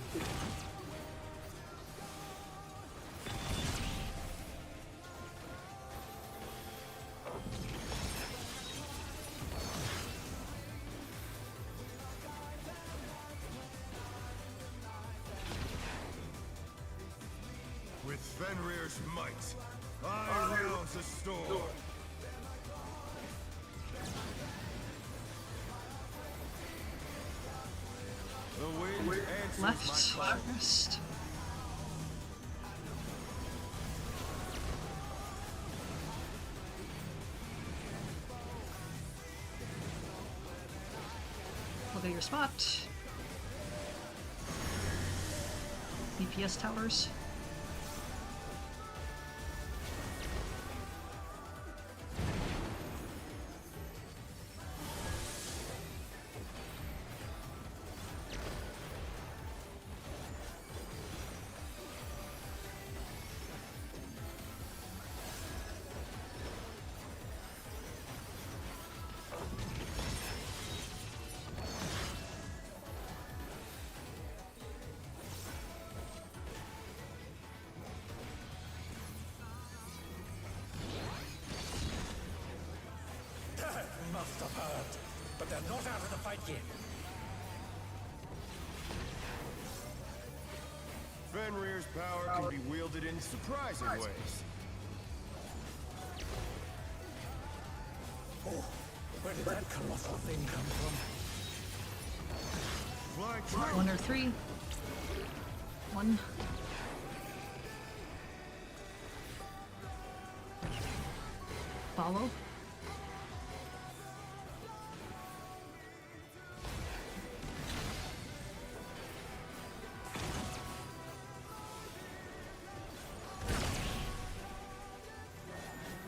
With Fenrir's might, I rouse the storm. The wind left first. Look at your spot. DPS towers. That must have hurt. But they're not out of the fight yet. Fenrir's power can be wielded in surprising ways. Oh, where did that colossal thing come from? Flying triangle. 1 or 3. 1. Follow.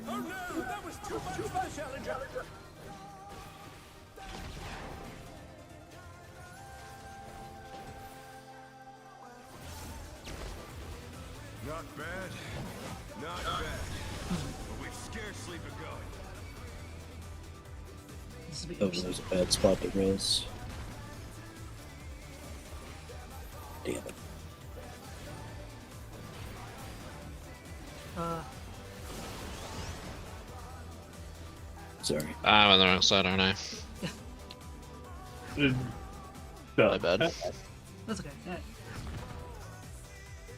Oh no, that was too much for the challenger. Not bad. Not bad. But we've scarcely begun. This is Oh, there's a bad spot to res. Damn it. Sorry. I'm on the wrong side, aren't I? My bad. That's okay. Yeah.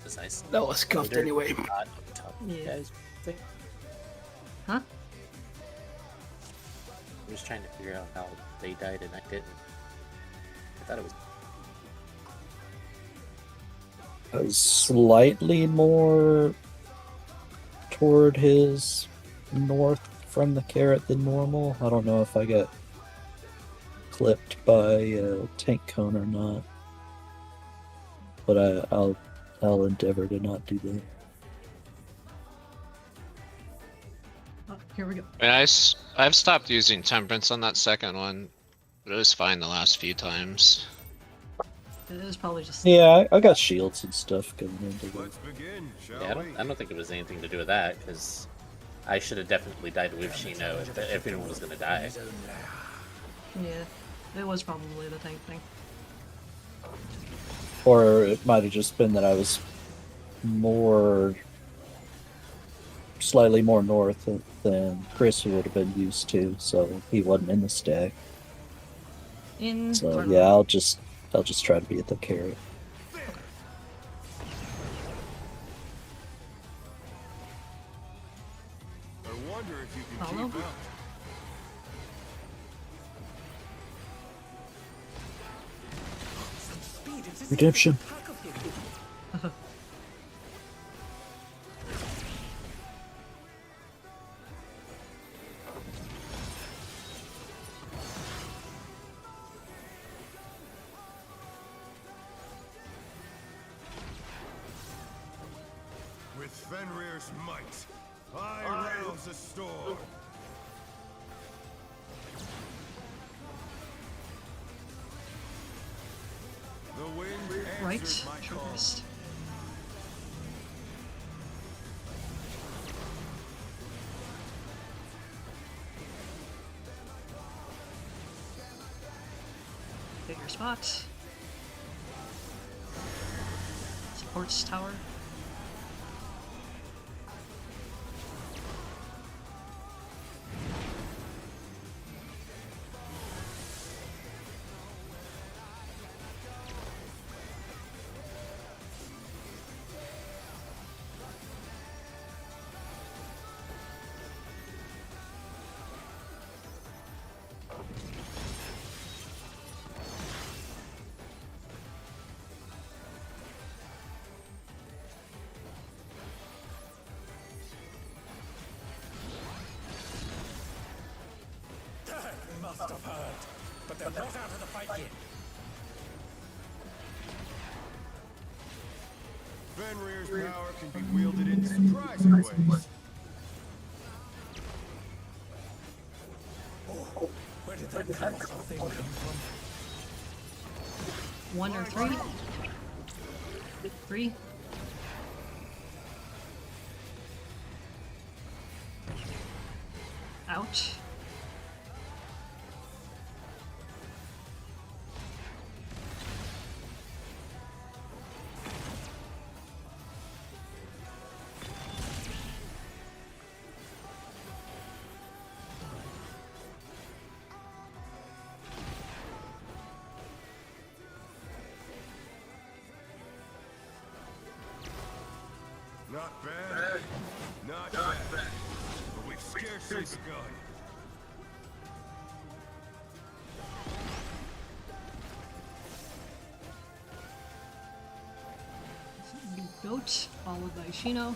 It's nice. That was cuffed They're anyway. not up top, Yeah. guys. Think. Huh? I'm just trying to figure out how they died and I didn't. I thought it was. I was slightly more toward his north from the carrot than normal. I don't know if I got clipped by a tank cone or not, but I'll endeavor to not do that. Oh, here we go. I mean, I've stopped using temperance on that second one, but it was fine the last few times. It is probably just. Yeah, I got shields and stuff going into that. Let's begin, shall Yeah, we? I don't think it was anything to do with that because I should have definitely died with Shino if anyone was gonna die. Yeah. It was probably the tank thing. Or it might have just been that I was slightly more north than Chris would have been used to, so he wasn't in the stack. So yeah, I'll just try to be at the carrot. I wonder if you can Follow? keep up. Speed, it's Redemption. pack of him. With Fenrir's might, I rouse a storm. The wind Right? answers my call. First. Pick your spot. Supports tower. must have heard, but they're not out of the fight yet. Fenrir's power can be wielded in surprising ways. Where did that powerful thing come from? 1 or 3? 3? Ouch. Not bad. Not bad. But we've scarcely begun. Goat, followed by Shino.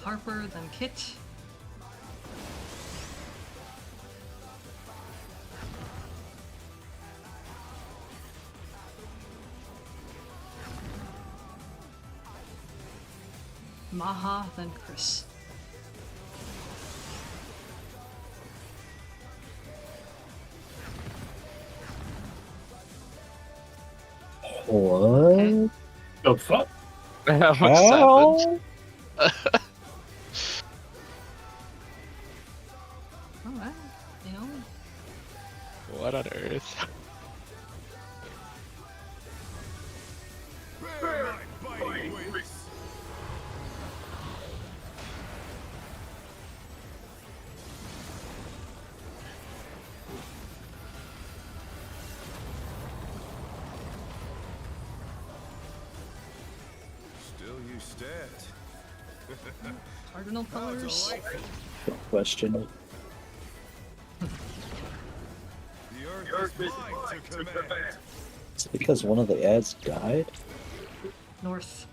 Harper, then Kit. Maha, then Chris. What? Okay. The fuck? What's How? happened? Alright, you know. What on earth? Bear my biting wings. Still you stand. Cardinal How colors. delightful. Good question. The earth is mine to command. Is it because one of the ads died? North.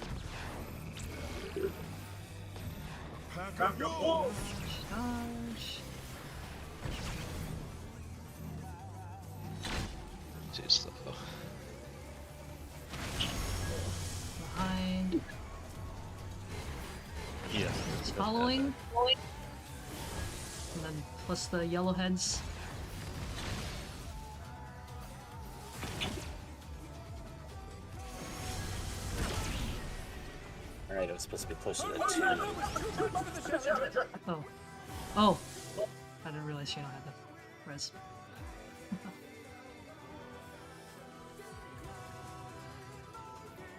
Pack of wolves. Dodge. Too slow. Behind. Yes. It's following. And then plus the yellowheads. Alright, it was supposed to be closer to 2. Oh. Oh! I didn't realize Shino had the res.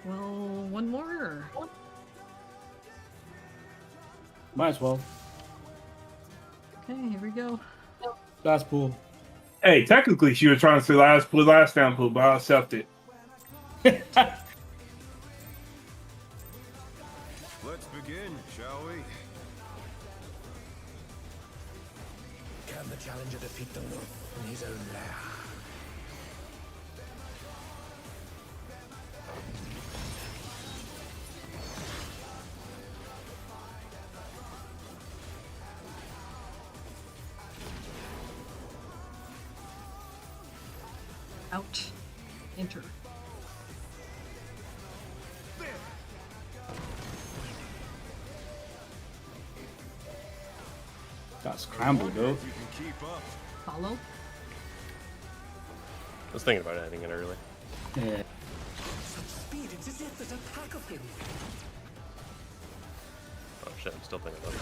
Well, one more. Or... Might as well. Okay, here we go. Last pool. Hey, technically she was trying to say last down pool, but I'll accept it. Let's begin, shall we? Can the challenger defeat the wolf in his own lair? Out. Enter. Got scrambled though. If you can keep up. Follow. I was thinking about ending it early. Yeah. Such speed, it's as if there's a pack of him. Oh shit, I'm still thinking about it.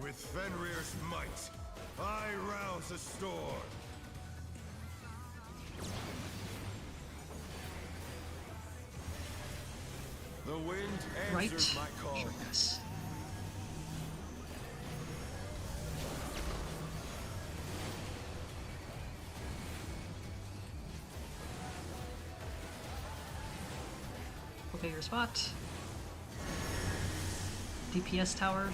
With Fenrir's might, I rouse a storm. The wind Right. answers my call. Yes. Locate your spot. DPS tower.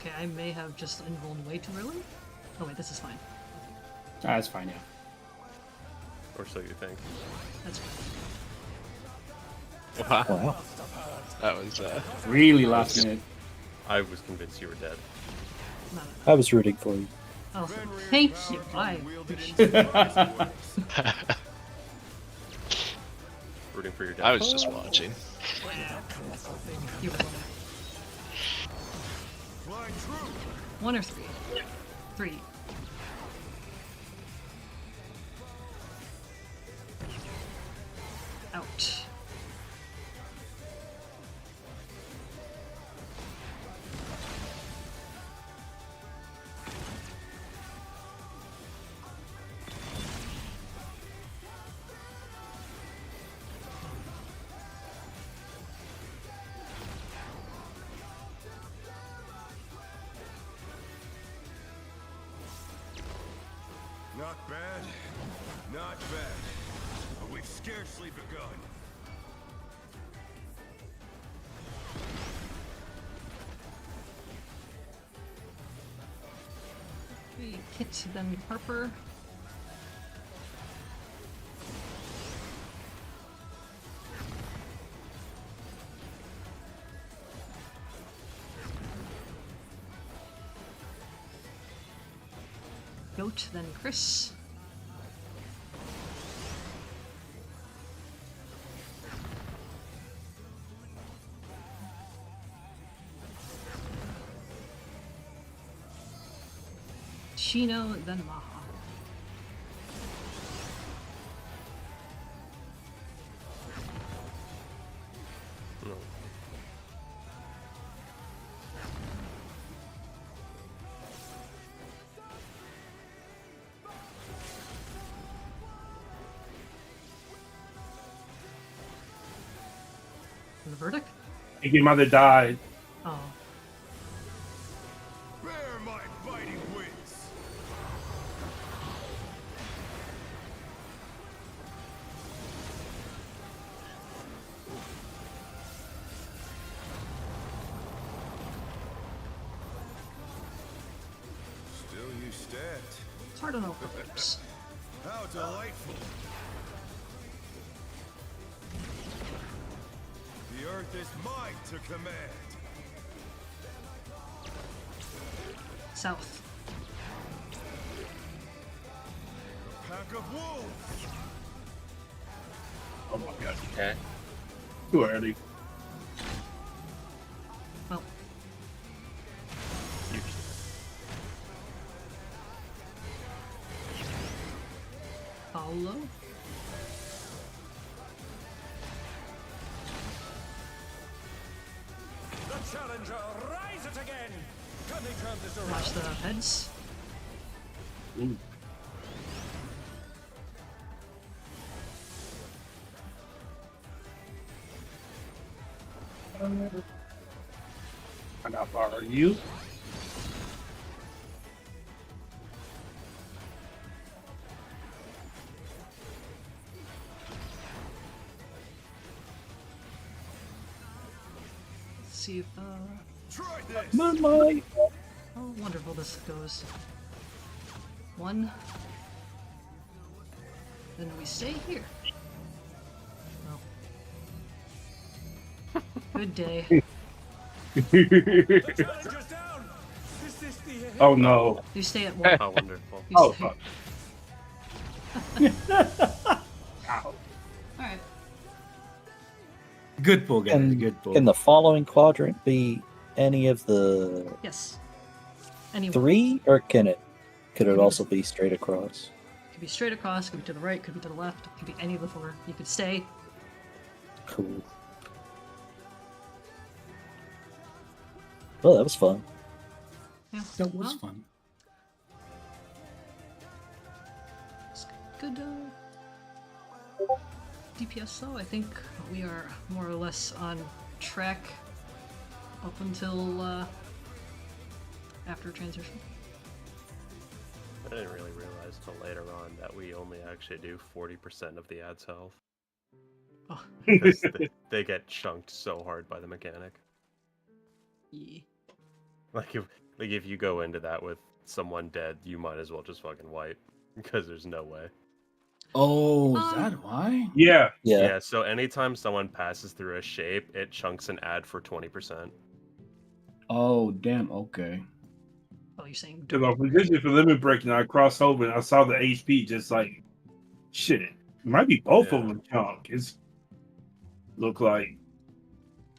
Okay, I may have just invulned way too early. Oh wait, this is fine. Ah, that's fine, yeah. Or so you think. That's fine. Wow. Wow. That was Really last minute. I was convinced you were dead. No, no. I was rooting for you. Oh, thank you. I Rooting for your death. I was just watching. You were Flying true. 1 or 3? 3. Out. Not bad. Not bad. But we've scarcely begun. We Kit, then Harper. Goat, then Chris. Chino, then Maha. No. The verdict? Your mother died. Oh. Bear my biting wings. Still you stabbed. It's hard to know perhaps. How delightful. The earth is mine to command. South. A pack of wolves. Oh my god. Okay. Too early. Well, Paulo. The challenger rises again. Can they turn this around? Watch the heads. Mm. And how far are you? Let's see if Try this. Moonlight. how wonderful this goes. 1. Then we stay here. Oh. Good day. The challenger's down. Is this the end? Oh no. You stay at 1. How wonderful. You Oh stay. fuck. Ow. Alright. Good pull, guys. Can, Good pull. can the following quadrant be any of the Yes. Anyway. 3, or could it also be straight across? Could be straight across, could be to the right, could be to the left, could be any of the 4. You could stay. Cool. Well, that was fun. Yeah. That was Well, fun. it's good DPS though. I think we are more or less on track up until after transition. I didn't really realize till later on that we only actually do 40% of the ad's health. Oh, Because they get chunked so hard by the mechanic. yeah. Like if you go into that with someone dead, you might as well just fucking wipe. Because there's no way. Oh, is that why? Yeah. Yeah. So anytime someone passes through a shape, it chunks an ad for 20%. Oh, damn. Okay. Oh, you're saying Because I was positioned for limit break and I crossed over and I saw the HP just like, shit. It might be both of them chunk. It's look like.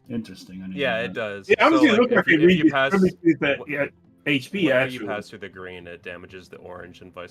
Interesting. I didn't Yeah, know it that. does. Yeah, I'm So, just looking if at you pass that HP whenever actually. you pass through the green, it damages the orange and vice